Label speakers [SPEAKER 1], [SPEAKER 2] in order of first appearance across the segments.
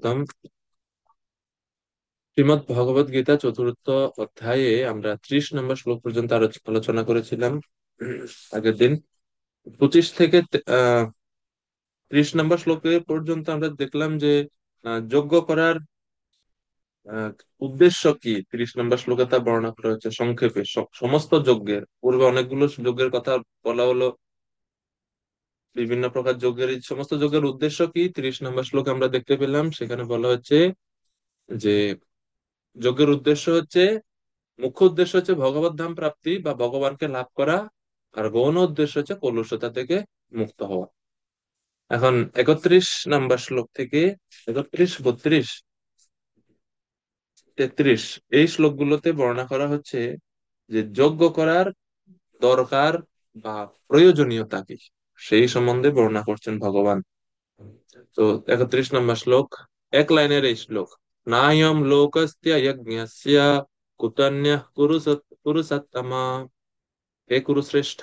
[SPEAKER 1] একদম। শ্রীমদ্ ভগবদ গীতা চতুর্থ অধ্যায়ে আমরা 30 নম্বর শ্লোক পর্যন্ত আলোচনা করেছিলাম আগের দিন। 25 থেকে 30 নম্বর শ্লোকে পর্যন্ত আমরা দেখলাম যে যজ্ঞ করার আহ, উদ্দেশ্য কি। 30 নম্বর শ্লোকে তা বর্ণনা করা হচ্ছে সংক্ষেপে। সমস্ত যজ্ঞের পূর্বে অনেকগুলো যজ্ঞের কথা বলা হলো, বিভিন্ন প্রকার যজ্ঞের এই সমস্ত যজ্ঞের উদ্দেশ্য কি 30 নম্বর শ্লোকে আমরা দেখতে পেলাম। সেখানে বলা হচ্ছে যে যজ্ঞের উদ্দেশ্য হচ্ছে, মুখ্য উদ্দেশ্য হচ্ছে ভগবত ধাম প্রাপ্তি বা ভগবানকে লাভ করা, আর গৌণ উদ্দেশ্য হচ্ছে কলুষতা থেকে মুক্ত হওয়া। এখন 31 নম্বর শ্লোক থেকে 31, 32, 33 এই শ্লোকগুলোতে বর্ণনা করা হচ্ছে যে যজ্ঞ করার দরকার বা প্রয়োজনীয়তা কি, সেই সম্বন্ধে বর্ণনা করছেন ভগবান। তো 31 নম্বর শ্লোক, এক লাইনের এই শ্লোক। নায়ম লোকস্য যজ্ঞস্য কুতন্যঃ কুরুসত্তমা। হে কুরুশ্রেষ্ঠ,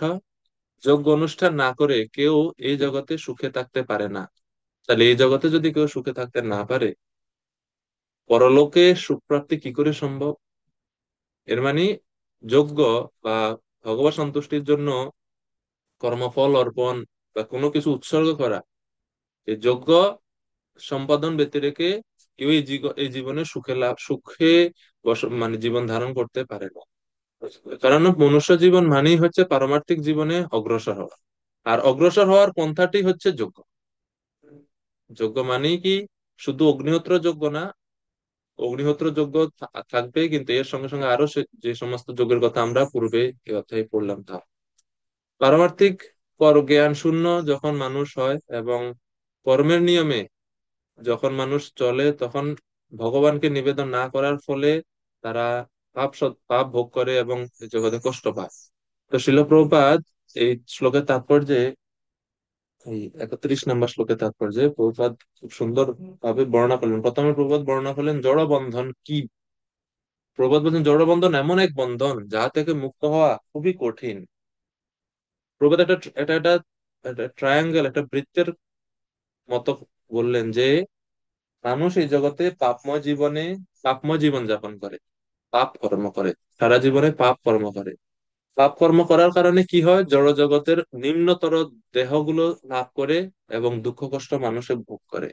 [SPEAKER 1] যজ্ঞ অনুষ্ঠান না করে কেউ এই জগতে সুখে থাকতে পারে না। তাহলে এই জগতে যদি কেউ সুখে থাকতে না পারে, পরলোকে সুখ প্রাপ্তি কি করে সম্ভব? এর মানে যজ্ঞ বা ভগবত সন্তুষ্টির জন্য কর্মফল অর্পণ বা কোনো কিছু উৎসর্গ করা, এই যজ্ঞ সম্পাদন ব্যতি রেখে কেউ এই জীবনে সুখে মানে জীবন ধারণ করতে পারে না। কারণ মনুষ্য জীবন মানেই হচ্ছে পারমার্থিক জীবনে অগ্রসর হওয়া, আর অগ্রসর হওয়ার পন্থাটি হচ্ছে যজ্ঞ। যজ্ঞ মানেই কি শুধু অগ্নিহোত্র যজ্ঞ না, অগ্নিহোত্র যজ্ঞ থাকবে, কিন্তু এর সঙ্গে সঙ্গে আরো যে সমস্ত যজ্ঞের কথা আমরা পূর্বে এই অধ্যায়ে পড়লাম তা পারমার্থিক জ্ঞান শূন্য যখন মানুষ হয় এবং কর্মের নিয়মে যখন মানুষ চলে, তখন ভগবানকে নিবেদন না করার ফলে তারা পাপ ভোগ করে এবং এই জগতে কষ্ট পায়। তো শিল প্রভুপাদ এই শ্লোকের তাৎপর্যে, এই 31 নম্বর শ্লোকের তাৎপর্যে প্রভুপাদ খুব সুন্দর ভাবে বর্ণনা করলেন। প্রথমে প্রভুপাদ বর্ণনা করলেন জড় বন্ধন কি। প্রভুপাদ বলছেন জড় বন্ধন এমন এক বন্ধন যাহা থেকে মুক্ত হওয়া খুবই কঠিন। প্রভুপাদ একটা ট্রায়াঙ্গেল, একটা বৃত্তের মতো বললেন যে মানুষ এই জগতে পাপময় জীবন যাপন করে, পাপ কর্ম করে, সারা জীবনে পাপ কর্ম করে। পাপ কর্ম করার কারণে কি হয়, জড় জগতের নিম্নতর দেহগুলো লাভ করে এবং দুঃখ কষ্ট মানুষে ভোগ করে।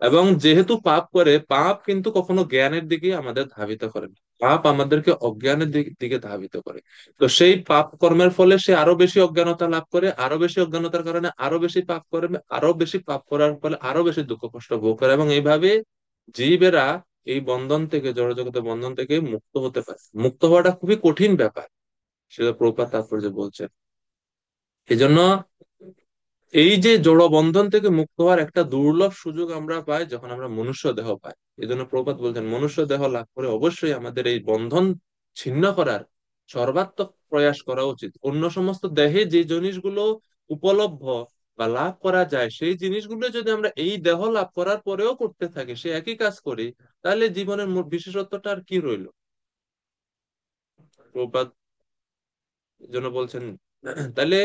[SPEAKER 1] এবং যেহেতু পাপ করে, পাপ কিন্তু কখনো জ্ঞানের দিকে আমাদের ধাবিত করে না, পাপ আমাদেরকে অজ্ঞানের দিকে ধাবিত করে। তো সেই পাপ কর্মের ফলে সে আরো বেশি অজ্ঞানতা লাভ করে, আরো বেশি অজ্ঞানতার কারণে আরো বেশি পাপ করে, আরো বেশি পাপ করার ফলে আরো বেশি দুঃখ কষ্ট ভোগ করে, এবং এইভাবে জীবেরা এই বন্ধন থেকে, জড়জগতের বন্ধন থেকে মুক্ত হতে পারে। মুক্ত হওয়াটা খুবই কঠিন ব্যাপার, সেটা প্রভুপাদ তাৎপর্য বলছেন। এই জন্য এই যে জড় বন্ধন থেকে মুক্ত হওয়ার একটা দুর্লভ সুযোগ আমরা পাই যখন আমরা মনুষ্য দেহ পাই। এই জন্য প্রভুপাদ বলছেন মনুষ্য দেহ লাভ করে অবশ্যই আমাদের এই বন্ধন ছিন্ন করার সর্বাত্মক প্রয়াস করা উচিত। অন্য সমস্ত দেহে যে জিনিসগুলো উপলব্ধ বা লাভ করা যায়, সেই জিনিসগুলো যদি আমরা এই দেহ লাভ করার পরেও করতে থাকি, সে একই কাজ করি, তাহলে জীবনের মূল বিশেষত্বটা আর কি রইলো? প্রভুপাদ এই জন্য বলছেন তাহলে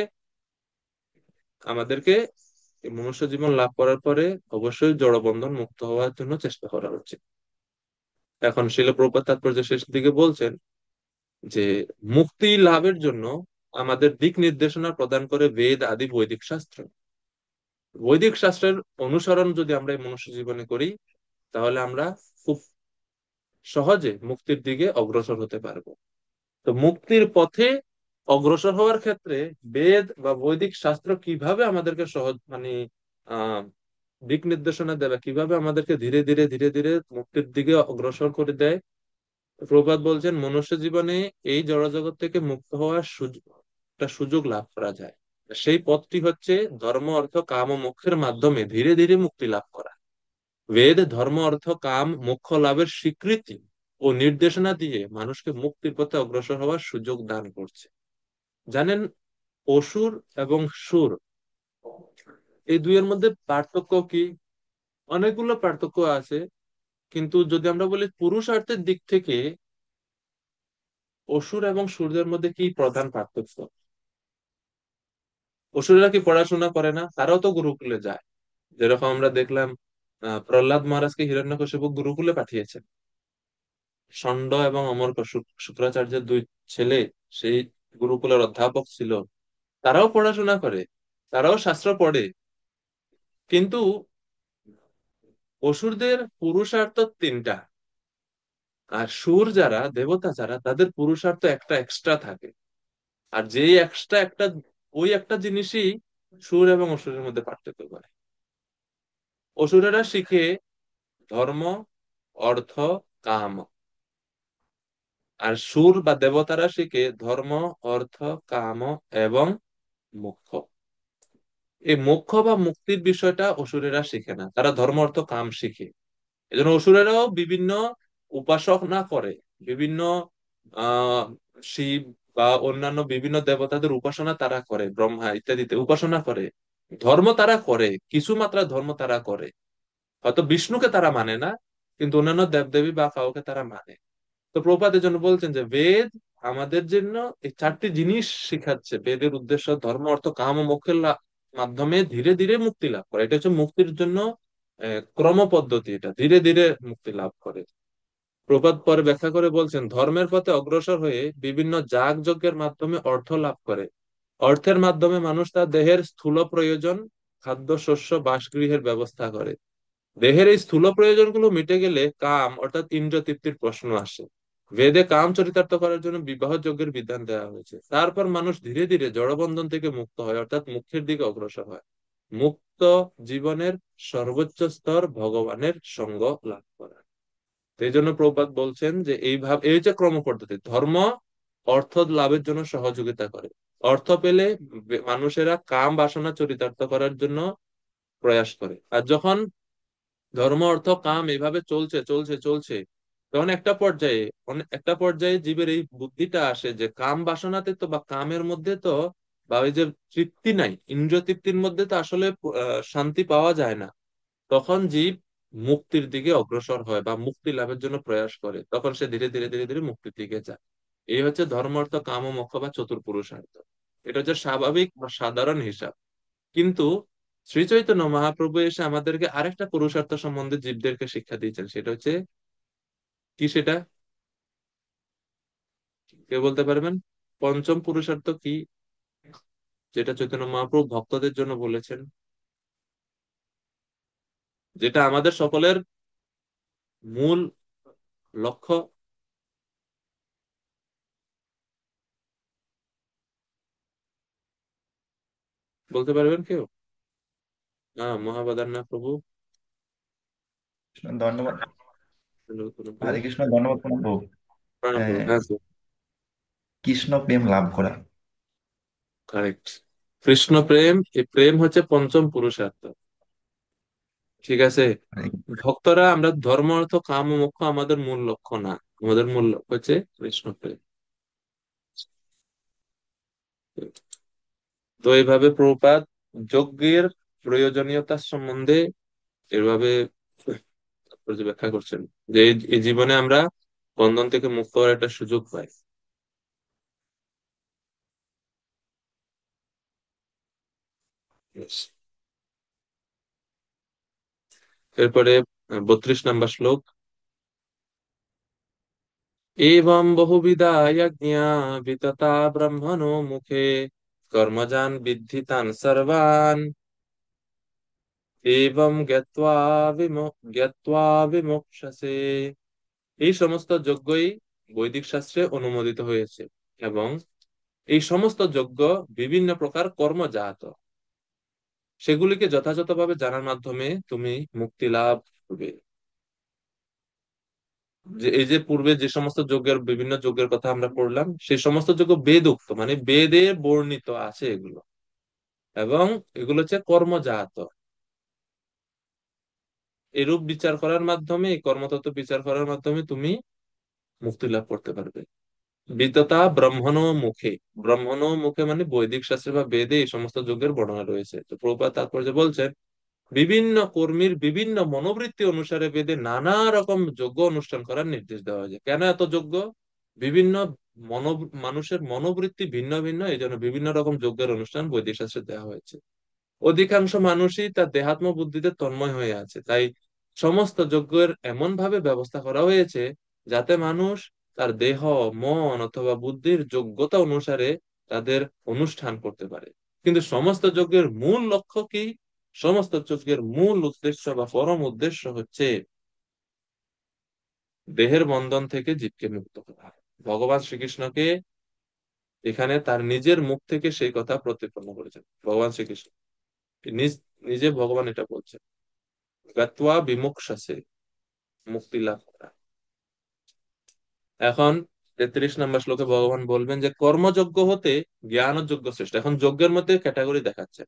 [SPEAKER 1] আমাদেরকে এই মনুষ্য জীবন লাভ করার পরে অবশ্যই জড়বন্ধন মুক্ত হওয়ার জন্য চেষ্টা করা উচিত। এখন শিল প্রভুপাদ তাৎপর্য শেষ দিকে বলছেন যে মুক্তি লাভের জন্য আমাদের দিক নির্দেশনা প্রদান করে বেদ আদি বৈদিক শাস্ত্র। বৈদিক শাস্ত্রের অনুসরণ যদি আমরা এই মনুষ্য জীবনে করি, তাহলে আমরা খুব সহজে মুক্তির দিকে অগ্রসর হতে পারবো। তো মুক্তির পথে অগ্রসর হওয়ার ক্ষেত্রে বেদ বা বৈদিক শাস্ত্র কিভাবে আমাদেরকে সহজ মানে আহ দিক নির্দেশনা দেবে, কিভাবে আমাদেরকে ধীরে ধীরে ধীরে ধীরে মুক্তির দিকে অগ্রসর করে দেয়। প্রভুপাদ বলছেন মনুষ্য জীবনে এই জড়জগৎ থেকে মুক্ত হওয়ার একটা সুযোগ লাভ করা যায়। সেই পথটি হচ্ছে ধর্ম অর্থ কাম ও মোক্ষের মাধ্যমে ধীরে ধীরে মুক্তি লাভ করা। বেদ ধর্ম অর্থ কাম মোক্ষ লাভের স্বীকৃতি ও নির্দেশনা দিয়ে মানুষকে মুক্তির পথে অগ্রসর হওয়ার সুযোগ দান করছে। জানেন, অসুর এবং সুর, এই দুইয়ের মধ্যে পার্থক্য কি? অনেকগুলো পার্থক্য আছে, কিন্তু যদি আমরা বলি পুরুষার্থের দিক থেকে অসুর এবং সূর্যের মধ্যে কি প্রধান পার্থক্য? অসুরেরা কি পড়াশোনা করে না? তারাও তো গুরুকুলে যায়। যেরকম আমরা দেখলাম প্রহ্লাদ মহারাজকে হিরণ্যকশিপু গুরুকুলে পাঠিয়েছেন। ষণ্ড এবং অমরক শুক্রাচার্যের দুই ছেলে সেই গুরুকুলের অধ্যাপক ছিল। তারাও পড়াশোনা করে, তারাও শাস্ত্র পড়ে, কিন্তু অসুরদের পুরুষার্থ তিনটা, আর সুর যারা, দেবতা যারা, তাদের পুরুষার্থ একটা এক্সট্রা থাকে। আর যেই এক্সট্রা একটা, ওই একটা জিনিসই সুর এবং অসুরের মধ্যে পার্থক্য করে। অসুরেরা শিখে ধর্ম, অর্থ, কাম। আর সুর বা দেবতারা শিখে ধর্ম, অর্থ, কাম এবং মোক্ষ। এই মোক্ষ বা মুক্তির বিষয়টা অসুরেরা শিখে না, তারা ধর্ম, অর্থ, কাম শিখে। এজন্য অসুরেরাও বিভিন্ন উপাসনা করে, বিভিন্ন আহ শিব বা অন্যান্য বিভিন্ন দেবতাদের উপাসনা তারা করে, ব্রহ্মা ইত্যাদিতে উপাসনা করে। ধর্ম তারা করে, কিছু মাত্রা ধর্ম তারা করে। হয়তো বিষ্ণুকে তারা মানে না, কিন্তু অন্যান্য দেবদেবী বা কাউকে তারা মানে। তো প্রভুপাদ এর জন্য বলছেন যে বেদ আমাদের জন্য এই চারটি জিনিস শিখাচ্ছে। বেদের উদ্দেশ্য ধর্ম, অর্থ, কাম ও মোক্ষের মাধ্যমে ধীরে ধীরে মুক্তি লাভ করে। এটা হচ্ছে মুক্তির জন্য ক্রম পদ্ধতি, এটা ধীরে ধীরে মুক্তি লাভ করে। প্রবাদ পরে ব্যাখ্যা করে বলছেন, ধর্মের পথে অগ্রসর হয়ে বিভিন্ন যাগ যজ্ঞের মাধ্যমে অর্থ লাভ করে। অর্থের মাধ্যমে মানুষ তার দেহের স্থূল প্রয়োজন, খাদ্য, শস্য, বাসগৃহের ব্যবস্থা করে। দেহের এই স্থূল প্রয়োজনগুলো মিটে গেলে কাম অর্থাৎ ইন্দ্রিয় তৃপ্তির প্রশ্ন আসে। বেদে কাম চরিতার্থ করার জন্য বিবাহ যজ্ঞের বিধান দেওয়া হয়েছে। তারপর মানুষ ধীরে ধীরে জড়বন্ধন থেকে মুক্ত হয়, অর্থাৎ মুক্তির দিকে অগ্রসর হয়। মুক্ত জীবনের সর্বোচ্চ স্তর ভগবানের সঙ্গ লাভ করা। তো এই জন্য প্রভুপাদ বলছেন যে এইভাবে, এই যে ক্রম পদ্ধতি, ধর্ম অর্থ লাভের জন্য সহযোগিতা করে। অর্থ পেলে মানুষেরা কাম বাসনা চরিতার্থ করার জন্য প্রয়াস করে। আর যখন ধর্ম, অর্থ, কাম এভাবে চলছে চলছে চলছে, তখন একটা পর্যায়ে জীবের এই বুদ্ধিটা আসে যে কাম বাসনাতে তো বা কামের মধ্যে তো, বা ওই যে তৃপ্তি নাই, ইন্দ্রিয় তৃপ্তির মধ্যে তো আসলে শান্তি পাওয়া যায় না। তখন জীব মুক্তির দিকে অগ্রসর হয় বা মুক্তি লাভের জন্য প্রয়াস করে, তখন সে ধীরে ধীরে ধীরে ধীরে মুক্তির দিকে যায়। এই হচ্ছে ধর্ম, অর্থ, কাম ও মোক্ষ বা চতুর্পুরুষার্থ। এটা হচ্ছে স্বাভাবিক বা সাধারণ হিসাব। কিন্তু শ্রী চৈতন্য মহাপ্রভু এসে আমাদেরকে আরেকটা পুরুষার্থ সম্বন্ধে জীবদেরকে শিক্ষা দিয়েছেন, সেটা হচ্ছে কি সেটা? কে বলতে পারবেন? পঞ্চম পুরুষার্থ কি, যেটা চৈতন্য মহাপ্রভু ভক্তদের জন্য বলেছেন, যেটা আমাদের সকলের মূল লক্ষ্য? বলতে পারবেন কেউ? হ্যাঁ, মহাবাদার না প্রভু?
[SPEAKER 2] ধন্যবাদ।
[SPEAKER 1] প্রভু,
[SPEAKER 2] হরে কৃষ্ণ, ধন্যবাদ প্রভু।
[SPEAKER 1] প্রণাম প্রভু।
[SPEAKER 2] আহ,
[SPEAKER 1] হ্যাঁ,
[SPEAKER 2] কৃষ্ণ প্রেম লাভ করা।
[SPEAKER 1] কারেক্ট। কৃষ্ণ প্রেম, এই প্রেম হচ্ছে পঞ্চম পুরুষার্থ। ঠিক আছে।
[SPEAKER 2] হরে
[SPEAKER 1] ভক্তরা আমরা ধর্ম, অর্থ, কাম ও মোক্ষ আমাদের মূল লক্ষ্য না, আমাদের মূল লক্ষ্য হচ্ছে কৃষ্ণ প্রেম। তো এইভাবে প্রভুপাদ যজ্ঞের প্রয়োজনীয়তা সম্বন্ধে এভাবে ব্যাখ্যা করছেন, যে এই জীবনে আমরা বন্ধন থেকে মুক্ত হওয়ার একটা সুযোগ পাই। Yes. এরপরে 32 নম্বর শ্লোক। एवं बहुविधा यज्ञा वितता ब्रह्मणो मुखे कर्मजान् विद्धि तान् सर्वान् एवं ज्ञात्वा विमोक्षसे। এই সমস্ত যজ্ঞই বৈদিক শাস্ত্রে অনুমোদিত হয়েছে, এবং এই সমস্ত যজ্ঞ বিভিন্ন প্রকার কর্মজাত। সেগুলিকে যথাযথভাবে জানার মাধ্যমে তুমি মুক্তি লাভ করবে। যে এই যে পূর্বে যে সমস্ত যজ্ঞের, বিভিন্ন যজ্ঞের কথা আমরা পড়লাম, সেই সমস্ত যজ্ঞ বেদোক্ত, মানে বেদে বর্ণিত আছে এগুলো, এবং এগুলো হচ্ছে কর্মজাত। এরূপ বিচার করার মাধ্যমে, এই কর্মতত্ত্ব বিচার করার মাধ্যমে তুমি মুক্তি লাভ করতে পারবে। বিততা ব্রহ্মণ মুখে, ব্রহ্মণ মুখে মানে বৈদিক শাস্ত্রে বা বেদে এই সমস্ত যজ্ঞের বর্ণনা রয়েছে। তো প্রভুপাদ তাৎপর্য বলছেন, বিভিন্ন কর্মীর বিভিন্ন মনোবৃত্তি অনুসারে বেদে নানা রকম যজ্ঞ অনুষ্ঠান করার নির্দেশ দেওয়া হয়েছে। কেন এত যজ্ঞ? বিভিন্ন মনো মানুষের মনোবৃত্তি ভিন্ন ভিন্ন, এই জন্য বিভিন্ন রকম যজ্ঞের অনুষ্ঠান বৈদিক শাস্ত্রে দেওয়া হয়েছে। অধিকাংশ মানুষই তার দেহাত্ম বুদ্ধিতে তন্ময় হয়ে আছে, তাই সমস্ত যজ্ঞের এমন ভাবে ব্যবস্থা করা হয়েছে যাতে মানুষ তার দেহ, মন অথবা বুদ্ধির যোগ্যতা অনুসারে তাদের অনুষ্ঠান করতে পারে। কিন্তু সমস্ত যজ্ঞের মূল লক্ষ্য কি? সমস্ত যজ্ঞের মূল উদ্দেশ্য বা পরম উদ্দেশ্য হচ্ছে দেহের বন্ধন থেকে জীবকে মুক্ত করা। ভগবান শ্রীকৃষ্ণকে এখানে তার নিজের মুখ থেকে সেই কথা প্রতিপন্ন করেছেন ভগবান শ্রীকৃষ্ণ। নিজ নিজে ভগবান এটা বলছেন, গাত্বা বিমুক্ষসে, মুক্তি লাভ করা। এখন 33 নম্বর শ্লোকে ভগবান বলবেন যে কর্মযোগ্য হতে জ্ঞানযোগ্য শ্রেষ্ঠ। এখন যজ্ঞের মধ্যে ক্যাটাগরি দেখাচ্ছে,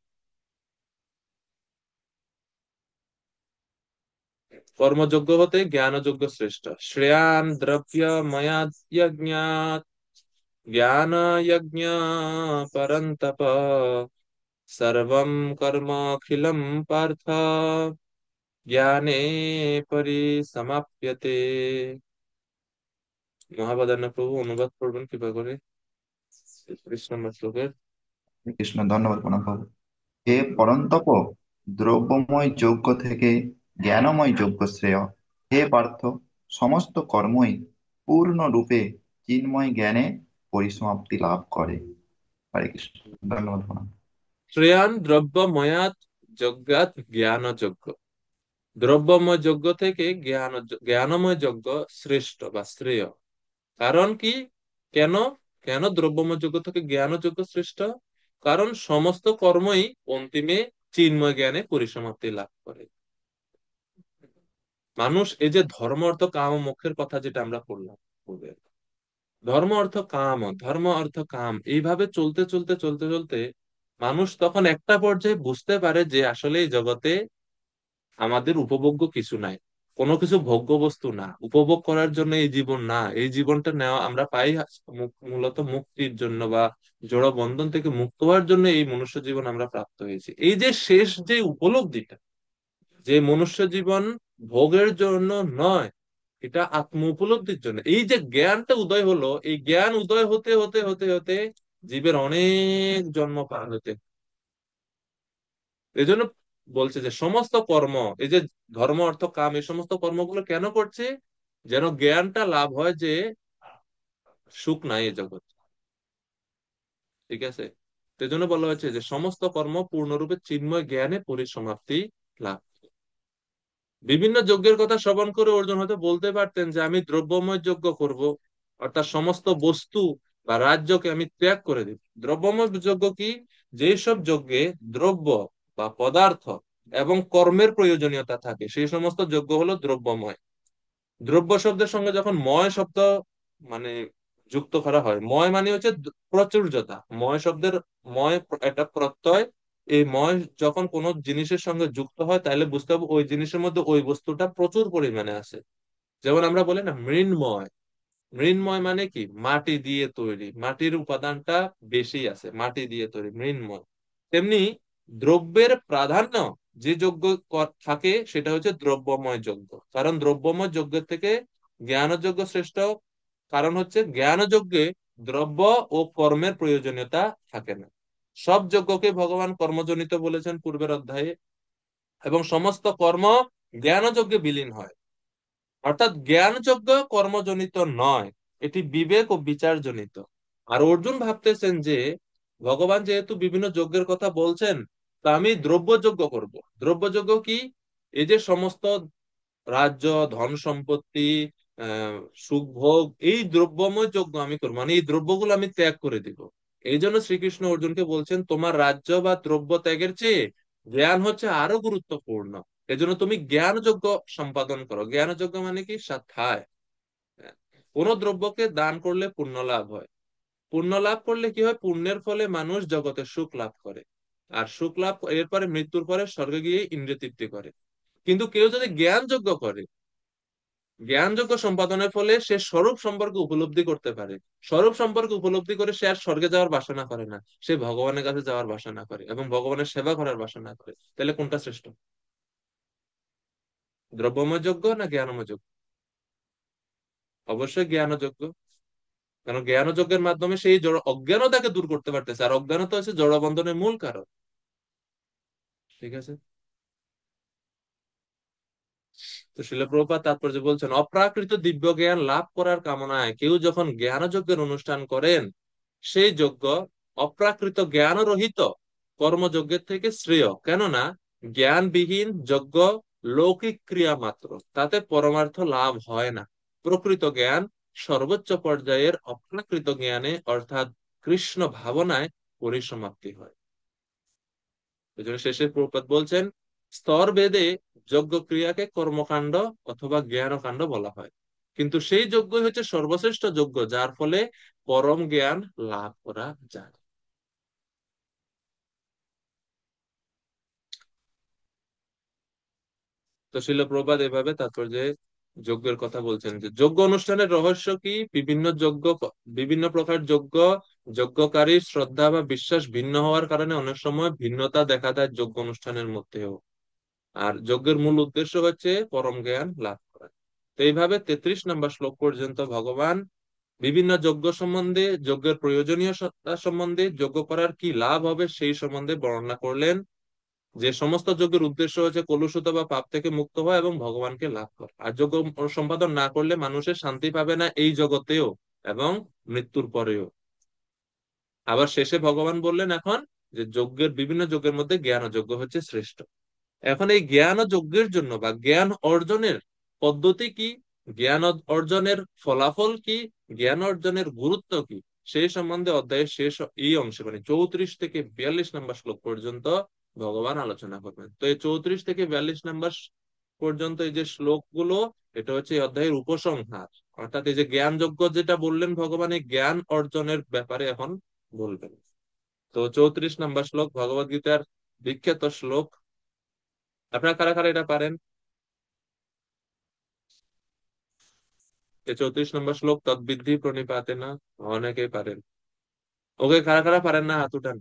[SPEAKER 1] কর্মযোগ্য হতে জ্ঞানযোগ্য শ্রেষ্ঠ। শ্রেয়ান দ্রব্য ময়াজ্ঞাত জ্ঞান যজ্ঞ পরন্তপ সর্বম কর্মখিলম পার্থ জ্ঞানে পরিসমাপ্যতে। মহাবাদান্য প্রভু অনুবাদ করবেন কৃপা করে 33 নম্বর শ্লোকের।
[SPEAKER 2] হরে কৃষ্ণ, ধন্যবাদ প্রণব বাবু। হে পরন্তপ, দ্রব্যময় যজ্ঞ থেকে জ্ঞানময় যজ্ঞ শ্রেয়। হে পার্থ, সমস্ত কর্মই পূর্ণরূপে চিন্ময় জ্ঞানে পরিসমাপ্তি লাভ করে। হরে কৃষ্ণ, ধন্যবাদ প্রণব।
[SPEAKER 1] শ্রেয়ান দ্রব্যময়াৎ যজ্ঞাৎ জ্ঞান যজ্ঞ। দ্রব্যময় যজ্ঞ থেকে জ্ঞানময় যজ্ঞ শ্রেষ্ঠ বা শ্রেয়। কারণ কি? কেন? কেন দ্রব্যময় যজ্ঞ থেকে জ্ঞান যজ্ঞ শ্রেষ্ঠ? কারণ সমস্ত কর্মই অন্তিমে চিন্ময় জ্ঞানে পরিসমাপ্তি লাভ করে। মানুষ এই যে ধর্ম অর্থ কাম ও মোক্ষের কথা যেটা আমরা পড়লাম পূর্বে, ধর্ম অর্থ কাম, ধর্ম অর্থ কাম, এইভাবে চলতে চলতে চলতে চলতে মানুষ তখন একটা পর্যায়ে বুঝতে পারে যে আসলে এই জগতে আমাদের উপভোগ্য কিছু নাই, কোনো কিছু ভোগ্য বস্তু না, উপভোগ করার জন্য এই জীবন না। এই জীবনটা নেওয়া আমরা পাই মূলত মুক্তির জন্য বা জড় বন্ধন থেকে মুক্ত হওয়ার জন্য এই মনুষ্য জীবন আমরা প্রাপ্ত হয়েছি। এই যে শেষ যে উপলব্ধিটা, যে মনুষ্য জীবন ভোগের জন্য নয়, এটা আত্ম উপলব্ধির জন্য, এই যে জ্ঞানটা উদয় হলো, এই জ্ঞান উদয় হতে হতে হতে হতে জীবের অনেক জন্ম পার হতে। এই জন্য বলছে যে সমস্ত কর্ম, এই যে ধর্ম অর্থ কাম, এই সমস্ত কর্মগুলো কেন করছে? যেন জ্ঞানটা লাভ হয় যে সুখ নাই এই জগৎ। ঠিক আছে? এই জন্য বলা হয়েছে যে সমস্ত কর্ম পূর্ণরূপে চিন্ময় জ্ঞানে পরিসমাপ্তি লাভ। বিভিন্ন যজ্ঞের কথা শ্রবণ করে অর্জুন হয়তো বলতে পারতেন যে আমি দ্রব্যময় যজ্ঞ করব, অর্থাৎ সমস্ত বস্তু বা রাজ্যকে আমি ত্যাগ করে দিব। দ্রব্যময় যজ্ঞ কি? যেসব যজ্ঞে দ্রব্য বা পদার্থ এবং কর্মের প্রয়োজনীয়তা থাকে সেই সমস্ত যজ্ঞ হলো দ্রব্যময়। দ্রব্য শব্দের সঙ্গে যখন ময় শব্দ মানে যুক্ত করা হয়, ময় মানে হচ্ছে প্রচুর্যতা। ময় শব্দের ময় একটা প্রত্যয়। এই ময় যখন কোনো জিনিসের সঙ্গে যুক্ত হয় তাহলে বুঝতে হবে ওই জিনিসের মধ্যে ওই বস্তুটা প্রচুর পরিমাণে আছে। যেমন আমরা বলি না মৃন্ময়। মৃন্ময় মানে কি? মাটি দিয়ে তৈরি, মাটির উপাদানটা বেশি আছে, মাটি দিয়ে তৈরি, মৃন্ময়। তেমনি দ্রব্যের প্রাধান্য যে যজ্ঞ থাকে সেটা হচ্ছে দ্রব্যময় যজ্ঞ। কারণ দ্রব্যময় যজ্ঞের থেকে জ্ঞানযজ্ঞ শ্রেষ্ঠ। কারণ হচ্ছে জ্ঞানযজ্ঞে দ্রব্য ও কর্মের প্রয়োজনীয়তা থাকে না। সব যজ্ঞকে ভগবান কর্মজনিত বলেছেন পূর্বের অধ্যায়ে, এবং সমস্ত কর্ম জ্ঞানযজ্ঞে বিলীন হয়। অর্থাৎ জ্ঞানযজ্ঞ কর্মজনিত নয়, এটি বিবেক ও বিচার জনিত। আর অর্জুন ভাবতেছেন যে ভগবান যেহেতু বিভিন্ন যজ্ঞের কথা বলছেন, তা আমি দ্রব্যযজ্ঞ করব। দ্রব্যযজ্ঞ কি? এই যে সমস্ত রাজ্য, ধন সম্পত্তি, আহ সুখ ভোগ, এই দ্রব্যময় যজ্ঞ আমি করবো, মানে এই দ্রব্যগুলো আমি ত্যাগ করে দিব। এই জন্য শ্রীকৃষ্ণ অর্জুনকে বলছেন তোমার রাজ্য বা দ্রব্য ত্যাগের চেয়ে জ্ঞান হচ্ছে আরো গুরুত্বপূর্ণ। এজন্য তুমি জ্ঞান যজ্ঞ সম্পাদন করো। জ্ঞান যজ্ঞ মানে কি? সাথায় কোন দ্রব্যকে দান করলে পুণ্য লাভ হয়। পুণ্য লাভ করলে কি হয়? পুণ্যের ফলে মানুষ জগতে সুখ লাভ করে। আর সুখ লাভ এরপরে মৃত্যুর পরে স্বর্গে গিয়ে ইন্দ্রিয় তৃপ্তি করে। কিন্তু কেউ যদি জ্ঞান যজ্ঞ করে, জ্ঞানযোগ্য সম্পাদনের ফলে সে স্বরূপ সম্পর্কে উপলব্ধি করতে পারে। স্বরূপ সম্পর্কে উপলব্ধি করে সে আর স্বর্গে যাওয়ার বাসনা করে না, সে ভগবানের কাছে যাওয়ার বাসনা করে এবং ভগবানের সেবা করার বাসনা করে। তাহলে কোনটা শ্রেষ্ঠ? দ্রব্যময় যজ্ঞ না জ্ঞানময় যজ্ঞ? অবশ্যই জ্ঞানযোগ্য। কারণ জ্ঞানযজ্ঞের মাধ্যমে সেই জড় অজ্ঞানতাকে দূর করতে পারতেছে, আর অজ্ঞানতা হচ্ছে জড়বন্ধনের মূল কারণ। ঠিক আছে? তো শিল প্রভুপাদ তাৎপর্য বলছেন, অপ্রাকৃত দিব্য জ্ঞান লাভ করার কামনায় কেউ যখন জ্ঞান যজ্ঞের অনুষ্ঠান করেন, সেই যজ্ঞ অপ্রাকৃত জ্ঞান রহিত কর্মযজ্ঞের থেকে শ্রেয়। কেননা জ্ঞানবিহীন যজ্ঞ লৌকিক ক্রিয়া মাত্র, তাতে পরমার্থ লাভ হয় না। প্রকৃত জ্ঞান সর্বোচ্চ পর্যায়ের অপ্রাকৃত জ্ঞানে অর্থাৎ কৃষ্ণ ভাবনায় পরিসমাপ্তি হয়। এজন্য শেষে প্রভুপাদ বলছেন, স্তর ভেদে যজ্ঞ ক্রিয়াকে কর্মকাণ্ড অথবা জ্ঞানকাণ্ড বলা হয়, কিন্তু সেই যজ্ঞই হচ্ছে সর্বশ্রেষ্ঠ যজ্ঞ, যার ফলে পরম জ্ঞান লাভ করা যায়। তো শিল প্রভুপাদ এভাবে তাৎপর্যে যজ্ঞের কথা বলছেন যে, যজ্ঞ অনুষ্ঠানের রহস্য কি? বিভিন্ন প্রকার যজ্ঞ, যজ্ঞকারীর শ্রদ্ধা বা বিশ্বাস ভিন্ন হওয়ার কারণে অনেক সময় ভিন্নতা দেখা দেয় যজ্ঞ অনুষ্ঠানের মধ্যেও। আর যজ্ঞের মূল উদ্দেশ্য হচ্ছে পরম জ্ঞান লাভ করা। তো এইভাবে 33 নম্বর শ্লোক পর্যন্ত ভগবান বিভিন্ন যজ্ঞ সম্বন্ধে, যজ্ঞের প্রয়োজনীয়তা সম্বন্ধে, যজ্ঞ করার কি লাভ হবে সেই সম্বন্ধে বর্ণনা করলেন। যে সমস্ত যজ্ঞের উদ্দেশ্য হচ্ছে কলুষিত বা পাপ থেকে মুক্ত হওয়া এবং ভগবানকে লাভ করা। আর যজ্ঞ সম্পাদন না করলে মানুষের শান্তি পাবে না এই জগতেও এবং মৃত্যুর পরেও। আবার শেষে ভগবান বললেন এখন যে বিভিন্ন যজ্ঞের মধ্যে জ্ঞান যজ্ঞ হচ্ছে শ্রেষ্ঠ। এখন এই জ্ঞান ও যজ্ঞের জন্য বা জ্ঞান অর্জনের পদ্ধতি কি, জ্ঞান অর্জনের ফলাফল কি, জ্ঞান অর্জনের গুরুত্ব কি, সেই সম্বন্ধে অধ্যায়ের শেষ এই অংশে মানে 34 থেকে 42 নম্বর শ্লোক পর্যন্ত ভগবান আলোচনা করবেন। তো এই 34 থেকে 42 নম্বর পর্যন্ত এই যে শ্লোকগুলো, এটা হচ্ছে এই অধ্যায়ের উপসংহার। অর্থাৎ এই যে জ্ঞান যজ্ঞ যেটা বললেন ভগবান, এই জ্ঞান অর্জনের ব্যাপারে এখন বলবেন। তো 34 নম্বর শ্লোক ভগবদ গীতার বিখ্যাত শ্লোক। আপনারা কারা কারা এটা পারেন? এই 34 নম্বর শ্লোক, তদ্বিদ্ধি প্রণিপাতে না, অনেকেই পারেন। ওকে, কারা কারা পারেন না হাত উঠান।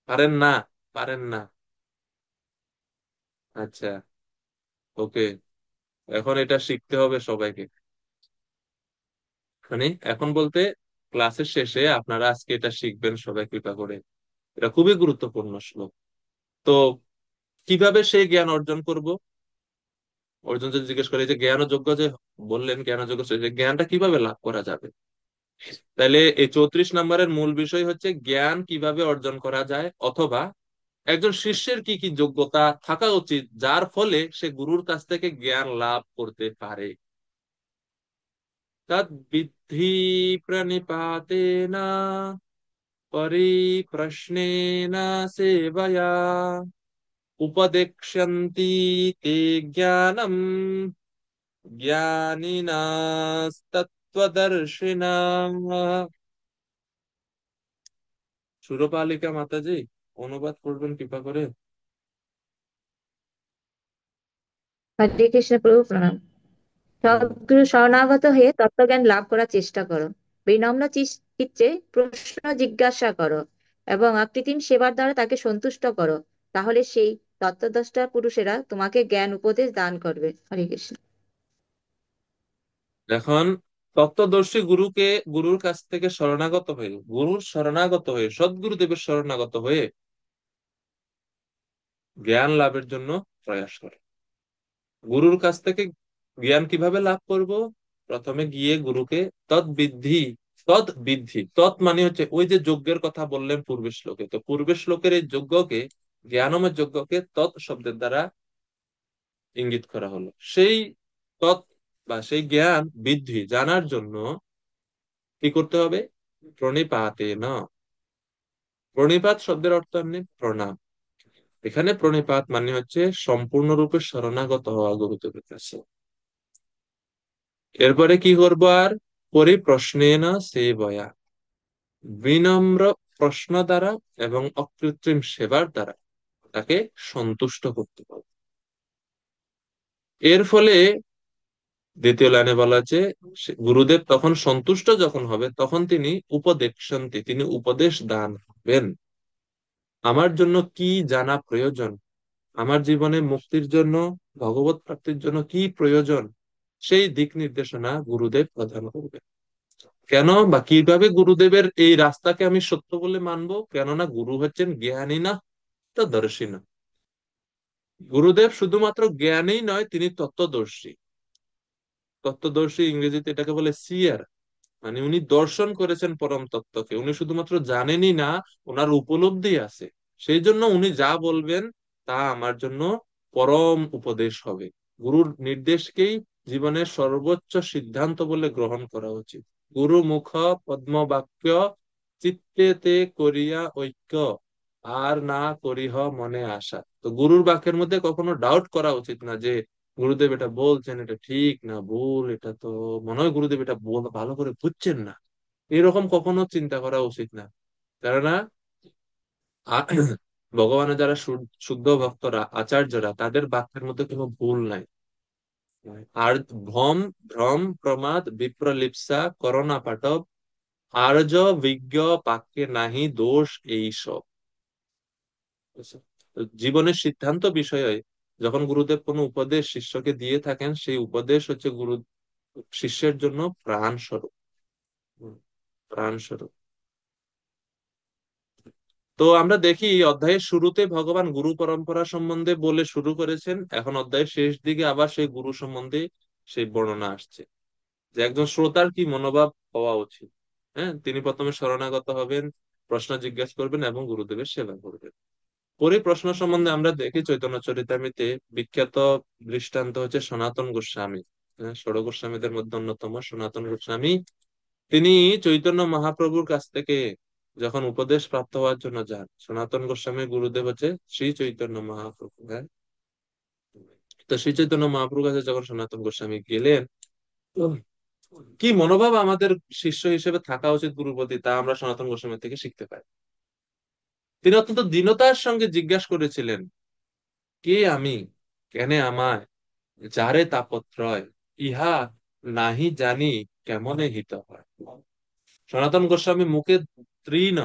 [SPEAKER 1] পারেন না? পারেন না? আচ্ছা, ওকে। এখন এটা শিখতে হবে সবাইকে। মানে এখন বলতে ক্লাসের শেষে আপনারা আজকে এটা শিখবেন সবাই কৃপা করে। এটা খুবই গুরুত্বপূর্ণ শ্লোক। তো কিভাবে সেই জ্ঞান অর্জন করব? অর্জুন যদি জিজ্ঞেস করে যে জ্ঞান যোগ্য যে বললেন, জ্ঞান যোগ্য যে জ্ঞানটা কিভাবে লাভ করা যাবে, তাহলে এই 34 নম্বরের মূল বিষয় হচ্ছে জ্ঞান কিভাবে অর্জন করা যায়, অথবা একজন শিষ্যের কি কি যোগ্যতা থাকা উচিত যার ফলে সে গুরুর কাছ থেকে জ্ঞান লাভ করতে পারে। তদ বিদ্ধি প্রণিপাতেন পরিপ্রশ্নেন সেবয়া উপদেক্ষ্যন্তি তে জ্ঞানম জ্ঞানিনাস্তত্ত্বদর্শিনাঃ। সুরপালিকা মাতাজি অনুবাদ করবেন কৃপা করে।
[SPEAKER 3] হরে কৃষ্ণ প্রভু প্রণাম।
[SPEAKER 1] হুম।
[SPEAKER 3] সদ্গুরু শরণাগত হয়ে তত্ত্বজ্ঞান লাভ করার চেষ্টা করো। বিনম্র চিত্তে প্রশ্ন জিজ্ঞাসা করো এবং অকৃত্রিম সেবার দ্বারা তাকে সন্তুষ্ট করো। তাহলে সেই তত্ত্বদ্রষ্টা পুরুষেরা তোমাকে জ্ঞান উপদেশ দান করবে। হরে কৃষ্ণ।
[SPEAKER 1] এখন তত্ত্বদর্শী গুরুর কাছ থেকে শরণাগত হয়ে, গুরুর শরণাগত হয়ে, সদ্গুরুদেবের শরণাগত হয়ে জ্ঞান লাভের জন্য প্রয়াস করে। গুরুর কাছ থেকে জ্ঞান কিভাবে লাভ করব? প্রথমে গিয়ে গুরুকে তৎ বিদ্ধি, তৎ মানে হচ্ছে ওই যে যজ্ঞের কথা বললেন পূর্বের শ্লোকে, তো পূর্বের শ্লোকের এই যজ্ঞকে, জ্ঞানময় যজ্ঞকে তৎ শব্দের দ্বারা ইঙ্গিত করা হলো। সেই তৎ বা সেই জ্ঞান বৃদ্ধি জানার জন্য কি করতে হবে? প্রণিপাতে না, প্রণিপাত শব্দের অর্থ এমনি প্রণাম। এখানে প্রণিপাত মানে হচ্ছে সম্পূর্ণরূপে শরণাগত হওয়া গুরুদেবের কাছে। এরপরে কি করবো? আর পরিপ্রশ্নেন সেবয়া, বিনম্র প্রশ্ন দ্বারা এবং অকৃত্রিম সেবার দ্বারা তাকে সন্তুষ্ট করতে হবে। এর ফলে দ্বিতীয় লাইনে বলা আছে, গুরুদেব তখন সন্তুষ্ট যখন হবে তখন তিনি উপদেশান্তি, তিনি উপদেশ দান করবেন। আমার জন্য কি জানা প্রয়োজন, আমার জীবনে মুক্তির জন্য, ভগবত প্রাপ্তির জন্য কি প্রয়োজন, সেই দিক নির্দেশনা গুরুদেব প্রদান করবে। কেন বা কিভাবে গুরুদেবের এই রাস্তাকে আমি সত্য বলে মানবো? কেননা গুরু হচ্ছেন জ্ঞানী না তো দর্শী না। গুরুদেব শুধুমাত্র জ্ঞানেই নয়, তিনি তত্ত্বদর্শী। তত্ত্বদর্শী ইংরেজিতে এটাকে বলে সিয়ার। মানে উনি দর্শন করেছেন পরম তত্ত্বকে, উনি শুধুমাত্র জানেনই না, ওনার উপলব্ধি আছে। সেই জন্য উনি যা বলবেন তা আমার জন্য পরম উপদেশ হবে। গুরুর নির্দেশকেই জীবনের সর্বোচ্চ সিদ্ধান্ত বলে গ্রহণ করা উচিত। গুরু মুখ পদ্ম বাক্য, চিত্তেতে করিয়া ঐক্য, আর না করিহ মনে আশা। তো গুরুর বাক্যের মধ্যে কখনো ডাউট করা উচিত না যে গুরুদেব এটা বলছেন এটা ঠিক না ভুল, এটা তো মনে হয় গুরুদেব এটা ভালো করে বুঝছেন না, এরকম কখনো চিন্তা করা উচিত না। কেননা আ- ভগবানের যারা শুদ্ধ ভক্তরা, আচার্যরা, তাদের বাক্যের মধ্যে কোনো ভুল নাই। আর ভ্রম ভ্রম প্রমাদ বিপ্রলিপ্সা করোনা পাটব, আর্য বিজ্ঞ বাক্যে নাহি দোষ এই সব। বুঝছো? তো জীবনের সিদ্ধান্ত বিষয়ে যখন গুরুদেব কোনো উপদেশ শিষ্যকে দিয়ে থাকেন, সেই উপদেশ হচ্ছে গুরু শিষ্যের জন্য প্রাণ স্বরূপ। প্রাণ স্বরূপ। তো আমরা দেখি অধ্যায়ের শুরুতে ভগবান গুরু পরম্পরা সম্বন্ধে বলে শুরু করেছেন, এখন অধ্যায়ের শেষ দিকে আবার সেই গুরু সম্বন্ধে সেই বর্ণনা আসছে যে একজন শ্রোতার কি মনোভাব হওয়া উচিত। হ্যাঁ, তিনি প্রথমে শরণাগত হবেন, প্রশ্ন জিজ্ঞাসা করবেন এবং গুরুদেবের সেবা করবেন। পরে প্রশ্ন সম্বন্ধে আমরা দেখি চৈতন্য চরিতামৃতে বিখ্যাত দৃষ্টান্ত হচ্ছে সনাতন গোস্বামী। হ্যাঁ, ষোড় গোস্বামীদের মধ্যে অন্যতম সনাতন গোস্বামী। তিনি চৈতন্য মহাপ্রভুর কাছ থেকে যখন উপদেশ প্রাপ্ত হওয়ার জন্য যান, সনাতন গোস্বামীর গুরুদেব হচ্ছে শ্রী চৈতন্য মহাপ্রভু। হ্যাঁ, তো শ্রী চৈতন্য মহাপ্রভুর কাছে যখন সনাতন গোস্বামী গেলেন, তো কি মনোভাব আমাদের শিষ্য হিসেবে থাকা উচিত গুরুর প্রতি, তা আমরা সনাতন গোস্বামী থেকে শিখতে পাই। তিনি অত্যন্ত দীনতার সঙ্গে জিজ্ঞাসা করেছিলেন, কে আমি, কেনে আমায়, যারে তাপত্রয়, ইহা নাহি জানি কেমনে হিত হয়। সনাতন গোস্বামী মুখে তৃণ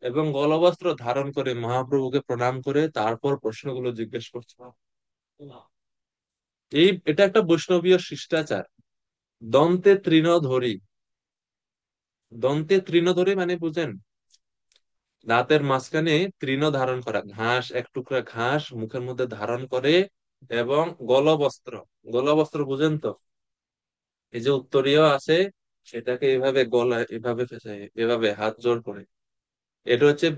[SPEAKER 1] এবং গলবস্ত্র ধারণ করে মহাপ্রভুকে প্রণাম করে তারপর প্রশ্নগুলো জিজ্ঞেস করছে। এটা একটা বৈষ্ণবীয় শিষ্টাচার। দন্তে তৃণ ধরি। দন্তে তৃণ ধরি মানে বুঝেন, দাঁতের মাঝখানে তৃণ ধারণ করা, ঘাস, এক টুকরা ঘাস মুখের মধ্যে ধারণ করে, এবং গলবস্ত্র। গলবস্ত্র বুঝেন তো, এই যে উত্তরীয় আছে, সেটাকে এভাবে গলায় এভাবে ফেসায়, এভাবে হাত জোড় করে। এটা হচ্ছে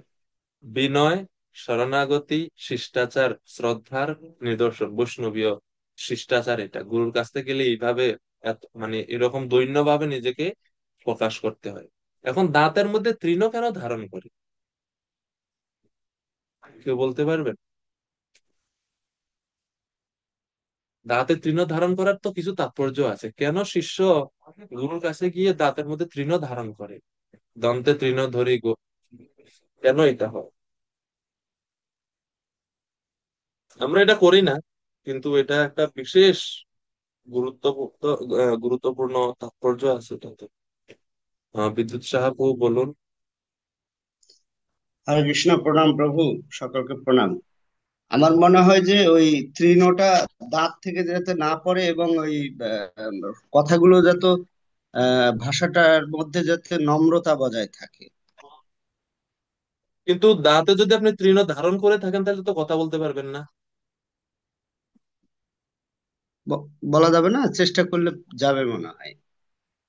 [SPEAKER 1] বিনয়, শরণাগতি, শিষ্টাচার, শ্রদ্ধার নিদর্শন, বৈষ্ণবীয় শিষ্টাচার। এটা গুরুর কাছ থেকে গেলে এইভাবে মানে এরকম দৈন্য ভাবে নিজেকে প্রকাশ করতে হয়। এখন দাঁতের মধ্যে তৃণ কেন ধারণ করি, কেউ বলতে পারবেন? দাঁতে তৃণ ধারণ করার তো কিছু তাৎপর্য আছে, কেন শিষ্য গুরুর কাছে গিয়ে দাঁতের মধ্যে তৃণ ধারণ করে, দন্তে তৃণ ধরি গো, কেন এটা হয়? আমরা এটা করি না, কিন্তু এটা একটা বিশেষ গুরুত্বপূর্ণ গুরুত্বপূর্ণ তাৎপর্য আছে এটাতে। বিদ্যুৎ সাহাবু বলুন।
[SPEAKER 4] হরে কৃষ্ণ, প্রণাম প্রভু। সকলকে প্রণাম। আমার মনে হয় যে ওই তৃণটা দাঁত থেকে যাতে না পড়ে, এবং ওই কথাগুলো যাতে ভাষাটার মধ্যে যাতে নম্রতা বজায় থাকে।
[SPEAKER 1] কিন্তু দাঁতে যদি আপনি তৃণ ধারণ করে থাকেন তাহলে তো কথা বলতে পারবেন না।
[SPEAKER 4] বলা যাবে না, চেষ্টা করলে যাবে মনে হয়।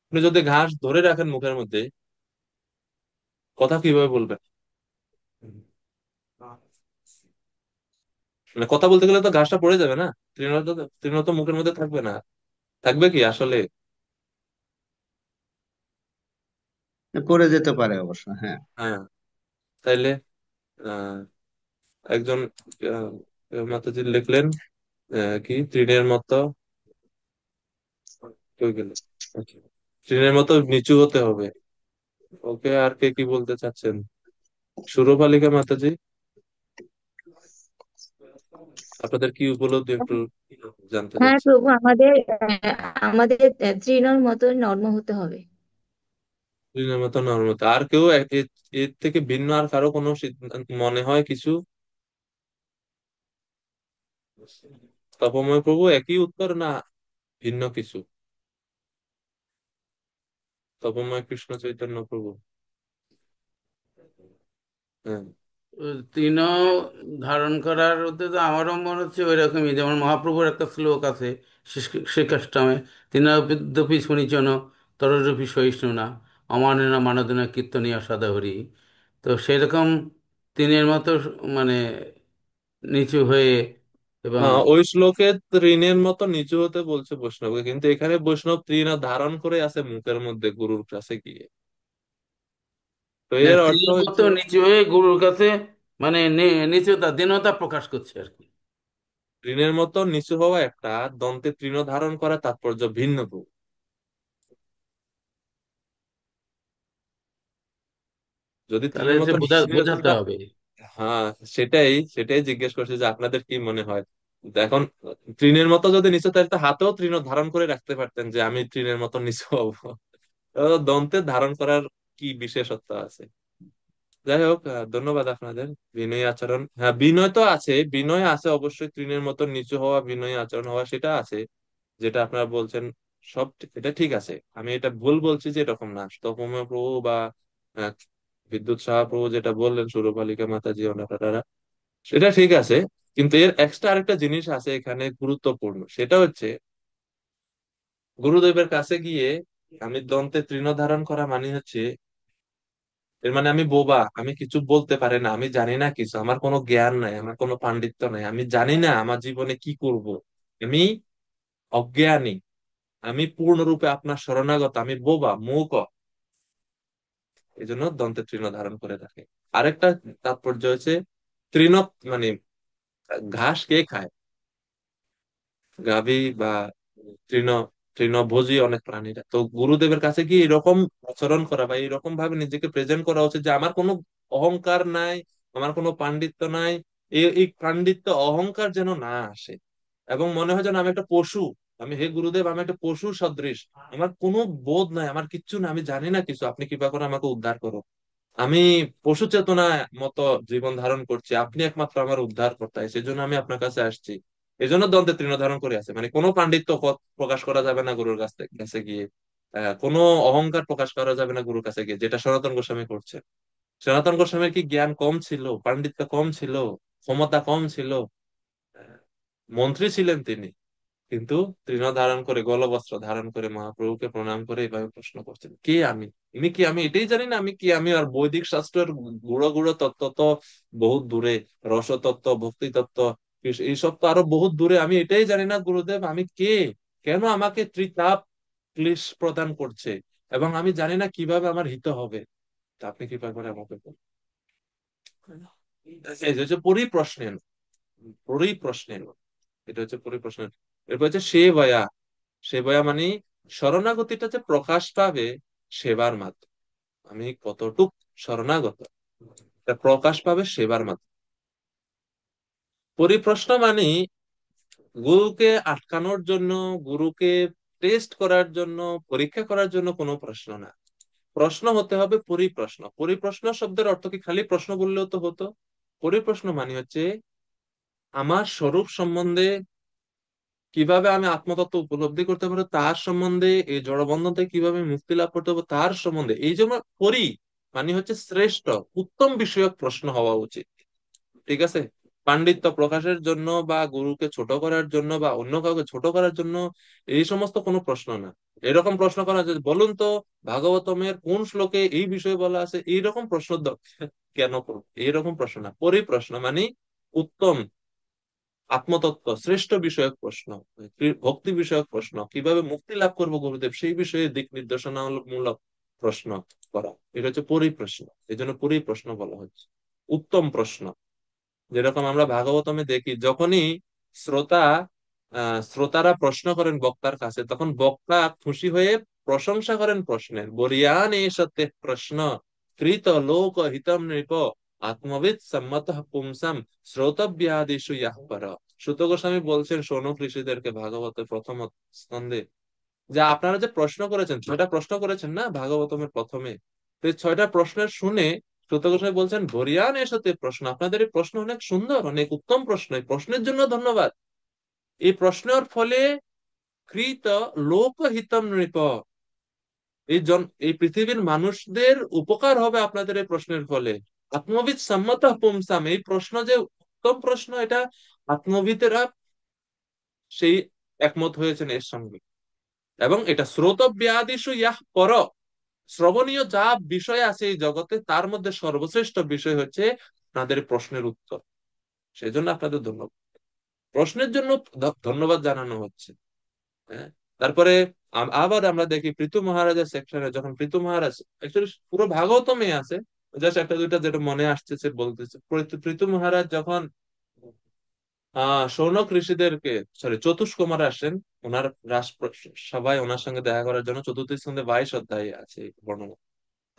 [SPEAKER 1] আপনি যদি ঘাস ধরে রাখেন মুখের মধ্যে, কথা কিভাবে বলবেন? মানে কথা বলতে গেলে তো ঘাসটা পড়ে যাবে না, তৃণ তো মুখের মধ্যে থাকবে না, থাকবে কি আসলে?
[SPEAKER 4] করে যেতে পারে অবশ্য, হ্যাঁ।
[SPEAKER 1] হ্যাঁ, তাইলে আহ একজন আহ, মাতাজি লিখলেন কি তৃণের মতো, কেউ গেল, আচ্ছা, তৃণের মতো নিচু হতে হবে। ওকে, আর কে কি বলতে চাচ্ছেন? সুরবালিকা মাতাজি, আপনাদের কি উপলব্ধি একটু জানতে
[SPEAKER 3] হ্যাঁ
[SPEAKER 1] চাচ্ছি।
[SPEAKER 3] প্রভু, আমাদের তৃণর মতো নর্ম হতে হবে।
[SPEAKER 1] তৃণের মতো নর্মতা, আর কেউ এর থেকে ভিন্ন আর কারো কোনো মনে হয় কিছু? তপময় প্রভু একই উত্তর না ভিন্ন কিছু? তপময় কৃষ্ণ চৈতন্য প্রভু। হ্যাঁ,
[SPEAKER 5] তৃণ ধারণ করার উদ্দেশ্যে আমারও মনে হচ্ছে ওই রকমই, যেমন মহাপ্রভুর একটা শ্লোক আছে শ্রীকাষ্টামে, তৃণাদপি শুনিচন তররূপী সহিষ্ণু না অমানেনা মানদনা কীর্তনীয় সদাহরি। তো সেরকম তিনের মতো মানে নিচু হয়ে এবং
[SPEAKER 1] ওই শ্লোকে তৃণের মতো নিচু হতে বলছে বৈষ্ণবকে, কিন্তু এখানে বৈষ্ণব তৃণ ধারণ করে আছে মুখের মধ্যে গুরুর কাছে গিয়ে। তো এর অর্থ
[SPEAKER 5] তিনের মতো
[SPEAKER 1] হচ্ছে
[SPEAKER 5] নিচু হয়ে গুরুর কাছে মানে নিচুতা দীনতা প্রকাশ করছে আর কি।
[SPEAKER 1] তৃণের মতো নিচু হওয়া একটা, দন্তে তৃণ ধারণ করা তাৎপর্য ভিন্ন তো। যদি
[SPEAKER 5] তাহলে
[SPEAKER 1] তৃণের
[SPEAKER 5] সে
[SPEAKER 1] মতো নিচু হতে
[SPEAKER 5] বোঝাতে হবে।
[SPEAKER 1] হ্যাঁ, সেটাই সেটাই জিজ্ঞেস করছে যে আপনাদের কি মনে হয়। এখন তৃণের মতো যদি নিচু, তাহলে তো হাতেও তৃণ ধারণ করে রাখতে পারতেন যে আমি তৃণের মতো নিচু হব। তো দন্তে ধারণ করার কি বিশেষত্ব আছে? যাই হোক, ধন্যবাদ আপনাদের। বিনয়ী আচরণ, হ্যাঁ বিনয় তো আছে, বিনয় আছে অবশ্যই, তৃণের মতো নিচু হওয়া, বিনয়ী আচরণ হওয়া সেটা আছে। যেটা আপনারা বলছেন এটা ঠিক আছে। আমি এটা ভুল বলছি যে এরকম না, তপময় প্রভু বা আহ, বিদ্যুৎ সাহা প্রভু যেটা বললেন, সুরবালিকা মাতাজি ওনারা, সেটা ঠিক আছে। কিন্তু এর এক্সট্রা আরেকটা জিনিস আছে এখানে গুরুত্বপূর্ণ, সেটা হচ্ছে গুরুদেবের কাছে গিয়ে আমি দন্তে তৃণ ধারণ করা মানে হচ্ছে, এর মানে আমি বোবা, আমি কিছু বলতে পারি না, আমি জানি না কিছু, আমার কোনো জ্ঞান নাই, আমার কোনো পাণ্ডিত্য নাই, আমি জানি না আমার জীবনে কি করব, আমি অজ্ঞানী, আমি পূর্ণরূপে আপনার শরণাগত, আমি বোবা মূক। এই জন্য দন্তে তৃণ ধারণ করে থাকে। আরেকটা তাৎপর্য হচ্ছে তৃণ মানে ঘাস কে খায়? গাভী বা তৃণ, তৃণভোজী অনেক প্রাণীরা। তো গুরুদেবের কাছে গিয়ে এরকম আচরণ করা বা এরকম ভাবে নিজেকে প্রেজেন্ট করা উচিত যে আমার কোনো অহংকার নাই, আমার কোনো পাণ্ডিত্য নাই। এই পাণ্ডিত্য অহংকার যেন না আসে, এবং মনে হয় যেন আমি একটা পশু। আমি, হে গুরুদেব, আমি একটা পশু সদৃশ, আমার কোনো বোধ নাই, আমার কিচ্ছু না, আমি জানি না কিছু, আপনি কৃপা করে আমাকে উদ্ধার করো। আমি পশু চেতনায় মতো জীবন ধারণ করছি, আপনি একমাত্র আমার উদ্ধার করতে, সেজন্য আমি আপনার কাছে আসছি। এই জন্য দ্বন্দ্বে তৃণ ধারণ করে আছে, মানে কোনো পাণ্ডিত্য প্রকাশ করা যাবে না গুরুর কাছে গিয়ে, কোনো অহংকার প্রকাশ করা যাবে না গুরুর কাছে গিয়ে, যেটা সনাতন গোস্বামী করছে। সনাতন গোস্বামীর কি জ্ঞান কম ছিল, পাণ্ডিত্য কম ছিল, ক্ষমতা কম ছিল? আহ, মন্ত্রী ছিলেন তিনি, কিন্তু তৃণ ধারণ করে, গলবস্ত্র ধারণ করে মহাপ্রভুকে প্রণাম করে এইভাবে প্রশ্ন করছেন, কে আমি? আমি কি, আমি এটাই জানি না আমি কি। আমি আর বৈদিক শাস্ত্রের গুঁড়ো গুঁড়ো তত্ত্ব তো বহুত দূরে, রসতত্ত্ব, ভক্তি তত্ত্ব, এইসব তো আরো বহুত দূরে, আমি এটাই জানি না গুরুদেব আমি কে, কেন আমাকে ত্রিতাপ ক্লেশ প্রদান করছে, এবং আমি জানি না কিভাবে আমার হিত হবে। তা আপনি কৃপা করে আমাকে বলুন। এই যে হচ্ছে পরিপ্রশ্নের, পরিপ্রশ্নের, এটা হচ্ছে পরিপ্রশ্নের। এরপর হচ্ছে সেবয়া। সেবয়া মানে শরণাগতিটা যে প্রকাশ পাবে সেবার মাধ্যমে, আমি কতটুক শরণাগত এটা প্রকাশ পাবে সেবার মাধ্যমে। পরিপ্রশ্ন মানে গুরুকে আটকানোর জন্য, গুরুকে টেস্ট করার জন্য, পরীক্ষা করার জন্য কোনো প্রশ্ন না। প্রশ্ন হতে হবে পরিপ্রশ্ন। পরিপ্রশ্ন শব্দের অর্থ কি খালি প্রশ্ন বললেও তো হতো? পরিপ্রশ্ন মানে হচ্ছে আমার স্বরূপ সম্বন্ধে, কিভাবে আমি আত্মতত্ত্ব উপলব্ধি করতে পারবো তার সম্বন্ধে, এই জড়বন্ধন থেকে কিভাবে মুক্তি লাভ করতে পারবো তার সম্বন্ধে, এই জন্য পরি মানে হচ্ছে শ্রেষ্ঠ, উত্তম বিষয়ক প্রশ্ন হওয়া উচিত। ঠিক আছে? পাণ্ডিত্য প্রকাশের জন্য বা গুরুকে ছোট করার জন্য বা অন্য কাউকে ছোট করার জন্য এই সমস্ত কোনো প্রশ্ন না। এরকম প্রশ্ন করা যায়, বলুন তো ভাগবতমের কোন শ্লোকে এই বিষয়ে বলা আছে, এইরকম প্রশ্ন কেন করবো? এইরকম প্রশ্ন না। পরিপ্রশ্ন মানে উত্তম আত্মতত্ত্ব, শ্রেষ্ঠ বিষয়ক প্রশ্ন, ভক্তি বিষয়ক প্রশ্ন, কিভাবে মুক্তি লাভ করবো গুরুদেব সেই বিষয়ে দিক নির্দেশনা মূলক প্রশ্ন করা, এটা হচ্ছে পরিপ্রশ্ন। এই জন্য পরিপ্রশ্ন বলা হচ্ছে উত্তম প্রশ্ন। যেরকম আমরা ভাগবতমে দেখি, যখনই শ্রোতা শ্রোতারা প্রশ্ন করেন বক্তার কাছে, তখন বক্তা খুশি হয়ে প্রশংসা করেন প্রশ্নের, বরিয়ান এ সত্যে প্রশ্ন কৃত লোক হিতম নৃপ আত্মবিদ সম্মত পুংসাম শ্রোতব্যাদিষু ইয়াহ পর। সুত গোস্বামী বলছেন শৌনক ঋষিদেরকে ভাগবতের প্রথম স্কন্ধে, যে আপনারা যে প্রশ্ন করেছেন, 6টা প্রশ্ন করেছেন না ভাগবতমের প্রথমে, তো এই 6টা প্রশ্নের শুনে সুত গোস্বামী বলছেন ভরিয়ান এসতে প্রশ্ন, আপনাদের এই প্রশ্ন অনেক সুন্দর, অনেক উত্তম প্রশ্ন, এই প্রশ্নের জন্য ধন্যবাদ। এই প্রশ্নের ফলে কৃত লোকহিতম নৃপ, এই পৃথিবীর মানুষদের উপকার হবে আপনাদের এই প্রশ্নের ফলে। আত্মবিদ সম্মত পুমসাম, এই প্রশ্ন যে উত্তম প্রশ্ন, এটা আত্মবিদেরা সেই একমত হয়েছেন এর সঙ্গে। এবং এটা শ্রোতব্যাদিষু ইয়াহ পর, শ্রবণীয় যা বিষয় আছে এই জগতে তার মধ্যে সর্বশ্রেষ্ঠ বিষয় হচ্ছে আপনাদের প্রশ্নের উত্তর। সেই জন্য আপনাদের ধন্যবাদ, প্রশ্নের জন্য ধন্যবাদ জানানো হচ্ছে। হ্যাঁ, তারপরে আবার আমরা দেখি পৃথু মহারাজের সেকশনে, যখন পৃথু মহারাজ অ্যাকচুয়ালি পুরো ভাগবতমে আছে, জাস্ট একটা দুইটা যেটা মনে আসতেছে বলতেছে। পৃথু মহারাজ যখন শৌনক ঋষিদেরকে, সরি চতুষ্কুমার আসেন ওনার রাস সবাই ওনার সঙ্গে দেখা করার জন্য, চতুর্থ স্কন্ধে 22 অধ্যায়ে আছে এই বর্ণনা।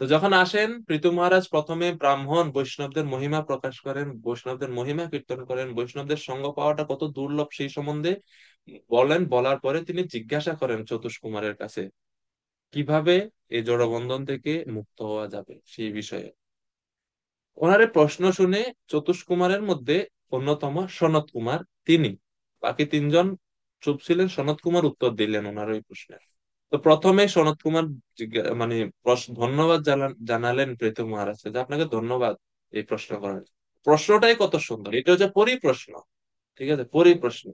[SPEAKER 1] তো যখন আসেন পৃথু মহারাজ প্রথমে ব্রাহ্মণ বৈষ্ণবদের মহিমা প্রকাশ করেন, বৈষ্ণবদের মহিমা কীর্তন করেন, বৈষ্ণবদের সঙ্গ পাওয়াটা কত দুর্লভ সেই সম্বন্ধে বলেন। বলার পরে তিনি জিজ্ঞাসা করেন চতুষ্কুমারের কাছে কিভাবে এই জড়বন্ধন থেকে মুক্ত হওয়া যাবে সেই বিষয়ে। ওনার এই প্রশ্ন শুনে চতুষ্কুমারের মধ্যে অন্যতম সনত কুমার, তিনি, বাকি তিনজন চুপ ছিলেন, সনত কুমার উত্তর দিলেন ওনার ওই প্রশ্নের। তো প্রথমে সনত কুমার মানে ধন্যবাদ জানালেন পৃথু মহারাজকে, যে আপনাকে ধন্যবাদ এই প্রশ্ন করার জন্য। প্রশ্নটাই কত সুন্দর, এটা হচ্ছে পরিপ্রশ্ন। ঠিক আছে, পরিপ্রশ্ন,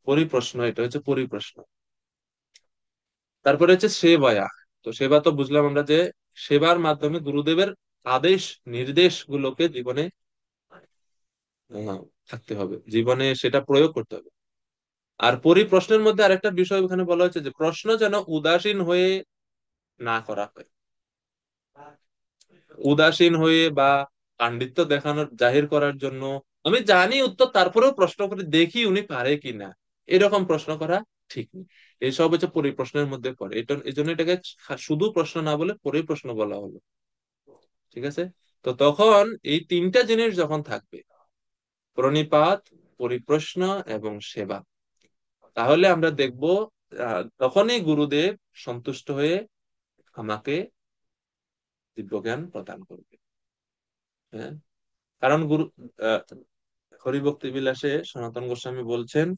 [SPEAKER 1] পরিপ্রশ্ন, এটা হচ্ছে পরিপ্রশ্ন। তারপরে হচ্ছে সেবায়া। তো সেবা তো বুঝলাম আমরা যে সেবার মাধ্যমে গুরুদেবের আদেশ নির্দেশ গুলোকে জীবনে আহ, থাকতে হবে, জীবনে সেটা প্রয়োগ করতে হবে। আর পরিপ্রশ্নের মধ্যে আরেকটা বিষয় ওখানে বলা হয়েছে যে প্রশ্ন যেন উদাসীন হয়ে না করা হয়, উদাসীন হয়ে বা পাণ্ডিত্য দেখানোর জাহির করার জন্য আমি জানি উত্তর তারপরেও প্রশ্ন করে দেখি উনি পারে কিনা, এরকম প্রশ্ন করা ঠিক নেই। এইসব হচ্ছে পরিপ্রশ্নের মধ্যে পড়ে। এটা এই জন্য এটাকে শুধু প্রশ্ন না বলে পরিপ্রশ্ন বলা হলো। ঠিক আছে, তো তখন এই তিনটা জিনিস যখন থাকবে, প্রণিপাত, পরিপ্রশ্ন এবং সেবা, তাহলে আমরা দেখব তখনই গুরুদেব সন্তুষ্ট হয়ে আমাকে দিব্যজ্ঞান প্রদান করবে। হ্যাঁ, কারণ গুরু আহ, হরিভক্তি বিলাসে সনাতন গোস্বামী বলছেন,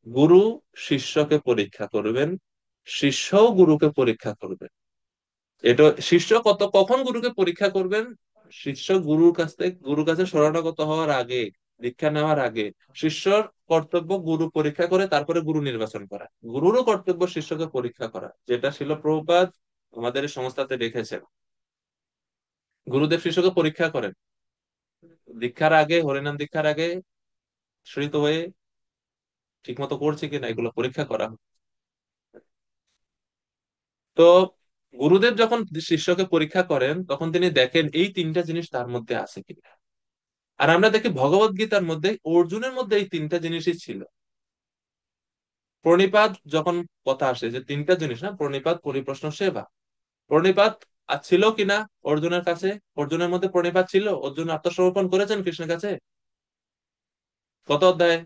[SPEAKER 1] গুরু শিষ্যকে পরীক্ষা করবেন, শিষ্যও গুরুকে পরীক্ষা করবেন। এটা শিষ্য কখন গুরুকে পরীক্ষা করবেন? শিষ্য গুরুর কাছে শরণাগত হওয়ার আগে, দীক্ষা নেওয়ার আগে শিষ্যর কর্তব্য গুরু পরীক্ষা করে তারপরে গুরু নির্বাচন করা। গুরুরও কর্তব্য শিষ্যকে পরীক্ষা করা, যেটা ছিল প্রভুপাদ আমাদের এই সংস্থাতে রেখেছেন। গুরুদেব শিষ্যকে পরীক্ষা করেন দীক্ষার আগে, হরিনাম দীক্ষার আগে শ্রিত হয়ে ঠিক মতো করছে কিনা এগুলো পরীক্ষা করা হয়। তো গুরুদেব যখন শিষ্যকে পরীক্ষা করেন তখন তিনি দেখেন এই তিনটা জিনিস তার মধ্যে আছে কিনা। আর আমরা দেখি ভগবত গীতার মধ্যে অর্জুনের মধ্যে এই তিনটা জিনিসই ছিল। প্রণিপাত যখন কথা আসে, যে তিনটা জিনিস না, প্রণিপাত, পরিপ্রশ্ন, সেবা। প্রণিপাত ছিল কিনা অর্জুনের কাছে? অর্জুনের মধ্যে প্রণিপাত ছিল? অর্জুন আত্মসমর্পণ করেছেন কৃষ্ণের কাছে কত অধ্যায়ে?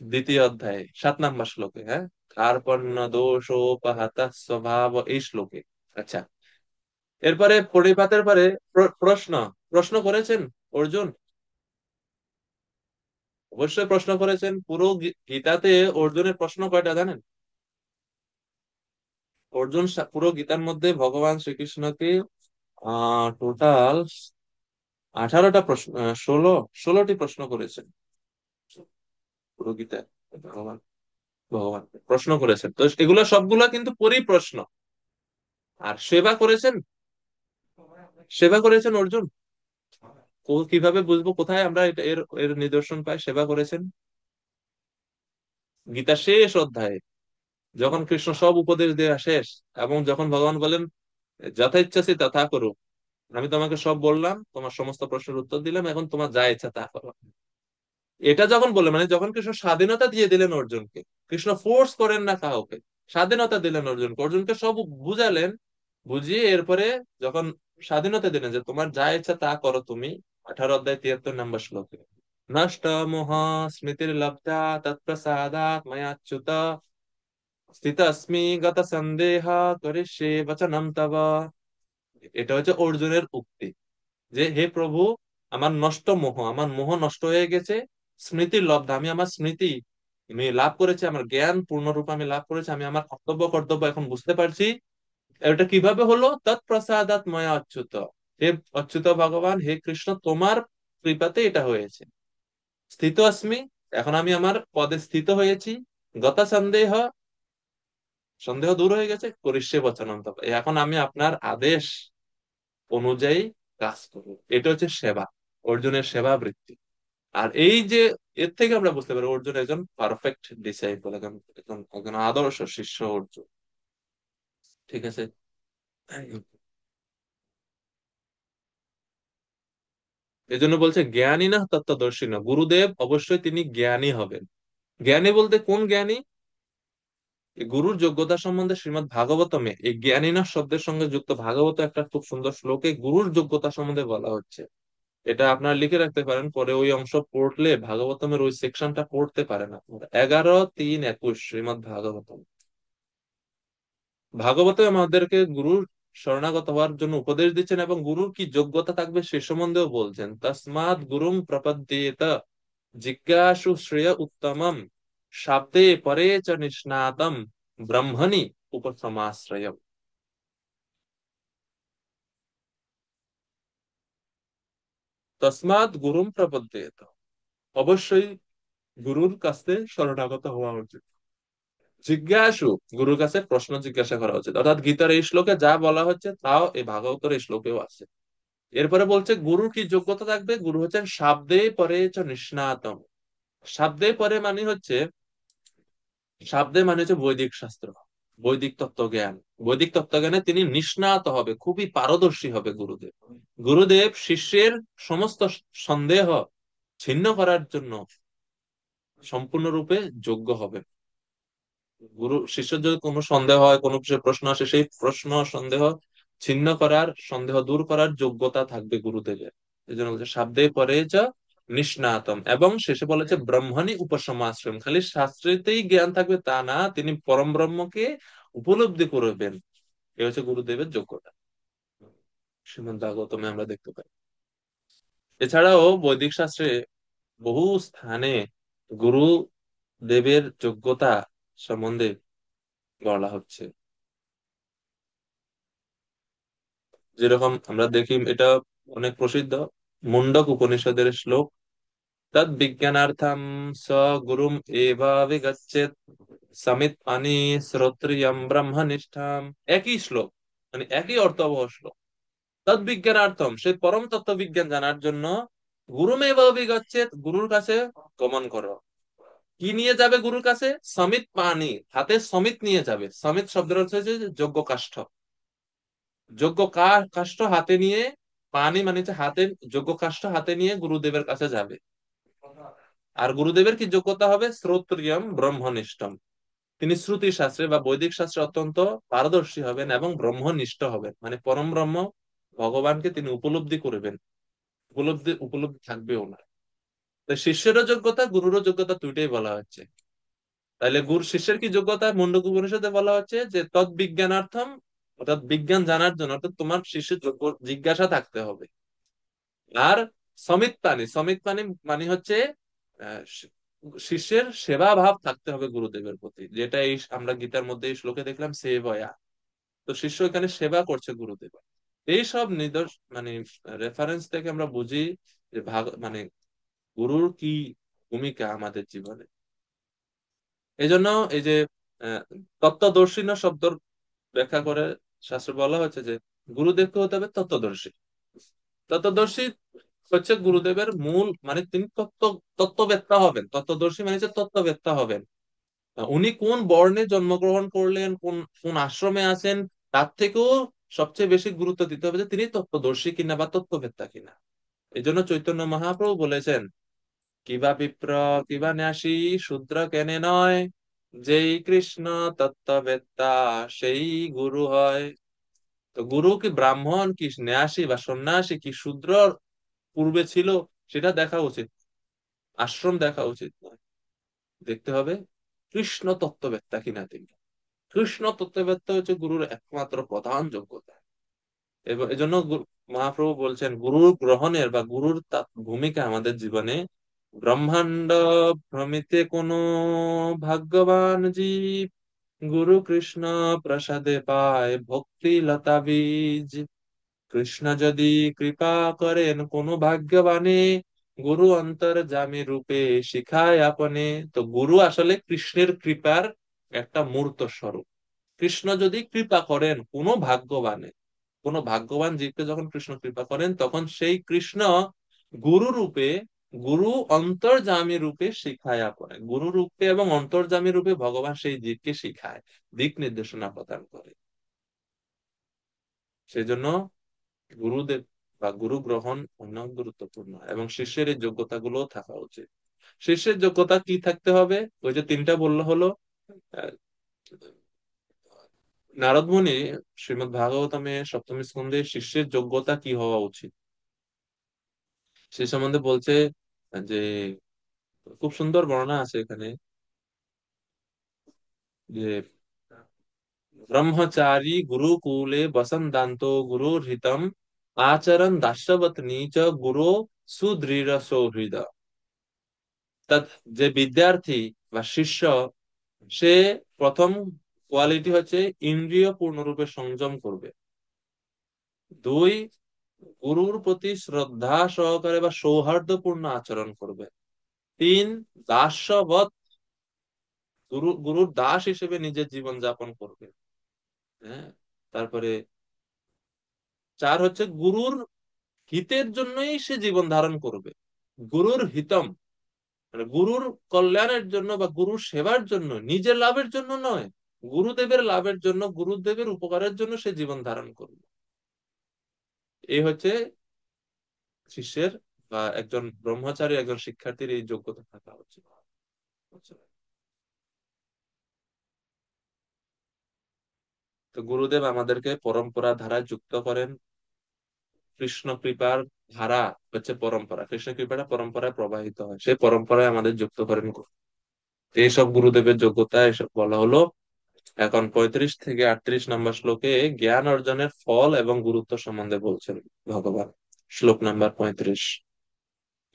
[SPEAKER 1] দ্বিতীয় অধ্যায়ে 7 নম্বর শ্লোকে। হ্যাঁ, কার্পণ্য দোষোপহত স্বভাব, এই শ্লোকে। আচ্ছা, এরপরে পরিপাতের পরে প্রশ্ন, প্রশ্ন করেছেন অর্জুন? অবশ্যই প্রশ্ন করেছেন। পুরো গীতাতে অর্জুনের প্রশ্ন কয়টা জানেন? অর্জুন পুরো গীতার মধ্যে ভগবান শ্রীকৃষ্ণকে টোটাল 18টা প্রশ্ন, 16টি প্রশ্ন করেছেন পুরো গীতায়। ভগবান ভগবান প্রশ্ন করেছেন, তো এগুলো সবগুলা কিন্তু পরিপ্রশ্ন। আর সেবা করেছেন, সেবা করেছেন অর্জুন। কিভাবে বুঝবো, কোথায় আমরা এর এর নিদর্শন পাই সেবা করেছেন? গীতা শেষ অধ্যায়ে যখন কৃষ্ণ সব উপদেশ দেওয়া শেষ, এবং যখন ভগবান বলেন যথা ইচ্ছাসি তথা করো, আমি তোমাকে সব বললাম, তোমার সমস্ত প্রশ্নের উত্তর দিলাম, এখন তোমার যা ইচ্ছা তা করো। এটা যখন বলে, মানে যখন কৃষ্ণ স্বাধীনতা দিয়ে দিলেন অর্জুনকে, কৃষ্ণ ফোর্স করেন না কাউকে, স্বাধীনতা দিলেন অর্জুনকে, অর্জুনকে সব বুঝালেন, বুঝিয়ে এরপরে যখন স্বাধীনতা দিলেন যে তোমার যা ইচ্ছা তা করো তুমি, 18 অধ্যায় 73 নম্বর শ্লোকে, নষ্ট মোহ স্মৃতির লব্ধা তৎপ্রসাদাৎ ময়াচ্যুত স্থিতস্মি গত সন্দেহ করিষ্যে বচনম তব। এটা হচ্ছে অর্জুনের উক্তি, যে হে প্রভু, আমার নষ্ট মোহ, আমার মোহ নষ্ট হয়ে গেছে, স্মৃতির লব্ধ, আমি আমার স্মৃতি আমি লাভ করেছি, আমার জ্ঞান পূর্ণরূপে আমি লাভ করেছি, আমি আমার কর্তব্য কর্তব্য এখন বুঝতে পারছি। এটা কিভাবে হলো? তৎপ্রসাদাৎ ময়া অচ্যুত, হে অচ্যুত ভগবান, হে কৃষ্ণ, তোমার কৃপাতে এটা হয়েছে। স্থিত আস্মি, এখন আমি আমার পদে স্থিত হয়েছি। গত সন্দেহ, সন্দেহ দূর হয়ে গেছে। করিষ্যে বচনম তব, এখন আমি আপনার আদেশ অনুযায়ী কাজ করব। এটা হচ্ছে সেবা, অর্জুনের সেবা বৃত্তি। আর এই যে, এর থেকে আমরা বুঝতে পারি অর্জুন একজন পারফেক্ট ডিসাইপল, একজন একজন একজন আদর্শ শিষ্য অর্জুন। ঠিক আছে। এই জন্য বলছে জ্ঞানী না তত্ত্বদর্শী না, গুরুদেব অবশ্যই তিনি জ্ঞানী হবেন। জ্ঞানী বলতে কোন জ্ঞানী? এই গুরুর যোগ্যতা সম্বন্ধে শ্রীমদ্ ভাগবতমে এই জ্ঞানী না শব্দের সঙ্গে যুক্ত ভাগবত একটা খুব সুন্দর শ্লোকে গুরুর যোগ্যতা সম্বন্ধে বলা হচ্ছে। এটা আপনারা লিখে রাখতে পারেন, পরে ওই অংশ পড়লে ভাগবতমের ওই সেকশনটা পড়তে পারেন আপনারা। 11:3-21 শ্রীমদ্ ভাগবতম। ভাগবতে আমাদেরকে গুরুর শরণাগত হওয়ার জন্য উপদেশ দিচ্ছেন এবং গুরুর কি যোগ্যতা থাকবে সে সম্বন্ধেও বলছেন। তসমাৎ গুরুং প্রপদ্যেত জিজ্ঞাসু শ্রেয় উত্তমম, শাব্দে পরে চ নিষ্ণাতম, ব্রহ্মণি উপসমাশ্রয়ম। তসমাৎ গুরুং প্রপদ্যেত, অবশ্যই গুরুর কাছে শরণাগত হওয়া উচিত। জিজ্ঞাসু, গুরুর কাছে প্রশ্ন জিজ্ঞাসা করা উচিত। অর্থাৎ গীতার এই শ্লোকে যা বলা হচ্ছে তাও এই ভাগবতের এই শ্লোকেও আছে। এরপরে বলছে গুরুর কি যোগ্যতা থাকবে? গুরু হচ্ছেন শাব্দে পরে চ নিষ্ণাতম। শাব্দে পরে মানে হচ্ছে, শাব্দে মানে হচ্ছে বৈদিক শাস্ত্র, বৈদিক তত্ত্বজ্ঞান। বৈদিক তত্ত্বজ্ঞানে তিনি নিষ্ণাত হবে, খুবই পারদর্শী হবে গুরুদেব। গুরুদেব শিষ্যের সমস্ত সন্দেহ ছিন্ন করার জন্য সম্পূর্ণরূপে যোগ্য হবে। গুরু শিষ্যের যদি কোনো সন্দেহ হয়, কোনো বিষয়ে প্রশ্ন আসে, সেই প্রশ্ন সন্দেহ ছিন্ন করার, সন্দেহ দূর করার যোগ্যতা থাকবে গুরুদেবের। এই জন্য বলছে শাব্দে পরে যা নিষ্ণাতম, এবং শেষে বলেছে ব্রহ্মণি উপসমাশ্রম। খালি শাস্ত্রেতেই জ্ঞান থাকবে তা না, তিনি পরম ব্রহ্মকে উপলব্ধি করবেন। এ হচ্ছে গুরুদেবের যোগ্যতা, শ্রীমদ্ ভাগবতমে আমরা দেখতে পাই। এছাড়াও বৈদিক শাস্ত্রে বহু স্থানে গুরু দেবের যোগ্যতা সম্বন্ধে বলা হচ্ছে। যেরকম আমরা দেখি, এটা অনেক প্রসিদ্ধ মুন্ডক উপনিষদের শ্লোক, তদ বিজ্ঞানার্থম স গুরুম এবাভিগচ্ছেৎ, সমিত পানি শ্রোত্রিয়ম ব্রহ্মনিষ্ঠাম। একই শ্লোক, মানে একই অর্থবহ শ্লোক। তদ বিজ্ঞানার্থম, সেই পরম তত্ত্ব বিজ্ঞান জানার জন্য, গুরুম এবাভিগচ্ছেৎ, গুরুর কাছে গমন করো। কি নিয়ে যাবে গুরুর কাছে? সমিত পানি, হাতে সমিত নিয়ে যাবে। সমিত শব্দের অর্থ হচ্ছে যজ্ঞ কাষ্ঠ। যজ্ঞ কাষ্ঠ হাতে নিয়ে, পানি মানে হচ্ছে হাতে, যজ্ঞ কাষ্ঠ হাতে নিয়ে গুরুদেবের কাছে যাবে। আর গুরুদেবের কি যোগ্যতা হবে? শ্রোত্রিয়ম ব্রহ্মনিষ্ঠম, তিনি শ্রুতি শাস্ত্রে বা বৈদিক শাস্ত্রে অত্যন্ত পারদর্শী হবেন এবং ব্রহ্মনিষ্ঠ হবেন, মানে পরম ব্রহ্ম ভগবানকে তিনি উপলব্ধি করবেন, উপলব্ধি উপলব্ধি থাকবেও না। তাই শিষ্যেরও যোগ্যতা, গুরুরও যোগ্যতা, দুইটাই বলা হচ্ছে। তাহলে গুরু শিষ্যের কি যোগ্যতা? মুন্ডক উপনিষদে বলা হচ্ছে যে তৎ বিজ্ঞানার্থম, অর্থাৎ বিজ্ঞান জানার জন্য, অর্থাৎ তোমার শিষ্যের জিজ্ঞাসা থাকতে হবে। আর সমিত পানি, সমিত পানি মানে হচ্ছে শিষ্যের সেবা ভাব থাকতে হবে গুরুদেবের প্রতি, যেটা এই আমরা গীতার মধ্যে এই শ্লোকে দেখলাম সেবয়া। তো শিষ্য এখানে সেবা করছে গুরুদেব। এই সব মানে রেফারেন্স থেকে আমরা বুঝি যে মানে গুরুর কি ভূমিকা আমাদের জীবনে। এই জন্য এই যে আহ, তত্ত্বদর্শিন শব্দ ব্যাখ্যা করে শাস্ত্রে বলা হচ্ছে যে গুরুদেবকে হতে হবে তত্ত্বদর্শী। তত্ত্বদর্শী হচ্ছে গুরুদেবের মূল, মানে তিনি তত্ত্ববেত্তা হবেন। তত্ত্বদর্শী মানে হচ্ছে তত্ত্ববেত্তা হবেন। উনি কোন বর্ণে জন্মগ্রহণ করলেন, কোন কোন আশ্রমে আছেন, তার থেকেও সবচেয়ে বেশি গুরুত্ব দিতে হবে যে তিনি তত্ত্বদর্শী কিনা বা তত্ত্ববেত্তা কিনা। এই জন্য চৈতন্য মহাপ্রভু বলেছেন, কিবা বিপ্র কিবা ন্যাসী শূদ্র কেনে নয়, যেই কৃষ্ণ তত্ত্ববেত্তা সেই গুরু হয়। তো গুরু কি ব্রাহ্মণ, কি ন্যাসী বা সন্ন্যাসী, কি শূদ্র পূর্বে ছিল, সেটা দেখা উচিত, আশ্রম দেখা উচিত নয়। দেখতে হবে কৃষ্ণ তত্ত্ববেত্তা কিনা তিনি। কৃষ্ণ তত্ত্ববেত্তা হচ্ছে গুরুর একমাত্র প্রধান যোগ্যতা। এবং এজন্য মহাপ্রভু বলছেন গুরু গ্রহণের বা গুরুর ভূমিকা আমাদের জীবনে, ব্রহ্মাণ্ড ভ্রমিতে কোনো ভাগ্যবান জীব গুরু কৃষ্ণ প্রসাদে পায় ভক্তি লতা বীজ। কৃষ্ণ যদি কৃপা করেন কোনো ভাগ্যবানে, গুরু অন্তর্যামী রূপে শিখায় আপনে। তো গুরু আসলে কৃষ্ণের কৃপার একটা মূর্ত স্বরূপ। কৃষ্ণ যদি কৃপা করেন কোনো ভাগ্যবান জীবকে যখন কৃষ্ণ কৃপা করেন, তখন সেই কৃষ্ণ গুরু রূপে, গুরু অন্তর্যামী রূপে শিখায়া পড়ে। গুরু রূপে এবং অন্তর্যামী রূপে ভগবান সেই জীবকে শিখায়, দিক নির্দেশনা প্রদান করে। সেই জন্য গুরুদেব বা গুরু গ্রহণ অনেক গুরুত্বপূর্ণ, এবং শিষ্যের এই যোগ্যতাগুলো থাকা উচিত। শিষ্যের যোগ্যতা কি থাকতে হবে? ওই যে তিনটা বললো হলো। আহ, নারদ মুনি শ্রীমদ্ ভাগবতমে সপ্তম স্কন্ধে শিষ্যের যোগ্যতা কি হওয়া উচিত সে সম্বন্ধে বলছে যে, খুব সুন্দর বর্ণনা আছে এখানে, যে ব্রহ্মচারী গুরুকুলে বসন্তান্তো গুরুর্হিতম আচরণ দাস্যবৎ নীচ গুরু সুদৃঢ় সৌহৃদ। অর্থাৎ যে বিদ্যার্থী বা শিষ্য, সে প্রথম কোয়ালিটি হচ্ছে ইন্দ্রিয় পূর্ণরূপে সংযম করবে। দুই, গুরুর প্রতি শ্রদ্ধা সহকারে বা সৌহার্দ্যপূর্ণ আচরণ করবে। তিন, দাস্যবৎ, গুরুর দাস হিসেবে নিজের জীবন যাপন করবে। হ্যাঁ। তারপরে চার হচ্ছে গুরুর হিতের জন্যই সে জীবন ধারণ করবে। গুরুর হিতম, মানে গুরুর কল্যাণের জন্য বা গুরুর সেবার জন্য, নিজের লাভের জন্য নয়, গুরুদেবের লাভের জন্য, গুরুদেবের উপকারের জন্য সে জীবন ধারণ করবে। এই হচ্ছে শিষ্যের বা একজন ব্রহ্মচারী, একজন শিক্ষার্থীর এই যোগ্যতা থাকা উচিত। তো গুরুদেব আমাদেরকে পরম্পরা ধারায় যুক্ত করেন। কৃষ্ণ কৃপার ধারা হচ্ছে পরম্পরা, কৃষ্ণ কৃপাটা পরম্পরায় প্রবাহিত হয়, সেই পরম্পরায় আমাদের যুক্ত করেন গুরু। এইসব গুরুদেবের যোগ্যতা এসব বলা হলো। এখন 35 থেকে 38 নম্বর শ্লোকে জ্ঞান অর্জনের ফল এবং গুরুত্ব সম্বন্ধে বলছেন ভগবান। শ্লোক নাম্বার 35।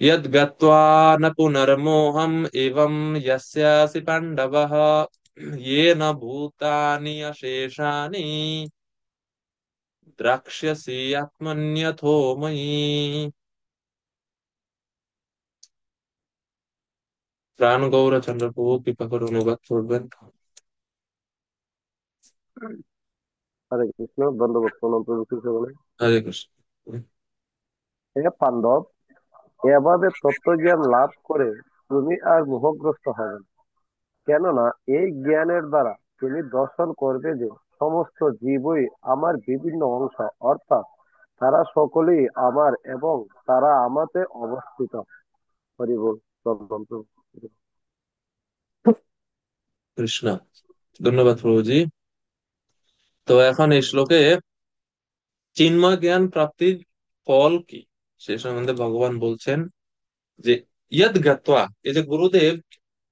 [SPEAKER 1] यद् गत्वा न पुनर्मोहम् एवं यस्यासि पाण्डवः येन भूतानि अशेषानि द्रक्ष्यसि आत्मन्यथो मयि। প্রাণ গৌরচন্দ্র প্রভু কৃপা করে অনুবাদ করবেন।
[SPEAKER 6] হরে কৃষ্ণ, দণ্ডবত প্রণাম প্রভু শ্রীচরণে।
[SPEAKER 1] হরে কৃষ্ণ।
[SPEAKER 6] হে পাণ্ডব, এভাবে তত্ত্বজ্ঞান লাভ করে তুমি আর মোহগ্রস্ত হবে না। কেননা এই জ্ঞানের দ্বারা তুমি দর্শন করবে যে সমস্ত জীবই আমার বিভিন্ন অংশ, অর্থাৎ তারা সকলেই আমার এবং তারা আমাতে অবস্থিত। হরি বল। প্রণাম প্রভু।
[SPEAKER 1] কৃষ্ণ। ধন্যবাদ প্রভুজি। তো এখন এই শ্লোকে চিন্ময় জ্ঞান প্রাপ্তির ফল কি সে সম্বন্ধে ভগবান বলছেন যে, ইয়দ জ্ঞাত্বা, এই যে গুরুদেব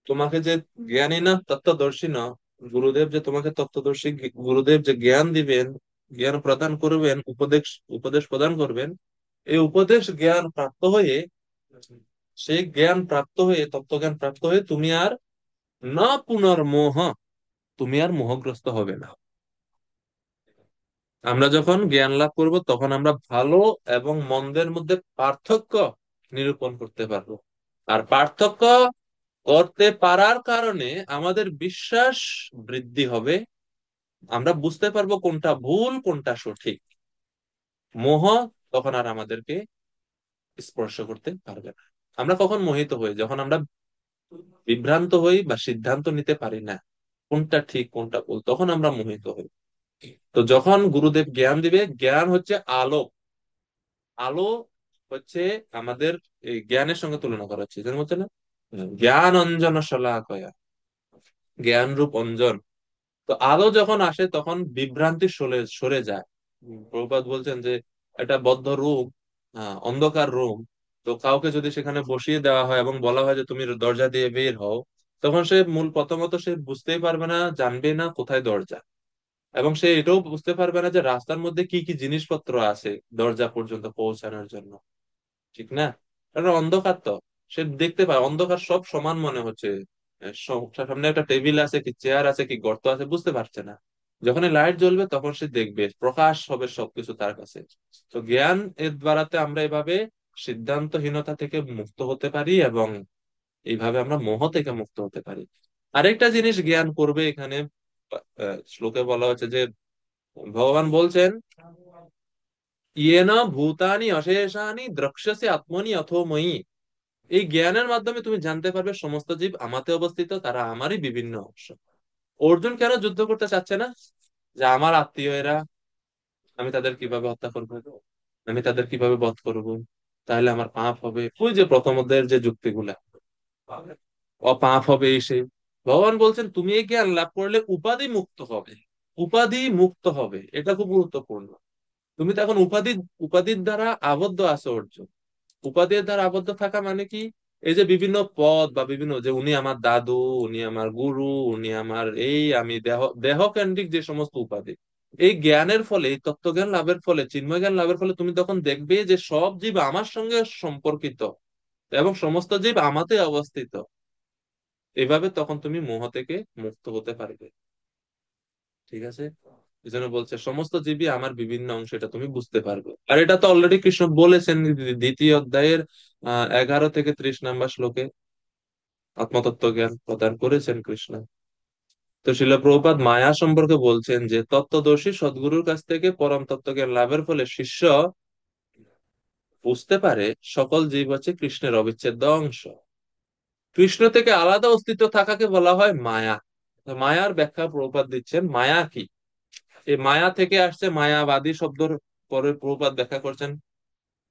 [SPEAKER 1] তোমাকে যে জ্ঞানী না তত্ত্বদর্শী না, গুরুদেব যে তোমাকে তত্ত্বদর্শী, গুরুদেব যে জ্ঞান দিবেন, জ্ঞান প্রদান করবেন, উপদেশ উপদেশ প্রদান করবেন, এই উপদেশ জ্ঞান প্রাপ্ত হয়ে, সেই জ্ঞান প্রাপ্ত হয়ে, তত্ত্বজ্ঞান প্রাপ্ত হয়ে তুমি আর না পুনর্মোহ, তুমি আর মোহগ্রস্ত হবে না। আমরা যখন জ্ঞান লাভ করব, তখন আমরা ভালো এবং মন্দের মধ্যে পার্থক্য নিরূপণ করতে পারবো। আর পার্থক্য করতে পারার কারণে আমাদের বিশ্বাস বৃদ্ধি হবে। আমরা বুঝতে পারবো কোনটা ভুল, কোনটা সঠিক। মোহ তখন আর আমাদেরকে স্পর্শ করতে পারবে না। আমরা কখন মোহিত হই? যখন আমরা বিভ্রান্ত হই বা সিদ্ধান্ত নিতে পারি না কোনটা ঠিক কোনটা ভুল, তখন আমরা মোহিত হই। তো যখন গুরুদেব জ্ঞান দিবে, জ্ঞান হচ্ছে আলো। আলো হচ্ছে আমাদের এই জ্ঞানের সঙ্গে তুলনা করা হচ্ছে, যেমন হচ্ছে না, জ্ঞান অঞ্জন শলাকয়া, জ্ঞান রূপ অঞ্জন। তো আলো যখন আসে তখন বিভ্রান্তি সরে সরে যায়। প্রভুপাদ বলছেন যে একটা বদ্ধ রুম, অন্ধকার রুম, তো কাউকে যদি সেখানে বসিয়ে দেওয়া হয় এবং বলা হয় যে তুমি দরজা দিয়ে বের হও, তখন সে প্রথমত সে বুঝতেই পারবে না, জানবে না কোথায় দরজা, এবং সে এটাও বুঝতে পারবে না যে রাস্তার মধ্যে কি কি জিনিসপত্র আছে দরজা পর্যন্ত পৌঁছানোর জন্য। ঠিক না? কারণ অন্ধকার তো, সে দেখতে পায় অন্ধকার, সব সমান মনে হচ্ছে, সামনে একটা টেবিল আছে কি চেয়ার আছে কি গর্ত আছে বুঝতে পারছে না। যখনই লাইট জ্বলবে তখন সে দেখবে, প্রকাশ হবে সবকিছু তার কাছে। তো জ্ঞান এর দ্বারাতে আমরা এভাবে সিদ্ধান্তহীনতা থেকে মুক্ত হতে পারি, এবং এইভাবে আমরা মোহ থেকে মুক্ত হতে পারি। আরেকটা জিনিস জ্ঞান করবে এখানে, শ্লোকে বলা হচ্ছে যে ভগবান বলছেন, ইয়েন ভূতানি অশেষানি দ্রক্ষ্যসি আত্মনি অথো ময়ি। এই জ্ঞানের মাধ্যমে তুমি জানতে পারবে সমস্ত জীব আমাতে অবস্থিত, তারা আমারই বিভিন্ন অংশ। অর্জুন কেন যুদ্ধ করতে চাচ্ছে না? যে আমার আত্মীয় এরা, আমি তাদের কিভাবে হত্যা করবো, আমি তাদের কিভাবে বধ করব, তাহলে আমার পাপ হবে, ওই যে প্রথম অধ্যায়ের যে যুক্তিগুলা, অপাপ হবে এই সেই। ভগবান বলছেন তুমি এই জ্ঞান লাভ করলে উপাধি মুক্ত হবে। উপাধি মুক্ত হবে, এটা খুব গুরুত্বপূর্ণ। তুমি তো এখন উপাধির দ্বারা আবদ্ধ আছো অর্জুন। উপাধির দ্বারা আবদ্ধ থাকা মানে কি? এই যে বিভিন্ন পদ বা বিভিন্ন, যে উনি আমার দাদু, উনি আমার গুরু, উনি আমার এই, আমি দেহ দেহ কেন্দ্রিক যে সমস্ত উপাধি, এই জ্ঞানের ফলে, এই তত্ত্বজ্ঞান লাভের ফলে, চিন্ময় জ্ঞান লাভের ফলে তুমি তখন দেখবে যে সব জীব আমার সঙ্গে সম্পর্কিত এবং সমস্ত জীব আমাতে অবস্থিত। এভাবে তখন তুমি মোহ থেকে মুক্ত হতে পারবে। ঠিক আছে? এই জন্য বলছে সমস্ত জীবই আমার বিভিন্ন অংশ, এটা তুমি বুঝতে পারবে। আর এটা তো অলরেডি কৃষ্ণ বলেছেন দ্বিতীয় অধ্যায়ের 11 থেকে 30 নম্বর শ্লোকে আত্মতত্ত্ব জ্ঞান প্রদান করেছেন কৃষ্ণ। তো শিল প্রভুপাদ মায়া সম্পর্কে বলছেন যে তত্ত্বদর্শী সদ্গুরুর কাছ থেকে পরম তত্ত্ব জ্ঞান লাভের ফলে শিষ্য বুঝতে পারে সকল জীব হচ্ছে কৃষ্ণের অবিচ্ছেদ্য অংশ। কৃষ্ণ থেকে আলাদা অস্তিত্ব থাকাকে বলা হয় মায়া। তো মায়ার ব্যাখ্যা প্রভুপাদ দিচ্ছেন, মায়া কি? এই মায়া থেকে আসছে মায়াবাদী শব্দের, পরে প্রভুপাদ ব্যাখ্যা করছেন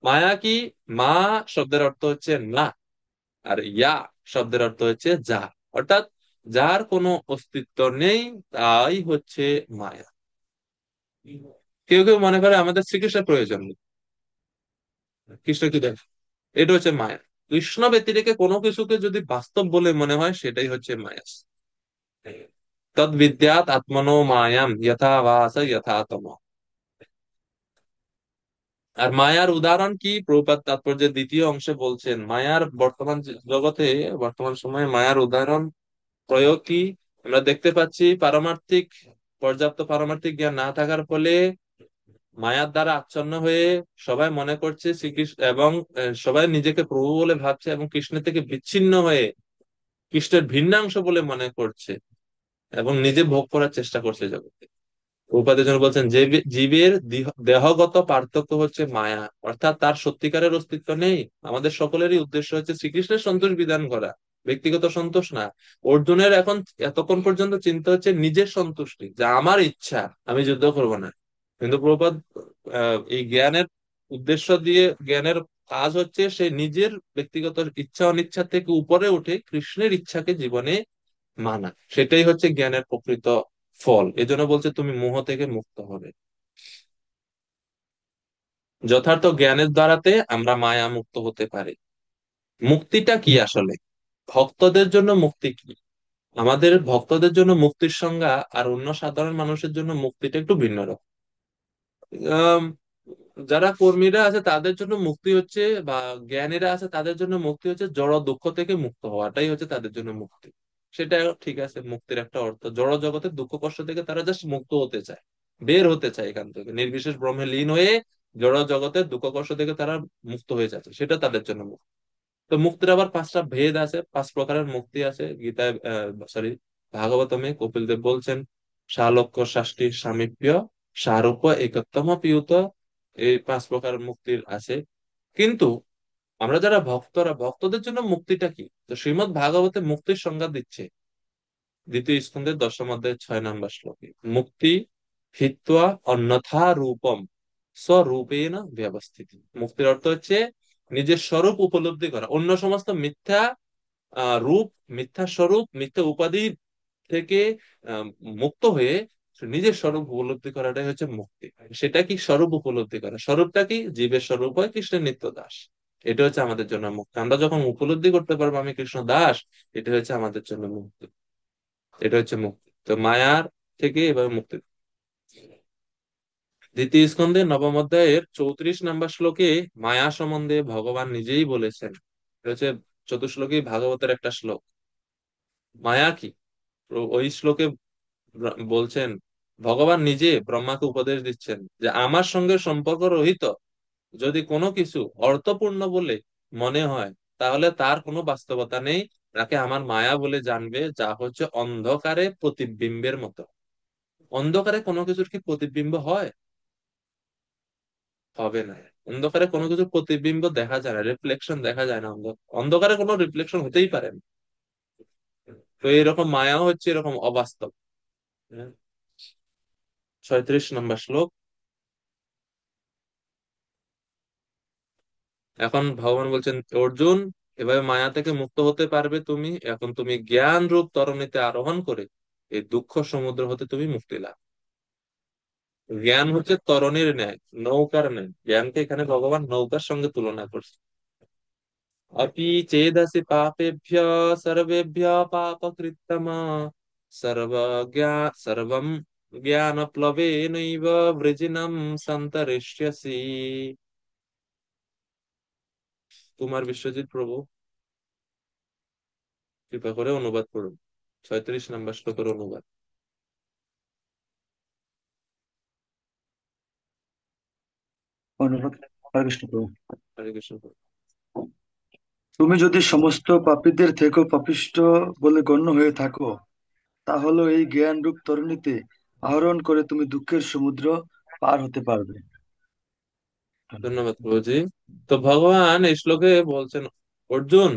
[SPEAKER 1] মায়া কি। মা শব্দের অর্থ হচ্ছে না, আর ইয়া শব্দের অর্থ হচ্ছে যা। অর্থাৎ যার কোনো অস্তিত্ব নেই, তাই হচ্ছে মায়া। কেউ কেউ মনে করে আমাদের শ্রীকৃষ্ণের প্রয়োজন নেই, কৃষ্ণ কি দেখ, এটা হচ্ছে মায়া। কৃষ্ণ ব্যতিরেকে কোনো কিছুকে যদি বাস্তব বলে মনে হয়, সেটাই হচ্ছে মায়া। তদ বিদ্যাত আত্মনো মায়াম যথা ভাস যথা তম। আর মায়ার উদাহরণ কি? প্রভুপাদ তাৎপর্যের দ্বিতীয় অংশে বলছেন মায়ার বর্তমান জগতে, বর্তমান সময়ে মায়ার উদাহরণ প্রয়োগ কি? আমরা দেখতে পাচ্ছি পর্যাপ্ত পারমার্থিক জ্ঞান না থাকার ফলে মায়ার দ্বারা আচ্ছন্ন হয়ে সবাই মনে করছে শ্রীকৃষ্ণ, এবং সবাই নিজেকে প্রভু বলে ভাবছে, এবং কৃষ্ণের থেকে বিচ্ছিন্ন হয়ে কৃষ্ণের ভিন্নাংশ বলে মনে করছে, এবং নিজে ভোগ করার চেষ্টা করছে জগতে। উপাদেশ বলছেন যে জীবের দেহগত পার্থক্য হচ্ছে মায়া, অর্থাৎ তার সত্যিকারের অস্তিত্ব নেই। আমাদের সকলেরই উদ্দেশ্য হচ্ছে শ্রীকৃষ্ণের সন্তোষ বিধান করা, ব্যক্তিগত সন্তোষ না। অর্জুনের এখন এতক্ষণ পর্যন্ত চিন্তা হচ্ছে নিজের সন্তুষ্টি, যা আমার ইচ্ছা, আমি যুদ্ধ করব না। কিন্তু প্রভুপাদ এই জ্ঞানের উদ্দেশ্য দিয়ে, জ্ঞানের কাজ হচ্ছে সে নিজের ব্যক্তিগত ইচ্ছা অনিচ্ছা থেকে উপরে উঠে কৃষ্ণের ইচ্ছাকে জীবনে মানা। সেটাই হচ্ছে জ্ঞানের প্রকৃত ফল। এজন্য বলছে তুমি মোহ থেকে মুক্ত হবে। যথার্থ জ্ঞানের দ্বারাতে আমরা মায়া মুক্ত হতে পারি। মুক্তিটা কি আসলে? ভক্তদের জন্য মুক্তি কি? আমাদের ভক্তদের জন্য মুক্তির সংজ্ঞা আর অন্য সাধারণ মানুষের জন্য মুক্তিটা একটু ভিন্ন রকম। আম, যারা কর্মীরা আছে তাদের জন্য মুক্তি হচ্ছে, বা জ্ঞানীরা আছে তাদের জন্য মুক্তি হচ্ছে জড় দুঃখ থেকে মুক্ত হওয়াটাই হচ্ছে তাদের জন্য মুক্তি। সেটা ঠিক আছে, মুক্তির একটা অর্থ, জড় জগতের দুঃখ কষ্ট থেকে তারা জাস্ট মুক্ত হতে চায়, বের হতে চায় এখান থেকে, নির্বিশেষ ব্রহ্মে লীন হয়ে জড় জগতের দুঃখ কষ্ট থেকে তারা মুক্ত হয়ে যাচ্ছে, সেটা তাদের জন্য মুক্তি। তো মুক্তির আবার 5টা ভেদ আছে, 5 প্রকারের মুক্তি আছে গীতায়, সরি, ভাগবতমে কপিল দেব বলছেন শালক্য শাষ্টি সামীপ্য সারূপ্য একত্তম পিয়ুত, এই 5 প্রকার মুক্তির আছে। কিন্তু আমরা যারা ভক্তরা, ভক্তদের জন্য মুক্তিটা কি? তো শ্রীমদ্ ভাগবতে মুক্তির সংজ্ঞা দিচ্ছে দ্বিতীয় স্কন্ধের 10ম অধ্যায়ের 6 নম্বর শ্লোকে, মুক্তি হিত্বা অন্যথা রূপম স্বরূপেণ ব্যবস্থিতি। মুক্তির অর্থ হচ্ছে নিজের স্বরূপ উপলব্ধি করা, অন্য সমস্ত মিথ্যা রূপ, মিথ্যা স্বরূপ, মিথ্যা উপাধি থেকে আহ, মুক্ত হয়ে নিজের স্বরূপ উপলব্ধি করাটাই হচ্ছে মুক্তি। সেটা কি? স্বরূপ উপলব্ধি করা। স্বরূপটা কি? জীবের স্বরূপ হয় কৃষ্ণের নিত্য দাস। এটা হচ্ছে আমাদের জন্য মুক্তি। আমরা যখন উপলব্ধি করতে পারবো আমি কৃষ্ণ দাস, এটা হচ্ছে আমাদের জন্য মুক্তি। এটা হচ্ছে মুক্তি। তো মায়ার থেকে এভাবে মুক্তি। দ্বিতীয় স্কন্ধের 9ম অধ্যায়ের 34 নম্বর শ্লোকে মায়া সম্বন্ধে ভগবান নিজেই বলেছেন। এটা হচ্ছে চতুশ্লোকী ভাগবতের একটা শ্লোক। মায়া কি? ওই শ্লোকে বলছেন, ভগবান নিজে ব্রহ্মাকে উপদেশ দিচ্ছেন যে আমার সঙ্গে সম্পর্ক রহিত যদি কোনো কিছু অর্থপূর্ণ বলে মনে হয়, তাহলে তার কোনো বাস্তবতা নেই, তাকে আমার মায়া বলে জানবে, যা হচ্ছে অন্ধকারে প্রতিবিম্বের মতো। অন্ধকারে কোনো কিছুর কি প্রতিবিম্ব হয়? হবে না। অন্ধকারে কোনো কিছুর প্রতিবিম্ব দেখা যায় না, রিফ্লেকশন দেখা যায় না। অন্ধকারে কোনো রিফ্লেকশন হতেই পারে না। তো এরকম মায়াও হচ্ছে এরকম অবাস্তব। হ্যাঁ। 36 নম্বর শ্লোক। এখন ভগবান বলছেন, অর্জুন, এভাবে মায়া থেকে মুক্ত হতে পারবে তুমি, এখন তুমি জ্ঞান রূপ তরণীতে আরোহণ করে এই দুঃখ সমুদ্র হতে তুমি মুক্তি লাভ। জ্ঞান হচ্ছে তরণীর ন্যায়, নৌকার ন্যায়। জ্ঞানকে এখানে ভগবান নৌকার সঙ্গে তুলনা করছে। अपि चेदसि पापेभ्य सर्वेभ्य पापकृत्तम सर्वं ज्ञानप्लवेनैव वृजिनं सन्तरिष्यसि। কুমার বিশ্বজিৎ প্রভু, কৃপা করে অনুবাদ করুন 36 নম্বর শ্লোকের অনুবাদ।
[SPEAKER 7] অনুবাদ। হরে কৃষ্ণ প্রভু।
[SPEAKER 1] হরে কৃষ্ণ প্রভু।
[SPEAKER 7] তুমি যদি সমস্ত পাপীদের থেকেও পাপিষ্ঠ বলে গণ্য হয়ে থাকো, তাহলে এই জ্ঞান রূপ তরণীতে আহরণ করে তুমি দুঃখের সমুদ্র পার হতে পারবে। ধন্যবাদ।
[SPEAKER 1] ধন্যবাদ প্রভুজি। তো ভগবান এই শ্লোকে বলছেন, অর্জুন,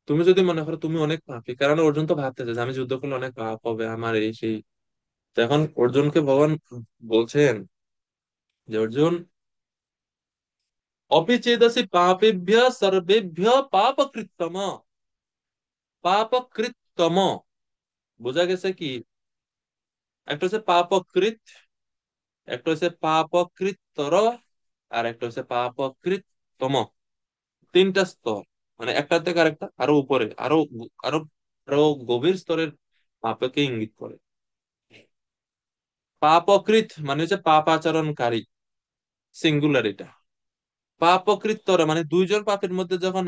[SPEAKER 1] তুমি যদি মনে করো তুমি অনেক পাপী, কারণ অর্জুন তো ভাবতেছে যে আমি যুদ্ধ করলে অনেক পাপ হবে আমার, এই সেই। তো এখন অর্জুনকে ভগবান বলছেন যে, অর্জুন, অপিচেদসি পাপেভ্য সর্বেভ্য পাপকৃত্তম। পাপকৃত্তম বোঝা গেছে কি? একটা হচ্ছে পাপকৃত, একটা হচ্ছে পাপকৃত্তর, আর একটা হচ্ছে পাপকৃত্তম। তিনটা স্তর, মানে একটা থেকে আরেকটা আরো উপরে, আরো আরো গভীর স্তরের পাপকে ইঙ্গিত করে। পাপকৃত মানে হচ্ছে পাপ আচরণকারী, সিঙ্গুলার এটা। পাপকৃত্তর মানে দুইজন পাপের মধ্যে যখন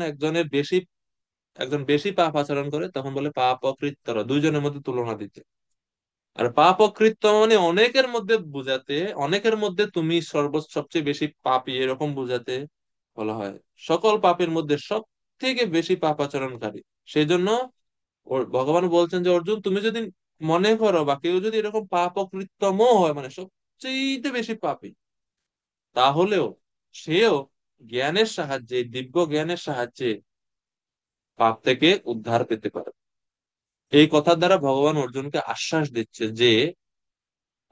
[SPEAKER 1] একজন বেশি পাপ আচরণ করে, তখন বলে পাপ অকৃত্যর, দুইজনের মধ্যে তুলনা দিতে। আর পাপ অকৃত্য মানে অনেকের মধ্যে বুঝাতে, অনেকের মধ্যে তুমি সবচেয়ে বেশি পাপী, এরকম বুঝাতে বলা হয়। সকল পাপের মধ্যে সব থেকে বেশি পাপ আচরণকারী। সেই জন্য ভগবান বলছেন যে, অর্জুন, তুমি যদি মনে করো বা কেউ যদি এরকম পাপ অকৃত্যম হয়, মানে সবচেয়ে বেশি পাপী, তাহলেও সেও জ্ঞানের সাহায্যে, দিব্য জ্ঞানের সাহায্যে পাপ থেকে উদ্ধার পেতে পারে। এই কথার দ্বারা ভগবান অর্জুনকে আশ্বাস দিচ্ছে যে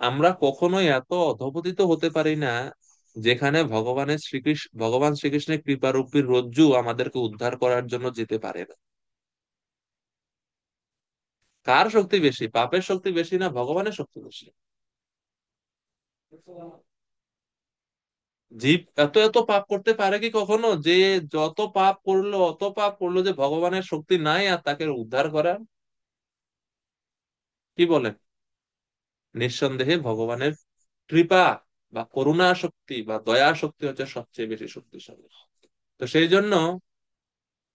[SPEAKER 1] আমরা কখনোই এত অধঃপতিত হতে পারি না, যেখানে ভগবান শ্রীকৃষ্ণের কৃপারূপী রজ্জু আমাদেরকে উদ্ধার করার জন্য যেতে পারে না। কার শক্তি বেশি? পাপের শক্তি বেশি না ভগবানের শক্তি বেশি? জীব এত এত পাপ করতে পারে কি কখনো, যে যত পাপ করলো অত পাপ করলো, যে ভগবানের শক্তি নাই আর তাকে উদ্ধার করার? কি বলেন? নিঃসন্দেহে ভগবানের কৃপা বা করুণা শক্তি বা দয়া শক্তি হচ্ছে সবচেয়ে বেশি শক্তিশালী। তো সেই জন্য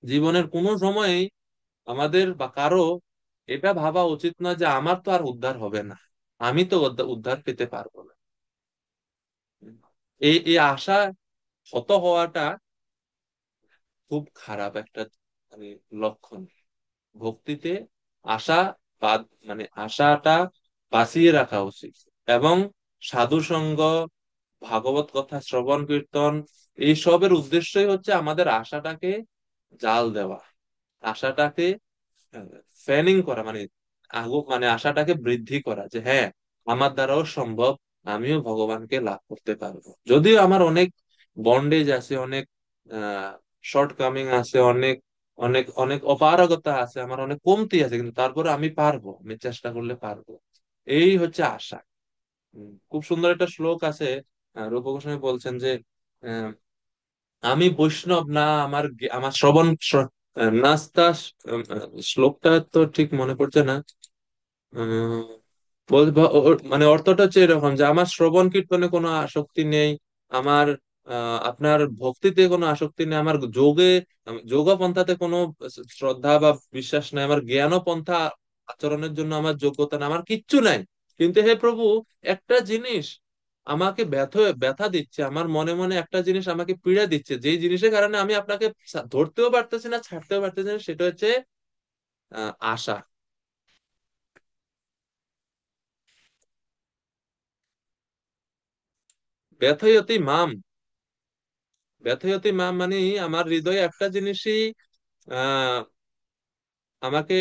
[SPEAKER 1] জীবনের কোনো সময়েই আমাদের বা কারো এটা ভাবা উচিত না যে আমার তো আর উদ্ধার হবে না, আমি তো উদ্ধার পেতে পারবো না। এই এই আশা হত হওয়াটা খুব খারাপ একটা, মানে, লক্ষণ। ভক্তিতে আশা বাদ, মানে আশাটা বাঁচিয়ে রাখা উচিত। এবং সাধু সঙ্গ, ভাগবত কথা শ্রবণ কীর্তন, এই সবের উদ্দেশ্যই হচ্ছে আমাদের আশাটাকে জাল দেওয়া, আশাটাকে ফ্যানিং করা, মানে মানে আশাটাকে বৃদ্ধি করা, যে হ্যাঁ, আমার দ্বারাও সম্ভব, আমিও ভগবানকে লাভ করতে পারবো। যদিও আমার অনেক বন্ডেজ আছে, অনেক শর্ট কামিং আছে, অনেক অনেক অনেক অপারগতা আছে, আমার অনেক কমতি আছে, কিন্তু তারপরে আমি পারবো, আমি চেষ্টা করলে পারবো। এই হচ্ছে আশা। খুব সুন্দর একটা শ্লোক আছে, রূপ গোস্বামী বলছেন যে আহ, আমি বৈষ্ণব না, আমার শ্রবণ নাস্তা, শ্লোকটা তো ঠিক মনে পড়ছে না। আহ, মানে অর্থটা হচ্ছে এরকম যে আমার শ্রবণ কীর্তনে কোনো আসক্তি নেই, আমার আপনার ভক্তিতে কোনো আসক্তি নেই, আমার যোগ পন্থাতে কোনো শ্রদ্ধা বা বিশ্বাস নেই, আমার জ্ঞান পন্থা আচরণের জন্য আমার যোগ্যতা না, আমার কিচ্ছু নাই। কিন্তু হে প্রভু, একটা জিনিস আমাকে ব্যথা দিচ্ছে, আমার মনে মনে একটা জিনিস আমাকে পীড়া দিচ্ছে, যেই জিনিসের কারণে আমি আপনাকে ধরতেও পারতেছি না, ছাড়তেও পারতেছি না, সেটা হচ্ছে আশা। ব্যথয়তি মাম, ব্যথয়তি মাম মানে আমার হৃদয়ে একটা জিনিসই আহ আমাকে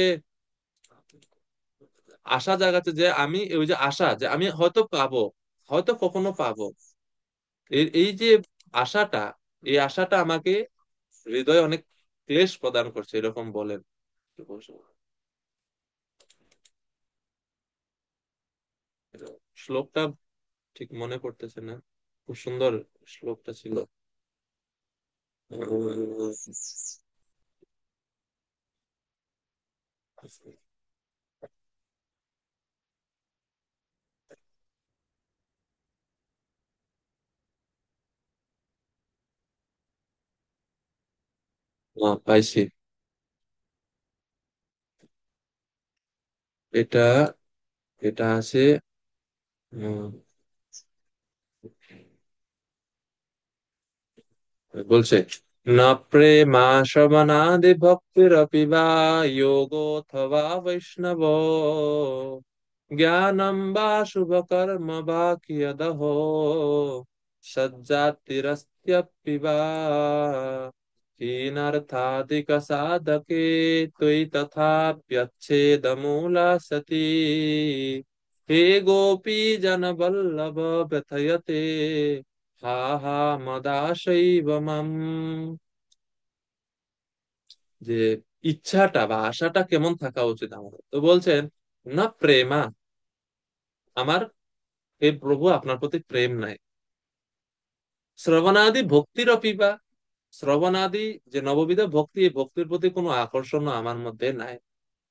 [SPEAKER 1] আশা জাগাচ্ছে, যে আমি ওই যে আশা, যে আমি হয়তো পাবো, হয়তো কখনো পাবো। এই যে আশাটা, এই আশাটা আমাকে হৃদয়ে অনেক ক্লেশ প্রদান করছে, এরকম বলেন। শ্লোকটা ঠিক মনে পড়তেছে না, খুব সুন্দর শ্লোকটা ছিল। পাইছি। এটা এটা আছে, উম, বলছে, ন প্রেমাশমনাদি ভক্তিরপি বা যোগোথবা বৈষ্ণব জ্ঞানম বা শুভ কর্ম বা কিয়দহ সজ্জাতিরস্ত্যপি বা हीनार्थादिक साधके त्वयि तथाप्यच्छेदमूला सती हे गोपी जन वल्लभ व्यथयते হা হা মদাশৈব মাম। যে ইচ্ছাটা বা আশাটা কেমন থাকা উচিত আমাদের, তো বলছেন, না প্রেমা, আমার হে প্রভু আপনার প্রতি প্রেম নাই। শ্রবণাদি ভক্তির অপিবা, শ্রবণাদি যে নববিধ ভক্তি, এই ভক্তির প্রতি কোনো আকর্ষণ আমার মধ্যে নাই।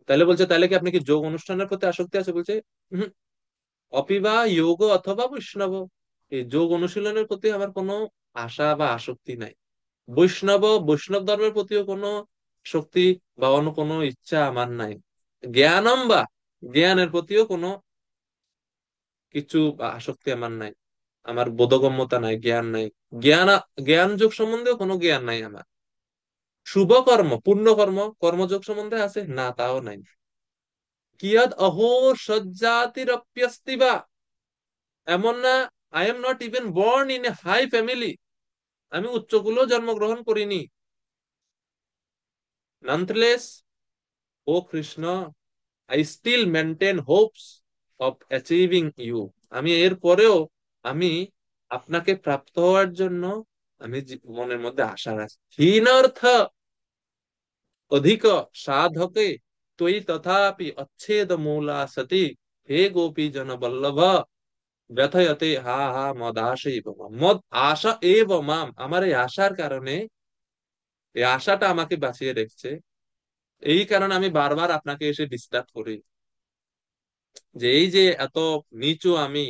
[SPEAKER 1] তাহলে বলছে, তাহলে কি আপনি কি যোগ অনুষ্ঠানের প্রতি আসক্তি আছে? বলছে হুম, অপিবা যোগ অথবা বৈষ্ণব, এই যোগ অনুশীলনের প্রতি আমার কোনো আশা বা আসক্তি নাই। বৈষ্ণব ধর্মের প্রতিও কোনো শক্তি বা অন্য কোনো ইচ্ছা আমার নাই। জ্ঞানম বা, জ্ঞানের প্রতিও কোনো কিছু বা আসক্তি আমার নাই, আমার বোধগম্যতা নাই, জ্ঞান নাই। জ্ঞান জ্ঞান যোগ সম্বন্ধেও কোনো জ্ঞান নাই আমার। শুভ কর্ম, পুণ্য কর্ম, কর্মযোগ সম্বন্ধে আছে না, তাও নাই। কিয়দ অহো সজ্জাতিরপ্যস্তি বা, এমন না, I am not even born in a high family, আমি উচ্চকুলেও জন্মগ্রহণ করিনি। Nonetheless, O Krishna, I still maintain hopes of achieving you, আমি এর পরেও আমি আপনাকে প্রাপ্ত হওয়ার জন্য আমি মনের মধ্যে আশা রাখি। হীনর্থ অধিক সাধকে ত্বয়ি তথাপি অচ্ছেদ মূলা সতি হে গোপী জন বল্লভ ব্যথয়তে হা হা মদাশৈব মাম। মদ আশা এব মাম, আমার এই আশার কারণে, এই আশাটা আমাকে বাঁচিয়ে রেখেছে, এই কারণে আমি বারবার আপনাকে এসে ডিস্টার্ব করি, যে এই যে এত নিচু আমি,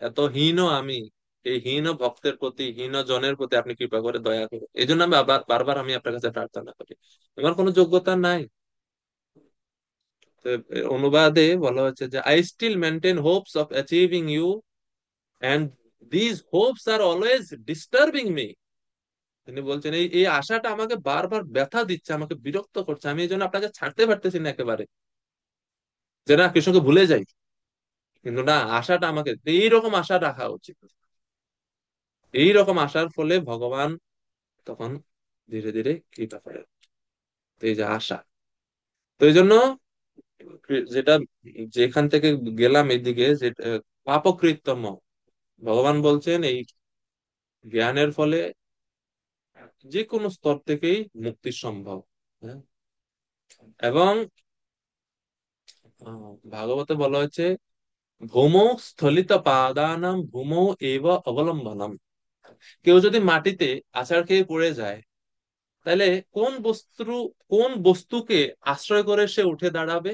[SPEAKER 1] এত হীন আমি, এই হীন ভক্তের প্রতি, হীন জনের প্রতি আপনি কৃপা করে দয়া করুন। এই জন্য আমি বারবার আমি আপনার কাছে প্রার্থনা করি, আমার কোনো যোগ্যতা নাই। তো অনুবাদে বলা হচ্ছে যে I still maintain hopes of achieving you and this hopes are always disturbing me. তিনি বলছেন, এই এই আশাটা আমাকে বারবার ব্যথা দিচ্ছে, আমাকে বিরক্ত করছে, আমি এই জন্য আপনাকে ছাড়তে পারতেছি না একেবারে, যে না কৃষ্ণকে ভুলে যাই। কিন্তু না, আশাটা আমাকে, এইরকম আশা রাখা উচিত। এইরকম আশার ফলে ভগবান তখন ধীরে ধীরে কৃপা করে। তো এই যে আশা, তো এই জন্য যেটা, যেখান থেকে গেলাম এদিকে, যে পাপকৃত্তম, ভগবান বলছেন এই জ্ঞানের ফলে যে কোনো স্তর থেকেই মুক্তি সম্ভব। হ্যাঁ? এবং ভাগবতে বলা হয়েছে, ভূমৌ স্থলিত পাদানাম ভূমৌ এব অবলম্বনম, কেউ যদি মাটিতে আছাড় খেয়ে পড়ে যায়, তাহলে কোন বস্তু, কোন বস্তুকে আশ্রয় করে সে উঠে দাঁড়াবে?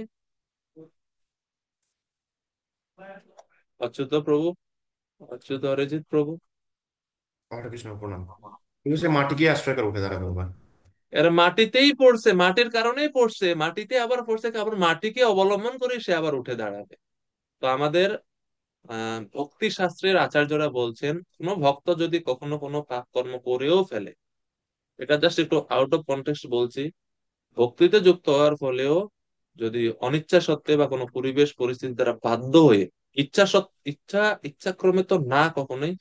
[SPEAKER 1] অচ্যুত প্রভু, অচ্যুত অরিজিৎ প্রভু।
[SPEAKER 8] হরে কৃষ্ণ, প্রণাম। কিন্তু সে মাটিকে আশ্রয় করে উঠে দাঁড়াবে বাবা।
[SPEAKER 1] এরা মাটিতেই পড়ছে, মাটির কারণেই পড়ছে, মাটিতে আবার পড়ছে, আবার মাটিকে অবলম্বন করে সে আবার উঠে দাঁড়াবে। তো আমাদের ভক্তি শাস্ত্রের আচার্যরা বলছেন, কোন ভক্ত যদি কখনো কোনো পাপ কর্ম করেও ফেলে, এটা জাস্ট একটু আউট অফ কনটেক্সট বলছি, ভক্তিতে যুক্ত হওয়ার ফলেও যদি অনিচ্ছা সত্ত্বে বা কোনো পরিবেশ পরিস্থিতি দ্বারা বাধ্য হয়ে, ইচ্ছাক্রমে তো না কখনোই,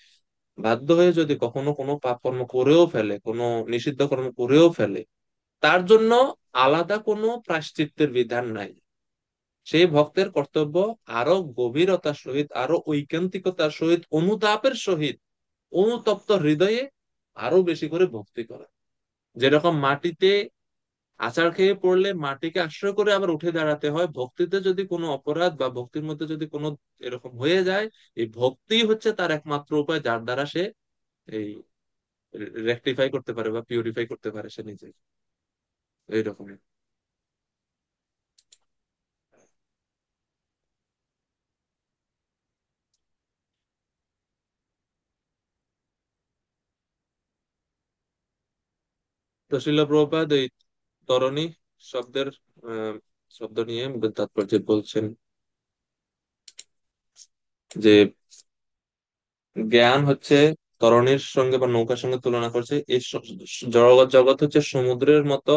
[SPEAKER 1] বাধ্য হয়ে যদি কখনো কোনো পাপ কর্ম করেও ফেলে, কোনো নিষিদ্ধ কর্ম করেও ফেলে, তার জন্য আলাদা কোনো প্রায়শ্চিত্তের বিধান নাই। সেই ভক্তের কর্তব্য আরো গভীরতার সহিত, আরো ঐকান্তিকতার সহিত, অনুতাপের সহিত, অনুতপ্ত হৃদয়ে আরো বেশি করে ভক্তি করা। যেরকম মাটিতে আছাড় খেয়ে পড়লে মাটিকে আশ্রয় করে আবার উঠে দাঁড়াতে হয়, ভক্তিতে যদি কোনো অপরাধ বা ভক্তির মধ্যে যদি কোনো এরকম হয়ে যায়, এই ভক্তি হচ্ছে তার একমাত্র উপায়, যার দ্বারা সে এই রেকটিফাই করতে পারে বা পিউরিফাই করতে পারে সে নিজে। এইরকমই। তো শিল প্রভুপাদ এই তরণী শব্দের আহ, শব্দ নিয়ে তাৎপর্য বলছেন যে জ্ঞান হচ্ছে তরণীর সঙ্গে বা নৌকার সঙ্গে তুলনা করছে। এই জগৎ জগৎ হচ্ছে সমুদ্রের মতো।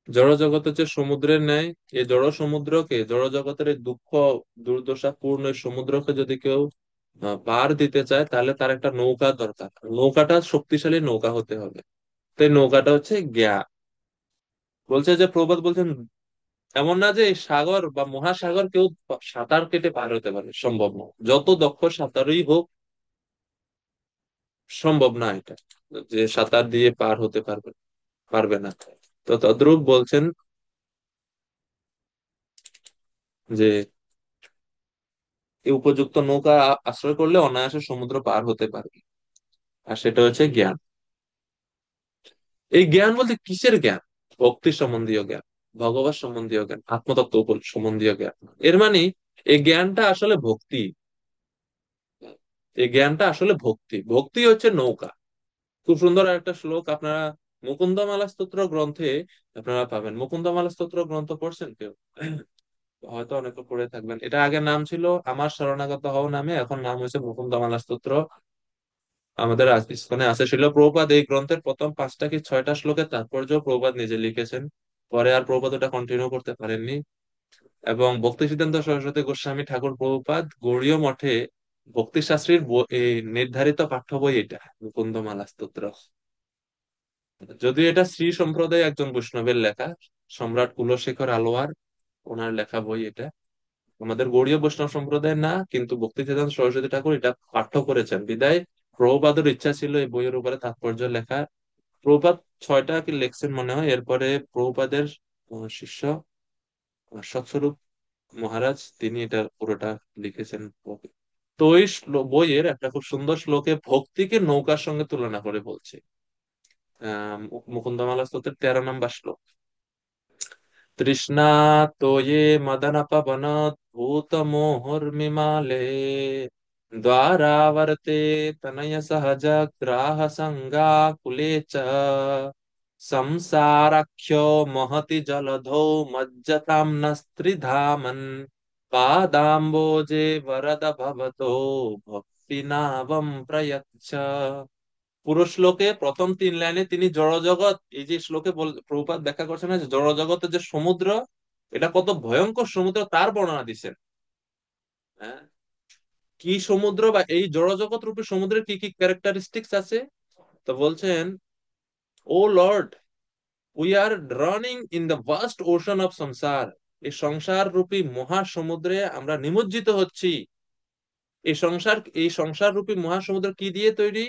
[SPEAKER 1] জড় জগৎ হচ্ছে সমুদ্রের ন্যায়। এই জড় সমুদ্রকে, জড় জগতের এই দুঃখ দুর্দশা পূর্ণ এই সমুদ্রকে যদি কেউ পার দিতে চায়, তাহলে তার একটা নৌকা দরকার। নৌকাটা শক্তিশালী নৌকা হতে হবে। তো এই নৌকাটা হচ্ছে জ্ঞান। বলছে যে প্রবাদ বলছেন, এমন না যে এই সাগর বা মহাসাগর কেউ সাঁতার কেটে পার হতে পারে, সম্ভব না। যত দক্ষ সাঁতারই হোক, সম্ভব না এটা, যে সাঁতার দিয়ে পার হতে পারবে, পারবে না। তো তদ্রূপ বলছেন যে এই উপযুক্ত নৌকা আশ্রয় করলে অনায়াসে সমুদ্র পার হতে পারবে। আর সেটা হচ্ছে জ্ঞান। এই জ্ঞান বলতে কিসের জ্ঞান? ভক্তি সম্বন্ধীয় জ্ঞান, ভগবত সম্বন্ধীয় জ্ঞান, আত্মতত্ত্ব সম্বন্ধীয় জ্ঞান। এর মানে এই জ্ঞানটা আসলে ভক্তি। এই জ্ঞানটা আসলে ভক্তি। ভক্তি হচ্ছে নৌকা। খুব সুন্দর একটা শ্লোক আপনারা মুকুন্দমালা স্তোত্র গ্রন্থে আপনারা পাবেন। মুকুন্দমালা স্তোত্র গ্রন্থ পড়ছেন কেউ? হয়তো অনেকে পড়ে থাকবেন। এটা আগে নাম ছিল আমার শরণাগত হও নামে, এখন নাম হয়েছে মুকুন্দমালা স্তোত্র। আমাদের ইস্কনে আছে। শিল প্রভুপাদ এই গ্রন্থের প্রথম 5টা কি 6টা শ্লোকের তাৎপর্য প্রভুপাদ নিজে লিখেছেন। পরে আর প্রভুপাদ ওটা কন্টিনিউ করতে পারেননি। এবং ভক্তি সিদ্ধান্ত সরস্বতী গোস্বামী ঠাকুর প্রভুপাদ গৌড়ীয় মঠে ভক্তি শাস্ত্রীর এই নির্ধারিত পাঠ্য বই এটা, মুকুন্দমালা স্তোত্র। যদিও এটা শ্রী সম্প্রদায় একজন বৈষ্ণবের লেখা, সম্রাট কুলশেখর আলোয়ার, ওনার লেখা বই এটা। আমাদের গৌড়ীয় বৈষ্ণব সম্প্রদায় না, কিন্তু ভক্তি সিদ্ধান্ত সরস্বতী ঠাকুর এটা পাঠ্য করেছেন বিদায় প্রভুপাদের ইচ্ছা ছিল এই বইয়ের উপরে তাৎপর্য লেখা। প্রভুপাদ 6টা কি লেখছেন মনে হয়। এরপরে প্রভুপাদের শিষ্য সৎস্বরূপ মহারাজ, তিনি এটা পুরোটা লিখেছেন। তো ওই বইয়ের একটা খুব সুন্দর শ্লোকে ভক্তিকে নৌকার সঙ্গে তুলনা করে বলছে। মুকুন্দমালা স্তোত্রের 13 নম্বর শ্লোক। তৃষ্ণা তোয়ে মদনপবনোদ্ভূত মোহর্মিমালে দ্বারাবর্তে তনয় সহজ গ্রাহ সংজ্ঞাকুলে চ সংসারাখ্যো মহতি জলধৌ মজ্জতাম নস্ত্রিধামন পাদাম্বোজে বরদ ভবতো ভক্তি নাবম প্রয়চ্ছ। পুরো শ্লোকে প্রথম 3 লাইনে তিনি জড়জগৎ, এই যে শ্লোকে প্রভুপাদ ব্যাখ্যা করছেন না, যে জড়জগতের যে সমুদ্র, এটা কত ভয়ঙ্কর সমুদ্র তার বর্ণনা দিচ্ছেন। হ্যাঁ, কি সমুদ্র বা এই জড়জগৎ রূপী সমুদ্রের কি কি ক্যারেক্টারিস্টিক্স আছে। তো বলছেন, O lord, we are running in the vast ocean of sansar. এই সংসার রূপী মহাসমুদ্রে আমরা নিমজ্জিত হচ্ছি। এই সংসার রূপী মহাসমুদ্র কি দিয়ে তৈরি?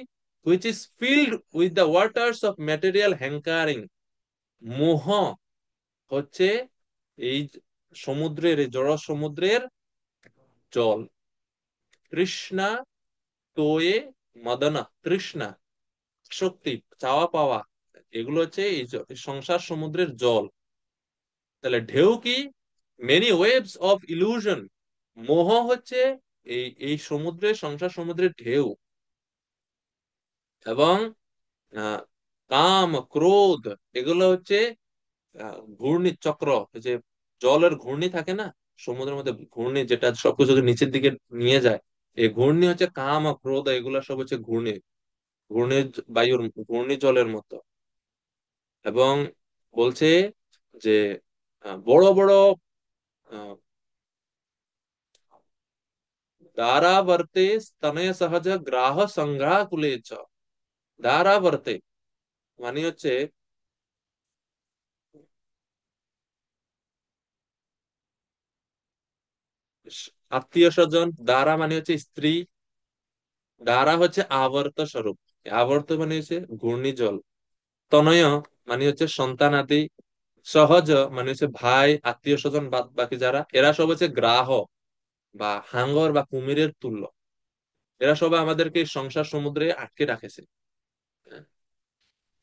[SPEAKER 1] Which is filled with the waters of material হ্যাঙ্কারিং। মোহ হচ্ছে এই সমুদ্রের, এই জড় সমুদ্রের জল। তৃষ্ণা তোয়ে মদনা, তৃষ্ণা শক্তি, চাওয়া পাওয়া, এগুলো হচ্ছে এই সংসার সমুদ্রের জল। তাহলে ঢেউ কি? Many waves of illusion. মোহ হচ্ছে এই এই সমুদ্রের, সংসার সমুদ্রের ঢেউ। এবং আহ, কাম, ক্রোধ, এগুলো হচ্ছে ঘূর্ণি চক্র। এই যে জলের ঘূর্ণি থাকে না সমুদ্রের মধ্যে, ঘূর্ণি যেটা সবকিছুকে নিচের দিকে নিয়ে যায়, এই ঘূর্ণি হচ্ছে কাম আর ক্রোধ, এগুলা সব হচ্ছে ঘূর্ণি, ঘূর্ণি বায়ুর, ঘূর্ণি জলের মতো। এবং বলছে যে বড় বড় আহ, দারাবর্তে স্তনয় সহজ গ্রাহ সংগ্রাহ কুলে চ। দারাবর্তে মানে হচ্ছে আত্মীয় স্বজন, দ্বারা মানে হচ্ছে স্ত্রী, দ্বারা হচ্ছে আবর্ত স্বরূপ, আবর্ত মানে হচ্ছে ঘূর্ণিজল, তনয় মানে হচ্ছে সন্তানাদি, সহজ মানে হচ্ছে ভাই, আত্মীয় স্বজন, বাদ বাকি যারা, এরা সব হচ্ছে গ্রাহ বা হাঙ্গর বা কুমিরের তুল্য। এরা সবাই আমাদেরকে এই সংসার সমুদ্রে আটকে রাখেছে।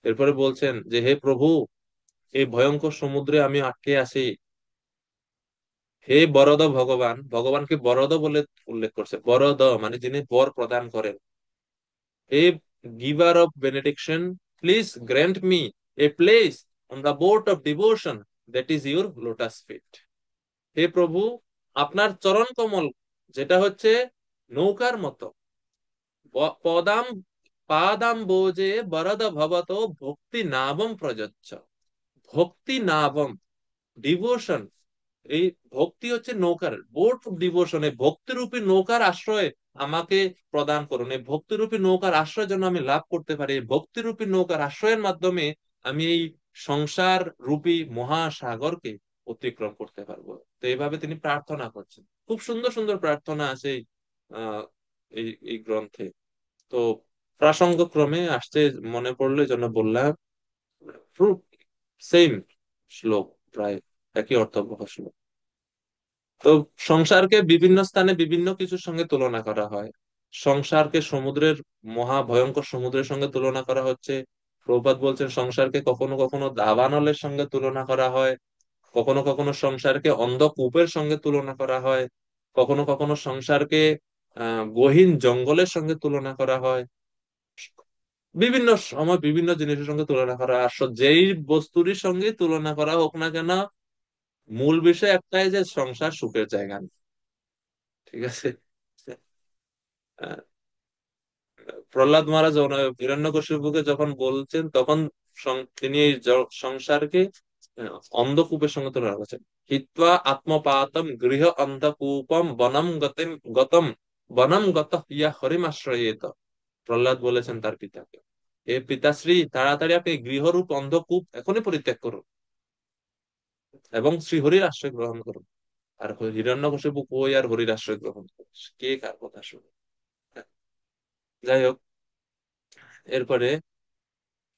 [SPEAKER 1] এরপরে বলছেন যে হে প্রভু, এই ভয়ঙ্কর সমুদ্রে আমি আটকে আছি। হে বরদ ভগবান, ভগবানকে বরদ বলে উল্লেখ করছে। বরদ মানে যিনি বর প্রদান করেন। হে giver of benediction, please grant me a place on the boat of devotion that is your lotus feet. হে প্রভু, আপনার চরণ কমল, যেটা হচ্ছে নৌকার মতো, পদাম পাদাম বোজে বরদ ভবত ভক্তি নাভম প্রযোজ্য। ভক্তি নাভম, ডিভোশন, এই ভক্তি হচ্ছে নৌকার, বোট অফ ডিভোশন, এই ভক্তিরূপী নৌকার আশ্রয় আমাকে প্রদান করুন। এই ভক্তিরূপী নৌকার আশ্রয় যেন আমি লাভ করতে পারি। এই ভক্তিরূপী নৌকার আশ্রয়ের মাধ্যমে আমি এই সংসার রূপী মহাসাগরকে অতিক্রম করতে পারবো। তো এইভাবে তিনি প্রার্থনা করছেন। খুব সুন্দর সুন্দর প্রার্থনা আছে আহ এই এই গ্রন্থে। তো প্রাসঙ্গক্রমে আসছে, মনে পড়লো এই জন্য বললাম। সেম শ্লোক, প্রায় একই অর্থবহ শ্লোক। তো সংসারকে বিভিন্ন স্থানে বিভিন্ন কিছুর সঙ্গে তুলনা করা হয়। সংসারকে সমুদ্রের, মহা ভয়ঙ্কর সমুদ্রের সঙ্গে তুলনা করা হচ্ছে। প্রভুপাদ বলছেন সংসারকে কখনো কখনো দাবানলের সঙ্গে তুলনা করা হয়, কখনো কখনো সংসারকে অন্ধকূপের সঙ্গে তুলনা করা হয়, কখনো কখনো সংসারকে গহীন জঙ্গলের সঙ্গে তুলনা করা হয়। বিভিন্ন সময় বিভিন্ন জিনিসের সঙ্গে তুলনা করা হয়। আর যেই বস্তুরই সঙ্গে তুলনা করা হোক না কেন, মূল বিষয় একটাই, যে সংসার সুখের জায়গা না। ঠিক আছে। আহ, প্রহ্লাদ মহারাজ হিরণ্যকশিপুকে যখন বলছেন, তখন তিনি এই সংসারকে অন্ধকূপের সঙ্গে তুলনা করছেন। হিত্বা আত্মপাতম গৃহ অন্ধকূপম বনম গতিম গতম বনম গত ইয়া হরিমাশ্রয়েত। প্রহ্লাদ বলেছেন তার পিতাকে, হে পিতাশ্রী, তাড়াতাড়ি আপনি গৃহরূপ অন্ধকূপ এখনই পরিত্যাগ করুন এবং শ্রীহরির আশ্রয় গ্রহণ করুন। আর হিরণ্যকশিপু কই আর হরির আশ্রয় গ্রহণ করুন, কে কার কথা শুনে। যাই হোক, এরপরে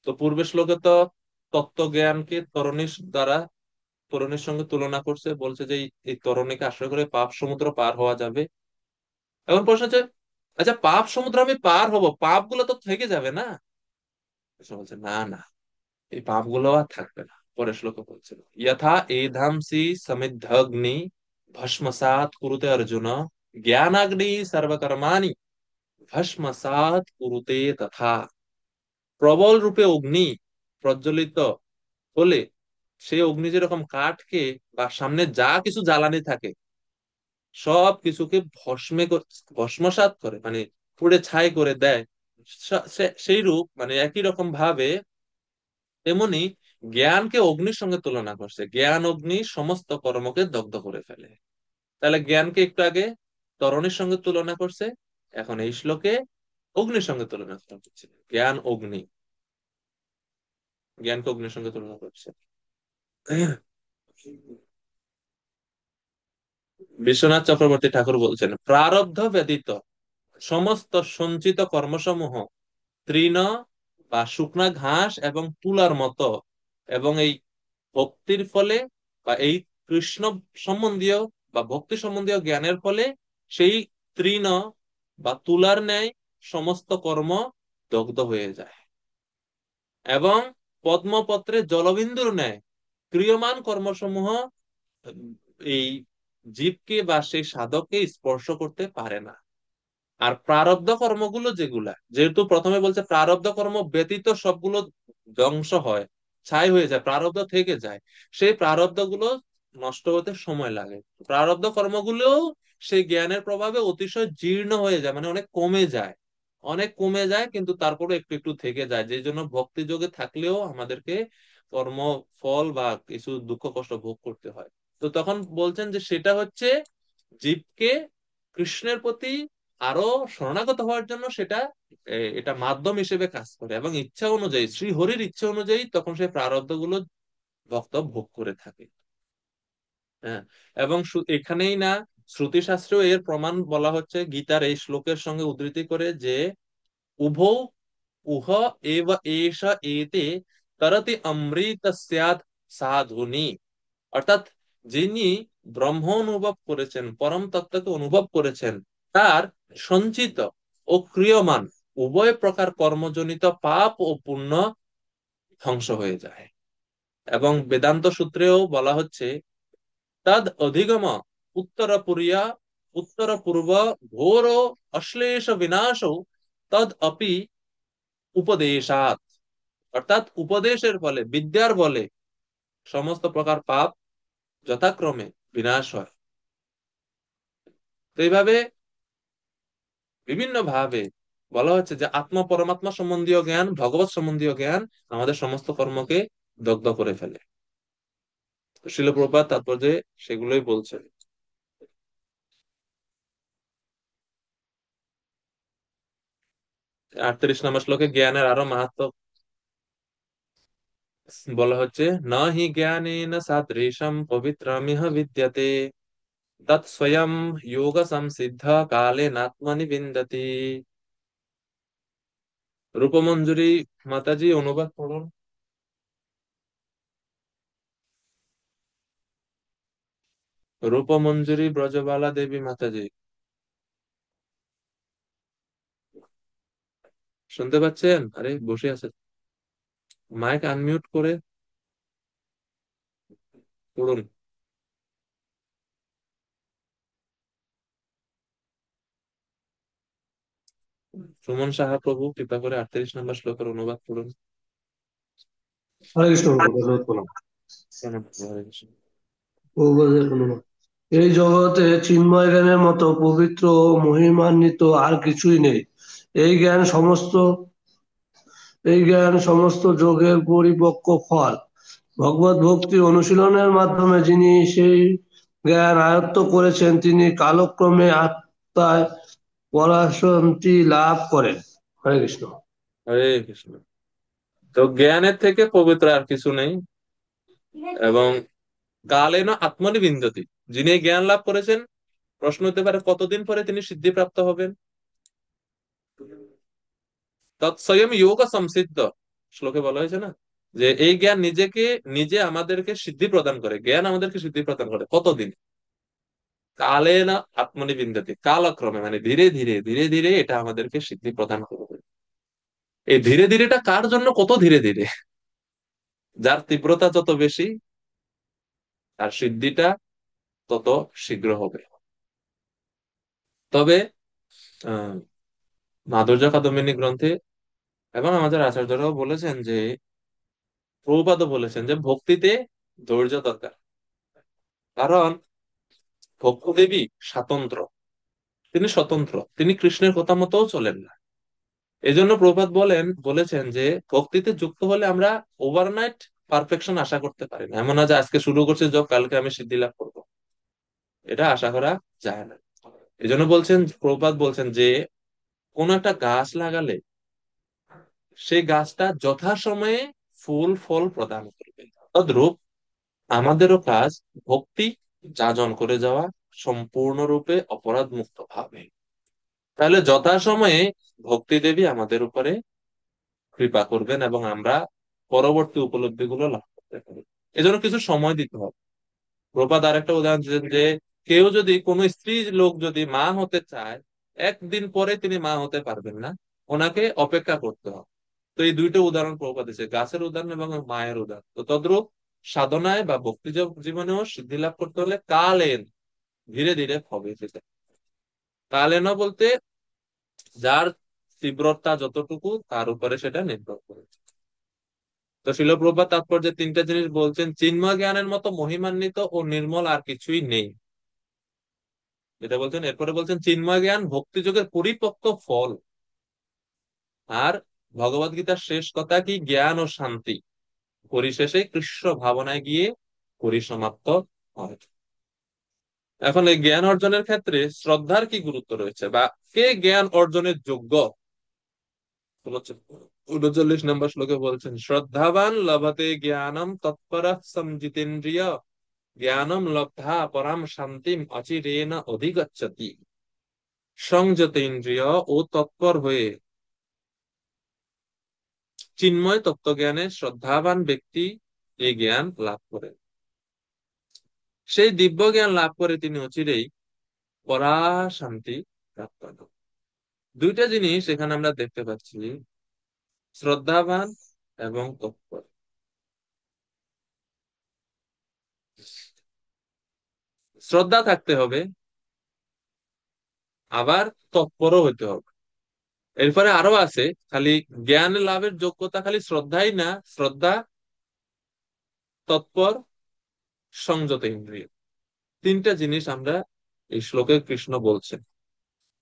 [SPEAKER 1] তো পূর্বের শ্লোকে তো তত্ত্বজ্ঞানকে তরণীর দ্বারা, তরণীর সঙ্গে তুলনা করছে, বলছে যে এই তরণীকে আশ্রয় করে পাপ সমুদ্র পার হওয়া যাবে। এখন প্রশ্ন হচ্ছে, আচ্ছা পাপ সমুদ্র আমি পার হব, পাপ গুলো তো থেকে যাবে না? কৃষ্ণ বলছে না না, এই পাপ গুলো আর থাকবে না। পরের শ্লোকে বলছিল, যথা এধামসি সমিদ্ধগ্নি ভস্মসাৎ কুরুতে অর্জুন জ্ঞানাগ্নি সর্বকর্মাণি ভস্মসাৎ কুরুতে তথা। প্রবল রূপে অগ্নি প্রজ্বলিত হলে সেই অগ্নি যেরকম কাঠকে বা সামনে যা কিছু জ্বালানি থাকে সব কিছুকে ভস্মসাৎ করে, মানে পুড়ে ছাই করে দেয়। সেই রূপ, মানে একই রকম ভাবে তেমনি জ্ঞানকে অগ্নির সঙ্গে তুলনা করছে। জ্ঞান অগ্নি সমস্ত কর্মকে দগ্ধ করে ফেলে। তাহলে জ্ঞানকে একটু আগে তরণের সঙ্গে তুলনা করছে, এখন এই শ্লোকে অগ্নির সঙ্গে তুলনা করা হচ্ছে। জ্ঞান অগ্নি, জ্ঞানকে অগ্নির সঙ্গে তুলনা করছে। বিশ্বনাথ চক্রবর্তী ঠাকুর বলছেন, প্রারব্ধ ব্যতীত সমস্ত সঞ্চিত কর্মসমূহ তৃণ বা শুকনা ঘাস এবং তুলার মতো, এবং এই ভক্তির ফলে বা এই কৃষ্ণ সম্বন্ধীয় বা ভক্তি সম্বন্ধীয় জ্ঞানের ফলে সেই তৃণ বা তুলার ন্যায় সমস্ত কর্ম দগ্ধ হয়ে যায়। এবং পদ্মপত্রে জলবিন্দুর ন্যায় ক্রিয়মান কর্মসমূহ এই জীবকে বা সেই সাধককে স্পর্শ করতে পারে না। আর প্রারব্ধ কর্মগুলো যেগুলা, যেহেতু প্রথমে বলছে প্রারব্ধ কর্ম ব্যতীত সবগুলো ধ্বংস হয়, ছাই হয়ে যায়, প্রারব্ধ থেকে যায়, সেই প্রারব্ধ গুলো নষ্ট হতে সময় লাগে। প্রারব্ধ কর্মগুলো সেই জ্ঞানের প্রভাবে অতিশয় জীর্ণ হয়ে যায়, মানে অনেক কমে যায়, অনেক কমে যায়, কিন্তু তারপরে একটু একটু থেকে যায়, যেই জন্য ভক্তি যোগে থাকলেও আমাদেরকে কর্ম ফল বা কিছু দুঃখ কষ্ট ভোগ করতে হয়। তো তখন বলছেন যে সেটা হচ্ছে জীবকে কৃষ্ণের প্রতি আরো শরণাগত হওয়ার জন্য সেটা এটা মাধ্যম হিসেবে কাজ করে, এবং ইচ্ছা অনুযায়ী, শ্রী হরির ইচ্ছা অনুযায়ী তখন সেই প্রারব্ধ গুলো ভক্ত ভোগ করে থাকে। হ্যাঁ, এবং এখানেই না, শ্রুতি শাস্ত্রেও এর প্রমাণ বলা হচ্ছে গীতার এই শ্লোকের সঙ্গে উদ্ধৃতি করে যে উভৌ উহ এব এষ এতে তরতি অমৃত স্যাদ সাধুনি। অর্থাৎ যিনি ব্রহ্ম অনুভব করেছেন, পরম তত্ত্বকে অনুভব করেছেন, তার সঞ্চিত ও ক্রিয়মান উভয় প্রকার কর্মজনিত পাপ ও পুণ্য ধ্বংস হয়ে যায়। এবং বেদান্ত সূত্রেও বলা হচ্ছে তদ অধিগম উত্তর পুরিয়া উত্তর পূর্ব ঘোর অশ্লেষ বিনাশ তদ অপি উপদেশাৎ। অর্থাৎ উপদেশের ফলে, বিদ্যার বলে সমস্ত প্রকার পাপ যথাক্রমে বিনাশ হয়। তো এইভাবে বিভিন্ন ভাবে বলা হচ্ছে যে আত্মা পরমাত্মা সম্বন্ধীয় জ্ঞান, ভগবত সম্বন্ধীয় জ্ঞান আমাদের সমস্ত কর্মকে দগ্ধ করে ফেলে। তো শিল প্রপাত তাৎপর্যে সেগুলোই বলছেন। 38 নম্বর শ্লোকে জ্ঞানের আরো মাহাত্ম বলা হচ্ছে, ন হি জ্ঞানেন সাদৃশম পবিত্রমিহ বিদ্যতে তৎ স্বয়ং যোগ সংসিদ্ধ কালেনাত্মনি বিন্দতি। রূপমঞ্জুরি মাতাজি অনুবাদ করুন। রূপমঞ্জুরি ব্রজবালা দেবী মাতাজি, শুনতে পাচ্ছেন? আরে বসে আছে, মাইক আনমিউট করে পড়ুন। সুমন সাহা প্রভু, কৃপা করে 38 নম্বর শ্লোকের অনুবাদ করুন।
[SPEAKER 8] হরে কৃষ্ণ প্রভু, ধন্যবাদ প্রণাম।
[SPEAKER 1] হরে কৃষ্ণ।
[SPEAKER 8] প্রভুপাদের অনুবাদ। এই জগতে চিন্ময় জ্ঞানের মতো পবিত্র ও মহিমান্বিত আর কিছুই নেই। এই জ্ঞান সমস্ত এই জ্ঞান সমস্ত যোগের পরিপক্ক ফল। ভগবত ভক্তি অনুশীলনের মাধ্যমে যিনি সেই জ্ঞান আয়ত্ত করেছেন, তিনি কালক্রমে আত্মায় পরাশান্তি লাভ করেন। হরে কৃষ্ণ।
[SPEAKER 1] হরে কৃষ্ণ। তো জ্ঞানের থেকে পবিত্র আর কিছু নেই, এবং কালেন আত্মনি বিন্দতি, যিনি এই জ্ঞান লাভ করেছেন, প্রশ্ন হতে পারে কতদিন পরে তিনি সিদ্ধিপ্রাপ্ত হবেন। তৎস্বয়ং যোগ সংসিদ্ধ শ্লোকে বলা হয়েছে না, যে এই জ্ঞান নিজেকে নিজে আমাদেরকে সিদ্ধি প্রদান করে, জ্ঞান আমাদেরকে সিদ্ধি প্রদান করে কতদিন, কালে না আত্মনি বিন্দতি, কালক্রমে, মানে ধীরে ধীরে ধীরে ধীরে এটা আমাদেরকে সিদ্ধি প্রদান করবে। এই ধীরে ধীরেটা কার জন্য, কত ধীরে ধীরে? যার তীব্রতা যত বেশি, তার সিদ্ধিটা তত শীঘ্র হবে। তবে আহ মাধুর্য কাদম্বিনী গ্রন্থে এবং আমাদের আচার্যরাও বলেছেন যে, প্রভুপাদও বলেছেন যে ভক্তিতে ধৈর্য দরকার। কারণ ভক্তদেবী স্বাতন্ত্র, তিনি স্বতন্ত্র, তিনি কৃষ্ণের কথা মতোও চলেন না। এই জন্য প্রভুপাদ বলেছেন যে ভক্তিতে যুক্ত হলে আমরা ওভারনাইট পারফেকশন আশা করতে পারি না। এমন না যে আজকে শুরু করছে জব, কালকে আমি সিদ্ধি লাভ করবো, এটা আশা করা যায় না। এই জন্য প্রভুপাদ বলছেন যে কোন একটা গাছ লাগালে সেই গাছটা যথাসময়ে ফুল ফল প্রদান করবে। তদ্রূপ আমাদেরও কাজ ভক্তি যাজন করে যাওয়া, সম্পূর্ণরূপে অপরাধ মুক্ত ভাবে। তাহলে যথাসময়ে ভক্তি দেবী আমাদের উপরে কৃপা করবেন এবং আমরা পরবর্তী উপলব্ধি গুলো লাভ করতে পারি। এজন্য কিছু সময় দিতে হবে। প্রপাদ আর একটা উদাহরণ দিলেন যে কেউ যদি, কোনো স্ত্রী লোক যদি মা হতে চায়, একদিন পরে তিনি মা হতে পারবেন না, ওনাকে অপেক্ষা করতে হবে। তো এই দুইটা উদাহরণ প্রভুপাদ দিয়েছে, গাছের উদাহরণ এবং মায়ের উদাহরণ। তো তদ্রূপ সাধনায় বা ভক্তি জীবনেও সিদ্ধি লাভ করতে হলে কালেন, ধীরে ধীরে হবে সেটা। কালেন বলতে যার তীব্রতা যতটুকু তার উপরে সেটা নির্ভর করে। তো শিল প্রভুপাদ তাৎপর্যে তিনটা জিনিস বলছেন, চিন্ময় জ্ঞানের মতো মহিমান্বিত ও নির্মল আর কিছুই নেই, যেটা বলছেন। এরপরে বলছেন চিন্ময় জ্ঞান ভক্তি যোগের পরিপক্ক ফল। আর ভগবদ গীতার শেষ কথা কি, জ্ঞান ও শান্তি পরিশেষে কৃষ্ণ ভাবনায় গিয়ে পরিসমাপ্ত হয়। এখন এই জ্ঞান অর্জনের ক্ষেত্রে শ্রদ্ধার কি গুরুত্ব রয়েছে, বা কে জ্ঞান অর্জনের যোগ্য? 39 নম্বর শ্লোকে বলছেন, শ্রদ্ধাবান লভতে জ্ঞানম তৎপর সংজিতেন্দ্রিয়, জ্ঞানম লব্ধা পরাম শান্তিম অচিরেণ অধিগচ্ছতি। সংযতেন্দ্রিয় ও তৎপর হয়ে চিন্ময় তত্ত্বজ্ঞানে শ্রদ্ধাবান ব্যক্তি এই জ্ঞান লাভ করেন। সেই দিব্য জ্ঞান লাভ করে তিনি অচিরেই পরা শান্তি প্রাপ্ত হন। দুইটা জিনিস এখানে আমরা দেখতে পাচ্ছি, শ্রদ্ধাবান এবং তৎপর। শ্রদ্ধা থাকতে হবে, আবার তৎপরও হইতে হবে। এরপরে আরো আছে, খালি জ্ঞান লাভের যোগ্যতা খালি শ্রদ্ধাই না, শ্রদ্ধা, তৎপর, সংযত ইন্দ্রিয়, তিনটা জিনিস আমরা এই শ্লোকে কৃষ্ণ বলছেন।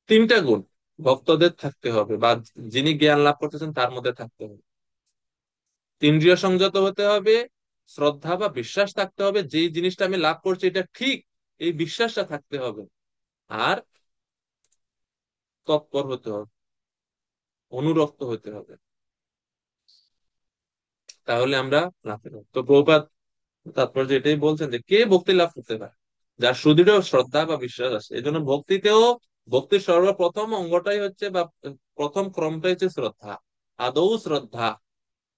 [SPEAKER 1] তিনটা গুণ ভক্তদের থাকতে হবে, বা যিনি জ্ঞান লাভ করতেছেন তার মধ্যে থাকতে হবে। ইন্দ্রিয় সংযত হতে হবে, শ্রদ্ধা বা বিশ্বাস থাকতে হবে, যে জিনিসটা আমি লাভ করছি এটা ঠিক, এই বিশ্বাসটা থাকতে হবে। আর তৎপর হতে হবে, অনুরক্ত হতে হবে, তাহলে আমরা লাভ করব। তো প্রভুপাদ তাৎপর্য এটাই বলছেন যে কে ভক্তি লাভ করতে পারে, যার সুদৃঢ় শ্রদ্ধা বা বিশ্বাস আছে। এই জন্য ভক্তিতেও, ভক্তির সর্বপ্রথম অঙ্গটাই হচ্ছে, বা প্রথম ক্রমটাই হচ্ছে শ্রদ্ধা। আদৌ শ্রদ্ধা,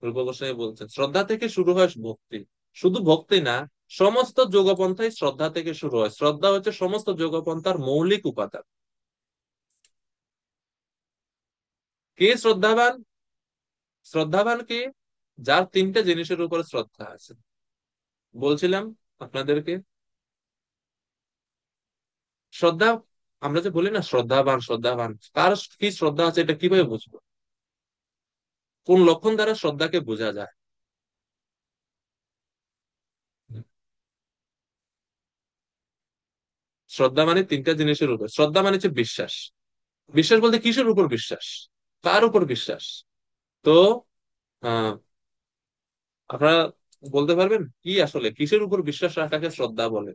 [SPEAKER 1] রূপ গোস্বামী বলছেন শ্রদ্ধা থেকে শুরু হয় ভক্তি। শুধু ভক্তি না, সমস্ত যোগপন্থাই শ্রদ্ধা থেকে শুরু হয়। শ্রদ্ধা হচ্ছে সমস্ত যোগপন্থার মৌলিক উপাদান। কে শ্রদ্ধাবান? শ্রদ্ধাবান কে? যার তিনটা জিনিসের উপরে শ্রদ্ধা আছে। বলছিলাম আপনাদেরকে, শ্রদ্ধা, আমরা যে বলি না শ্রদ্ধাবান শ্রদ্ধাবান, কার কি শ্রদ্ধা আছে এটা কিভাবে বুঝবো? কোন লক্ষণ দ্বারা শ্রদ্ধাকে বোঝা যায়? শ্রদ্ধা মানে তিনটা জিনিসের উপর। শ্রদ্ধা মানে হচ্ছে বিশ্বাস। বিশ্বাস বলতে কিসের উপর বিশ্বাস, কার উপর বিশ্বাস? তো আহ আপনারা বলতে পারবেন কি আসলে কিসের উপর বিশ্বাস রাখাকে শ্রদ্ধা বলে?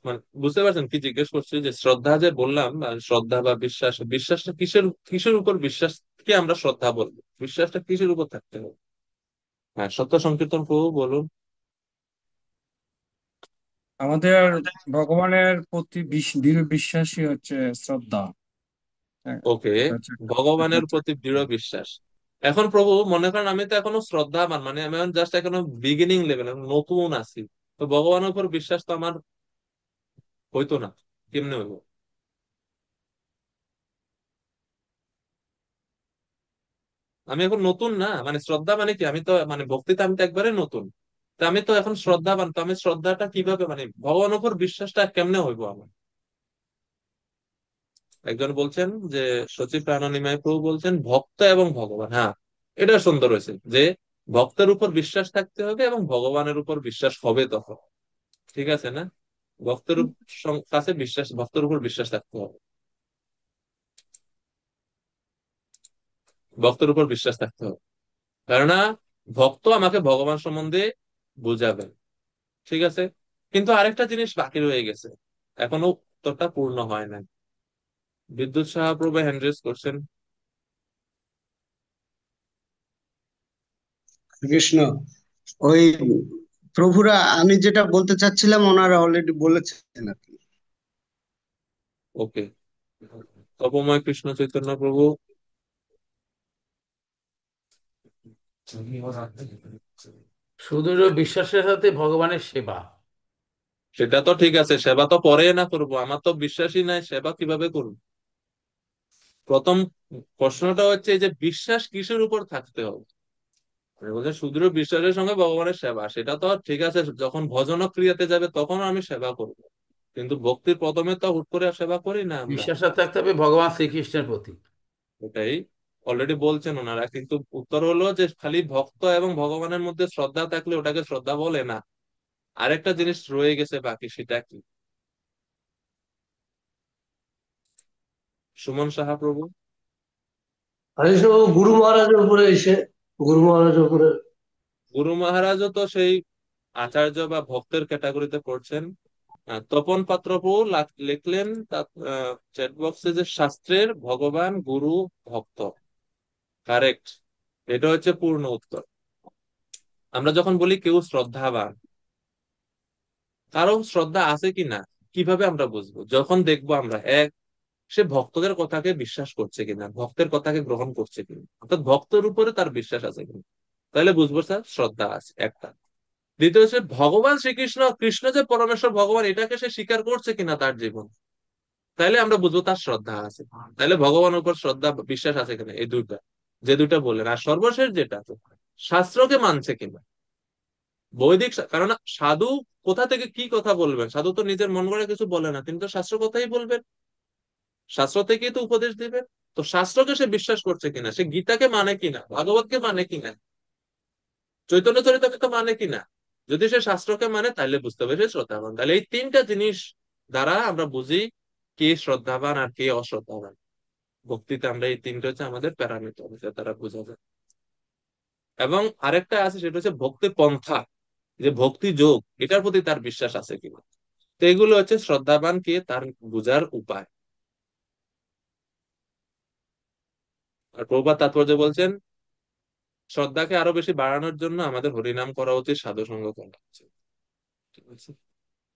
[SPEAKER 1] মানে বুঝতে পারছেন কি জিজ্ঞেস করছি? যে শ্রদ্ধা যে বললাম, শ্রদ্ধা বা বিশ্বাস, বিশ্বাসটা কিসের কিসের উপর বিশ্বাসকে আমরা শ্রদ্ধা বলবো? বিশ্বাসটা কিসের উপর থাকতে হবে? হ্যাঁ, সত্য সংকীর্তন প্রভু বলুন।
[SPEAKER 9] আমাদের ভগবানের প্রতি দৃঢ় বিশ্বাসই হচ্ছে শ্রদ্ধা। হ্যাঁ,
[SPEAKER 1] ওকে,
[SPEAKER 9] এটা হচ্ছে এটা
[SPEAKER 1] ভগবানের
[SPEAKER 9] হচ্ছে
[SPEAKER 1] প্রতি দৃঢ় বিশ্বাস। এখন প্রভু মনে করেন আমি তো এখনো শ্রদ্ধাবান, মানে আমি জাস্ট এখনো বিগিনিং লেভেল, নতুন আছি। তো ভগবানের উপর বিশ্বাস তো আমার হইতো না, কেমনে হইব? আমি এখন নতুন না, মানে শ্রদ্ধা মানে কি, আমি তো মানে ভক্তিতে আমি তো একবারে নতুন। তা আমি তো এখন শ্রদ্ধাবান, তো আমি শ্রদ্ধাটা কিভাবে, মানে ভগবানের উপর বিশ্বাসটা কেমনে হইব আমার? একজন বলছেন যে, সচিব প্রাণনিমায় প্রভু বলছেন ভক্ত এবং ভগবান। হ্যাঁ, এটা সুন্দর হয়েছে যে ভক্তের উপর বিশ্বাস থাকতে হবে এবং ভগবানের উপর বিশ্বাস হবে তখন। ঠিক আছে না? ভক্তের কাছে বিশ্বাস, ভক্তের উপর বিশ্বাস থাকতে হবে, ভক্তের উপর বিশ্বাস থাকতে হবে। কেননা ভক্ত আমাকে ভগবান সম্বন্ধে বুঝাবে। ঠিক আছে, কিন্তু আরেকটা জিনিস বাকি রয়ে গেছে, এখনো উত্তরটা পূর্ণ হয় না। বিদ্যুৎ সাহাপ্রভু হ্যান্ড রেজ করছেন।
[SPEAKER 4] কৃষ্ণ, ওই প্রভুরা, আমি যেটা বলতে চাচ্ছিলাম ওনারা অলরেডি বলেছেন আর কি।
[SPEAKER 1] ওকে, তপময় কৃষ্ণ চৈতন্য প্রভু।
[SPEAKER 5] সুদৃঢ় বিশ্বাসের সাথে ভগবানের সেবা।
[SPEAKER 1] সেটা তো ঠিক আছে, সেবা তো পরে না করবো, আমার তো বিশ্বাসই নাই, সেবা কিভাবে করবো? প্রথম প্রশ্নটা হচ্ছে এই যে বিশ্বাস কিসের উপর থাকতে হবে। আমি বলছি সুদৃঢ় বিশ্বাসের সঙ্গে ভগবানের সেবা, সেটা তো ঠিক আছে, যখন ভজন ক্রিয়াতে যাবে তখন আমি সেবা করব, কিন্তু ভক্তির প্রথমে তো হুট করে সেবা করি না আমরা।
[SPEAKER 5] বিশ্বাসটা থাকতে হবে ভগবান শ্রীকৃষ্ণের প্রতি।
[SPEAKER 1] এটাই অলরেডি বলছেন ওনারা, কিন্তু উত্তর হলো যে খালি ভক্ত এবং ভগবানের মধ্যে শ্রদ্ধা থাকলে ওটাকে শ্রদ্ধা বলে না, আরেকটা জিনিস রয়ে গেছে বাকি, সেটা কি? সুমন সাহা প্রভু।
[SPEAKER 8] আর এই সব গুরু মহারাজের উপরে এসে, গুরু মহারাজের উপরে।
[SPEAKER 1] গুরু মহারাজও তো সেই আচার্য বা ভক্তের ক্যাটাগরিতে পড়ছেন। তপন পাত্র প্রভু লিখলেন তার চ্যাট বক্সে যে শাস্ত্রের ভগবান গুরু ভক্ত, কারেক্ট, এটা হচ্ছে পূর্ণ উত্তর। আমরা যখন বলি কেউ শ্রদ্ধাবান, কারো শ্রদ্ধা আছে কিনা কিভাবে আমরা বুঝবো? যখন দেখবো আমরা এক, সে ভক্তদের কথাকে বিশ্বাস করছে কিনা, ভক্তের কথাকে গ্রহণ করছে কিনা, অর্থাৎ ভক্তের উপরে তার বিশ্বাস আছে কিনা, তাহলে বুঝবো স্যার শ্রদ্ধা আছে একটা। দ্বিতীয় হচ্ছে ভগবান শ্রীকৃষ্ণ, কৃষ্ণ যে পরমেশ্বর ভগবান, এটাকে সে স্বীকার করছে কিনা তার জীবন, তাইলে আমরা বুঝবো তার শ্রদ্ধা আছে। তাহলে ভগবানের উপর শ্রদ্ধা বিশ্বাস আছে কিনা, এই দুইটা, যে দুইটা বললেন। আর সর্বশেষ যেটা, শাস্ত্রকে মানছে কিনা। কারণ সাধু কোথা থেকে কি কথা বলবেন? সাধু তো নিজের মন গড়া কিছু বলে না, তিনি তো শাস্ত্র কথাই বলবেন, শাস্ত্র থেকেই তো উপদেশ দিবেন। তো শাস্ত্রকে সে বিশ্বাস করছে কিনা, সে গীতাকে মানে কিনা, ভাগবতকে মানে কিনা, চৈতন্য চরিতামৃত মানে কিনা। যদি সে শাস্ত্রকে মানে তাহলে বুঝতে হবে সে শ্রদ্ধাবান। তাহলে এই তিনটা জিনিস দ্বারা আমরা বুঝি কে শ্রদ্ধাবান আর কে অশ্রদ্ধাবান। ভক্তিতে আমরা এই তিনটা হচ্ছে আমাদের প্যারামিটার, যেটা দ্বারা বোঝা যায়। এবং আরেকটা আছে, সেটা হচ্ছে ভক্তি পন্থা, যে ভক্তি যোগ, এটার প্রতি তার বিশ্বাস আছে কিনা। তো এগুলো হচ্ছে শ্রদ্ধাবান কে তার বোঝার উপায়। আর প্রভুপাদ তাৎপর্য বলছেন, শ্রদ্ধাকে আরো বেশি বাড়ানোর জন্য আমাদের হরিনাম করা উচিত, সাধু সঙ্গ করা উচিত। ঠিক আছে।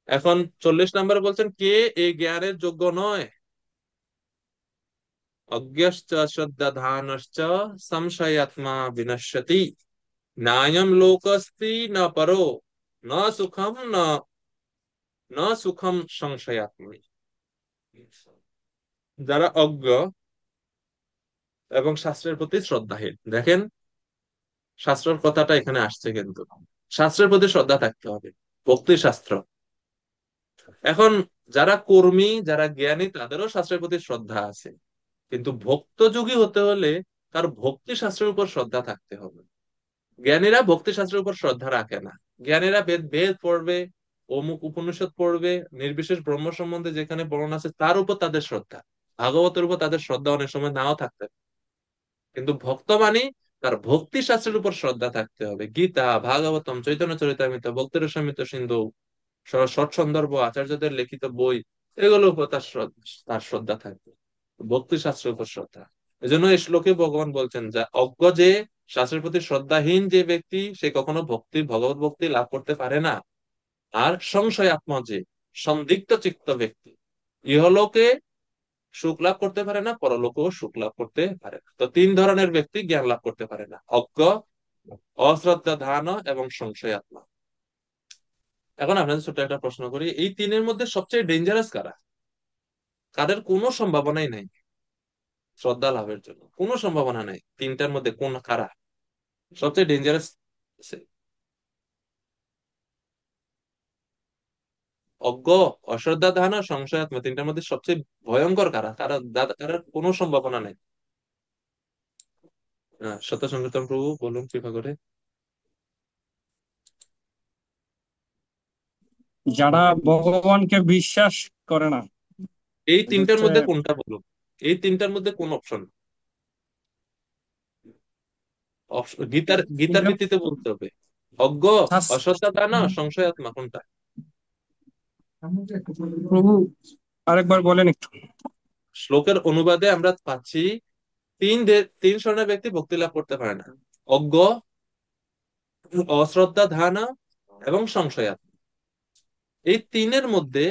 [SPEAKER 1] এখন 40 নম্বর বলছেন, কে এই জ্ঞানের যোগ্য নয়? অজ্ঞশ্চ শ্রদ্ধাধানশ্চ সংশয়াত্মা বিনশ্যতি, নায়ম লোকস্তি ন পরো, ন সুখম ন সুখম সংশয়াত্মনি। যারা অজ্ঞ এবং শাস্ত্রের প্রতি শ্রদ্ধাহীন, দেখেন শাস্ত্রের কথাটা এখানে আসছে, কিন্তু শাস্ত্রের প্রতি শ্রদ্ধা থাকতে হবে, ভক্তি শাস্ত্র। এখন যারা কর্মী, যারা জ্ঞানী, তাদেরও শাস্ত্রের প্রতি শ্রদ্ধা আছে, কিন্তু ভক্তযোগী হতে হলে তার ভক্তি শাস্ত্রের উপর শ্রদ্ধা থাকতে হবে। জ্ঞানীরা ভক্তি শাস্ত্রের উপর শ্রদ্ধা রাখে না। জ্ঞানীরা বেদ বেদ পড়বে, অমুক উপনিষদ পড়বে, নির্বিশেষ ব্রহ্ম সম্বন্ধে যেখানে বর্ণনা আছে তার উপর তাদের শ্রদ্ধা, ভাগবতের উপর তাদের শ্রদ্ধা অনেক সময় নাও থাকতে পারে। কিন্তু ভক্ত মানে তার ভক্তি শাস্ত্রের উপর শ্রদ্ধা থাকতে হবে। গীতা, ভাগবতম, চৈতন্য চরিতামৃত, ভক্তের সমিত সিন্ধু, ষট সন্দর্ভ, আচার্যদের লিখিত বই, এগুলোর উপর তার শ্রদ্ধা থাকবে, ভক্তি শাস্ত্রের উপর শ্রদ্ধা। এই জন্য এই শ্লোকে ভগবান বলছেন, যা অজ্ঞ, যে শাস্ত্রের প্রতি শ্রদ্ধাহীন যে ব্যক্তি, সে কখনো ভগবত ভক্তি লাভ করতে পারে না। আর সংশয় আত্মা, যে সন্দিগ্ধ চিত্ত ব্যক্তি, ইহলোকে সুখ লাভ করতে পারে না, পরলোকেও সুখ লাভ করতে পারে না। তো তিন ধরনের ব্যক্তি জ্ঞান লাভ করতে পারে না: অজ্ঞ, অশ্রদ্ধা ধান এবং সংশয় আত্মা। এখন আপনাদের ছোট্ট একটা প্রশ্ন করি, এই তিনের মধ্যে সবচেয়ে ডেঞ্জারাস কারা? কাদের কোনো সম্ভাবনাই নাই শ্রদ্ধা লাভের জন্য, কোনো সম্ভাবনা নাই, তিনটার মধ্যে কোন কারা সবচেয়ে ডেঞ্জারাস? অজ্ঞ, অশ্রদ্ধা ধান আর সংশয়াত্মা, তিনটার মধ্যে সবচেয়ে ভয়ঙ্কর কারা? কারা কারা কোনো সম্ভাবনা নেই? সত্য সনাতন প্রভু বলুন কৃপা করে।
[SPEAKER 9] যারা ভগবানকে বিশ্বাস করে না,
[SPEAKER 1] এই
[SPEAKER 9] এটা
[SPEAKER 1] তিনটার
[SPEAKER 9] হচ্ছে
[SPEAKER 1] মধ্যে কোনটা বলুন, এই তিনটার মধ্যে কোন অপশন? গীতার গীতার
[SPEAKER 9] তিনটা
[SPEAKER 1] ভিত্তিতে বলতে হবে। অজ্ঞ, অশ্রদ্ধা ধান, সংশয়াত্মা, কোনটা?
[SPEAKER 9] প্রভু আরেকবার বলেন একটু।
[SPEAKER 1] শ্লোকের অনুবাদে আমরা পাচ্ছি, তিন শ্রেণীর ব্যক্তি ভক্তি লাভ করতে পারে না: অজ্ঞ, অশ্রদ্ধা ধান এবং সংশয়াত্মা। এই তিনের মধ্যে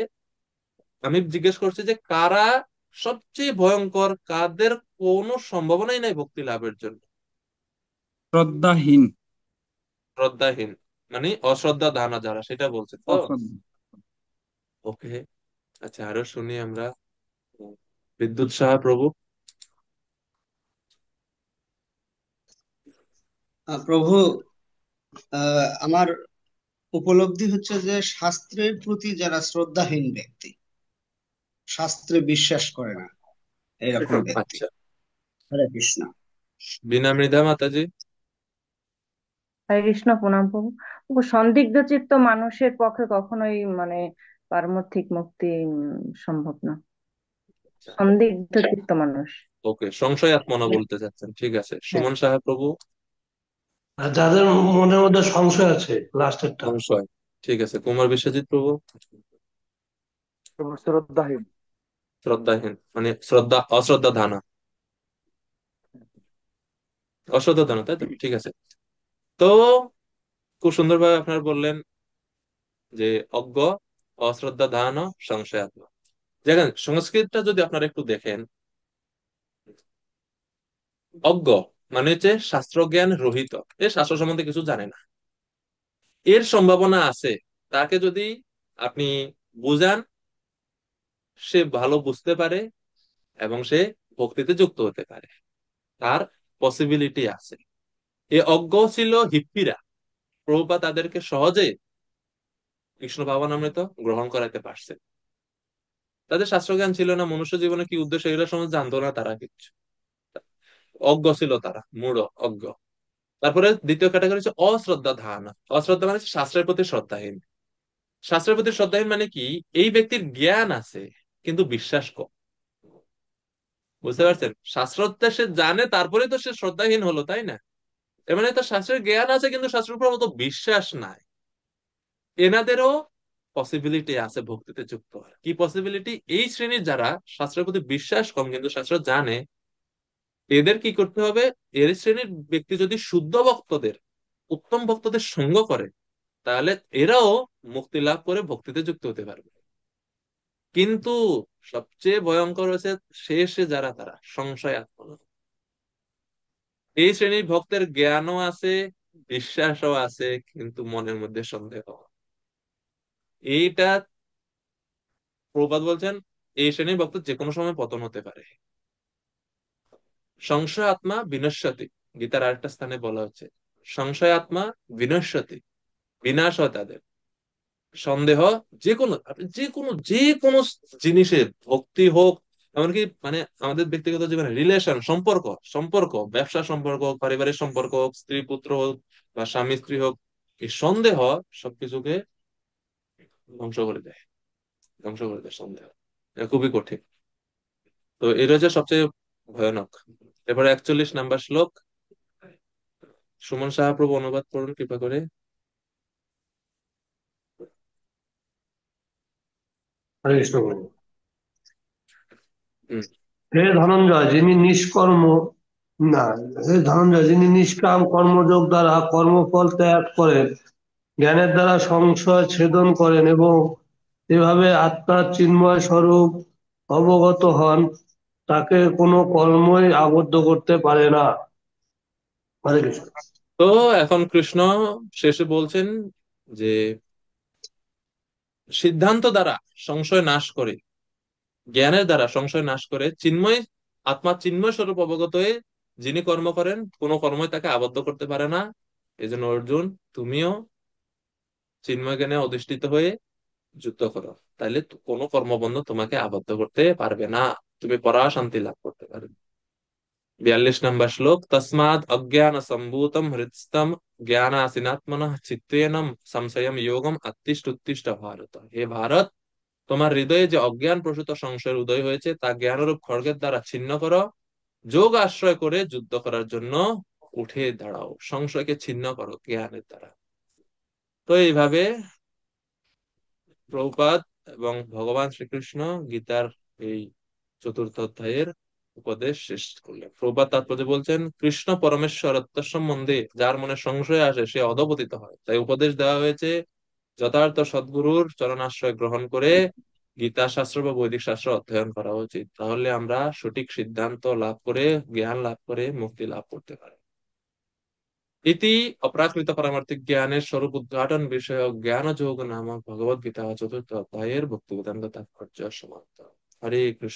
[SPEAKER 1] আমি জিজ্ঞেস করছি যে কারা সবচেয়ে ভয়ঙ্কর, কাদের কোনো সম্ভাবনাই নাই ভক্তি লাভের জন্য?
[SPEAKER 9] শ্রদ্ধাহীন।
[SPEAKER 1] শ্রদ্ধাহীন। মানে অশ্রদ্ধা ধারণা যারা, সেটা বলছেন তো?
[SPEAKER 2] অশ্রদ্ধা।
[SPEAKER 1] ওকে, আচ্ছা, আরো শুনি আমরা। বিদ্যুৎ সাহা প্রভু।
[SPEAKER 4] প্রভু, আমার উপলব্ধি হচ্ছে যে শাস্ত্রের প্রতি যারা শ্রদ্ধাহীন ব্যক্তি, শাস্ত্রে বিশ্বাস করে না, এরকম ব্যক্তি।
[SPEAKER 1] আচ্ছা,
[SPEAKER 4] হরে কৃষ্ণ।
[SPEAKER 1] বিনা মৃধা মাতাজি।
[SPEAKER 10] হরে কৃষ্ণ, প্রণাম প্রভু। ও সন্দিগ্ধ চিত্ত মানুষের পক্ষে কখনোই মানে পারমার্থিক মুক্তি সম্ভব না। সন্দিগ্ধ চিত্ত মানুষ।
[SPEAKER 1] ওকে, সংশয়াত্মনা বলতে চাচ্ছেন, ঠিক আছে।
[SPEAKER 10] হ্যাঁ।
[SPEAKER 1] সুমন সাহা প্রভু।
[SPEAKER 8] আর যাদের মনের মধ্যে সংশয় আছে, লাস্টেরটা।
[SPEAKER 1] সংশয়, ঠিক আছে। কুমার বিশ্বজিৎ প্রভু।
[SPEAKER 7] শ্রদ্ধাহীন।
[SPEAKER 1] শ্রদ্ধাহীন মানে শ্রদ্ধা, অশ্রদ্ধা ধানা, অশ্রদ্ধা ধানা, তাই তো? ঠিক আছে। তো খুব সুন্দরভাবে আপনারা বললেন যে অজ্ঞ, অশ্রদ্ধা ধান, সংশয়াত্মা। দেখেন, সংস্কৃতটা যদি আপনারা একটু দেখেন, অজ্ঞ মানে হচ্ছে শাস্ত্রজ্ঞান রহিত, এ শাস্ত্র সম্বন্ধে কিছু জানে না। এর সম্ভাবনা আছে, তাকে যদি আপনি বুঝান, সে ভালো বুঝতে পারে এবং সে ভক্তিতে যুক্ত হতে পারে, তার পসিবিলিটি আছে। এ অজ্ঞ ছিল হিপ্পিরা, প্রভুপাদ তাদেরকে সহজে কৃষ্ণ ভাবনামৃত গ্রহণ করাতে পারছে। তাদের শাস্ত্রজ্ঞান ছিল না, মনুষ্য জীবনে কি উদ্দেশ্য এগুলো সম্বন্ধে জানতো না তারা কিছু, অজ্ঞ ছিল তারা, মূঢ় অজ্ঞ। তারপরে দ্বিতীয় ক্যাটাগরি হচ্ছে অশ্রদ্ধা ধারণা। অশ্রদ্ধা মানে হচ্ছে শাস্ত্রের প্রতি শ্রদ্ধাহীন। শাস্ত্রের প্রতি শ্রদ্ধাহীন মানে কি, এই ব্যক্তির জ্ঞান আছে কিন্তু বিশ্বাস কম। বুঝতে পারছেন? শাস্ত্রতে সে জানে, তারপরে তো সে শ্রদ্ধাহীন হলো, তাই না? এর মানে তার শাস্ত্রের জ্ঞান আছে কিন্তু শাস্ত্রের উপর মতো বিশ্বাস নাই। এনাদেরও পসিবিলিটি আছে ভক্তিতে যুক্ত হওয়ার। কি পসিবিলিটি? এই শ্রেণীর যারা শাস্ত্রের প্রতি বিশ্বাস কম কিন্তু শাস্ত্র জানে, এদের কি করতে হবে? এর শ্রেণীর ব্যক্তি যদি শুদ্ধ ভক্তদের, উত্তম ভক্তদের সঙ্গ করে, তাহলে এরাও মুক্তি লাভ করে ভক্তিতে যুক্ত হতে পারবে। কিন্তু সবচেয়ে ভয়ঙ্কর হচ্ছে শেষে যারা, তারা সংশয়াত্মক। এই শ্রেণীর ভক্তের জ্ঞানও আছে, বিশ্বাসও আছে, কিন্তু মনের মধ্যে সন্দেহ। এইটা প্রভুপাদ বলছেন, এই শ্রেণীর ভক্ত যে কোনো সময় পতন হতে পারে। সংশয় আত্মা বিনশ্যতি, গীতার আরেকটা স্থানে বলা হচ্ছে সংশয় আত্মা বিনশ্যতি, বিনাশ হয় তাদের। সন্দেহ, যে কোনো, আপনি যে কোনো জিনিসে, ভক্তি হোক, এমনকি মানে আমাদের ব্যক্তিগত জীবনে রিলেশন, সম্পর্ক, ব্যবসা সম্পর্ক হোক, পারিবারিক সম্পর্ক হোক, স্ত্রী পুত্র হোক বা স্বামী স্ত্রী হোক, এই সন্দেহ সবকিছুকে ধ্বংস করে দেয়, সন্দেহ। এটা খুবই কঠিন। তো এটা হচ্ছে সবচেয়ে ভয়ানক। এরপরে 41 নম্বর শ্লোক, সুমন সাহাপ্রভু অনুবাদ করুন কৃপা করে।
[SPEAKER 8] হরে কৃষ্ণ প্রভু।
[SPEAKER 1] হুম।
[SPEAKER 8] হে ধনঞ্জয়, যিনি নিষ্কর্ম না হে ধনঞ্জয়, যিনি নিষ্কাম কর্মযোগ দ্বারা কর্মফল ত্যাগ করেন, জ্ঞানের দ্বারা সংশয় ছেদন করেন এবং এভাবে আত্মার চিন্ময় স্বরূপ অবগত হন, তাকে কোনো কর্মই আবদ্ধ করতে পারে না। হরে কৃষ্ণ।
[SPEAKER 1] তো এখন কৃষ্ণ শেষে বলছেন যে সিদ্ধান্ত দ্বারা সংশয় নাশ করে, জ্ঞানের দ্বারা সংশয় নাশ করে, চিন্ময় আত্মা চিন্ময় স্বরূপ অবগত হয়ে যিনি কর্ম করেন, কোনো কর্মই তাকে আবদ্ধ করতে পারে না। এই জন্য অর্জুন, তুমিও চিন্ময় জ্ঞানে অধিষ্ঠিত হয়ে যুদ্ধ করো, তাইলে কোনো কর্মবন্ধ তোমাকে আবদ্ধ করতে পারবে না, তুমি পরা শান্তি লাভ করতে পারবে। 42 নম্বর শ্লোক, তসমাদ অজ্ঞান সম্ভূতম হৃৎস্থম জ্ঞান আসিনাত্মন চিত্তেনম সংশয়ম যোগম অত্তিষ্ঠ উত্তিষ্ঠ ভারত। হে ভারত, তোমার হৃদয়ে যে অজ্ঞান প্রসূত সংশয়ের উদয় হয়েছে, তা জ্ঞানরূপ খড়গের দ্বারা ছিন্ন করো। যোগ আশ্রয় করে যুদ্ধ করার জন্য উঠে দাঁড়াও, সংশয়কে ছিন্ন করো জ্ঞানের দ্বারা। তো এইভাবে প্রভুপাদ এবং ভগবান শ্রীকৃষ্ণ গীতার এই চতুর্থ অধ্যায়ের উপদেশ শেষ করলেন। প্রভুপাদ তাৎপর্য বলছেন, কৃষ্ণ পরমেশ্বরত্ব সম্বন্ধে যার মনে সংশয় আসে সে অধপতিত হয়। তাই উপদেশ দেওয়া হয়েছে যথার্থ সদ্গুরুর চরণাশ্রয় গ্রহণ করে গীতা শাস্ত্র বা বৈদিক শাস্ত্র অধ্যয়ন করা উচিত। তাহলে আমরা সঠিক সিদ্ধান্ত লাভ করে, জ্ঞান লাভ করে মুক্তি লাভ করতে পারি। ইতি অপ্রাকৃত পারমার্থিক জ্ঞানের স্বরূপ উদ্ঘাটন বিষয়ক জ্ঞান যোগ নামক ভগবদ গীতা চতুর্থ অধ্যায়ের ভক্তি বেদান্ত তাৎপর্য সমাপ্ত। হরে কৃষ্ণ।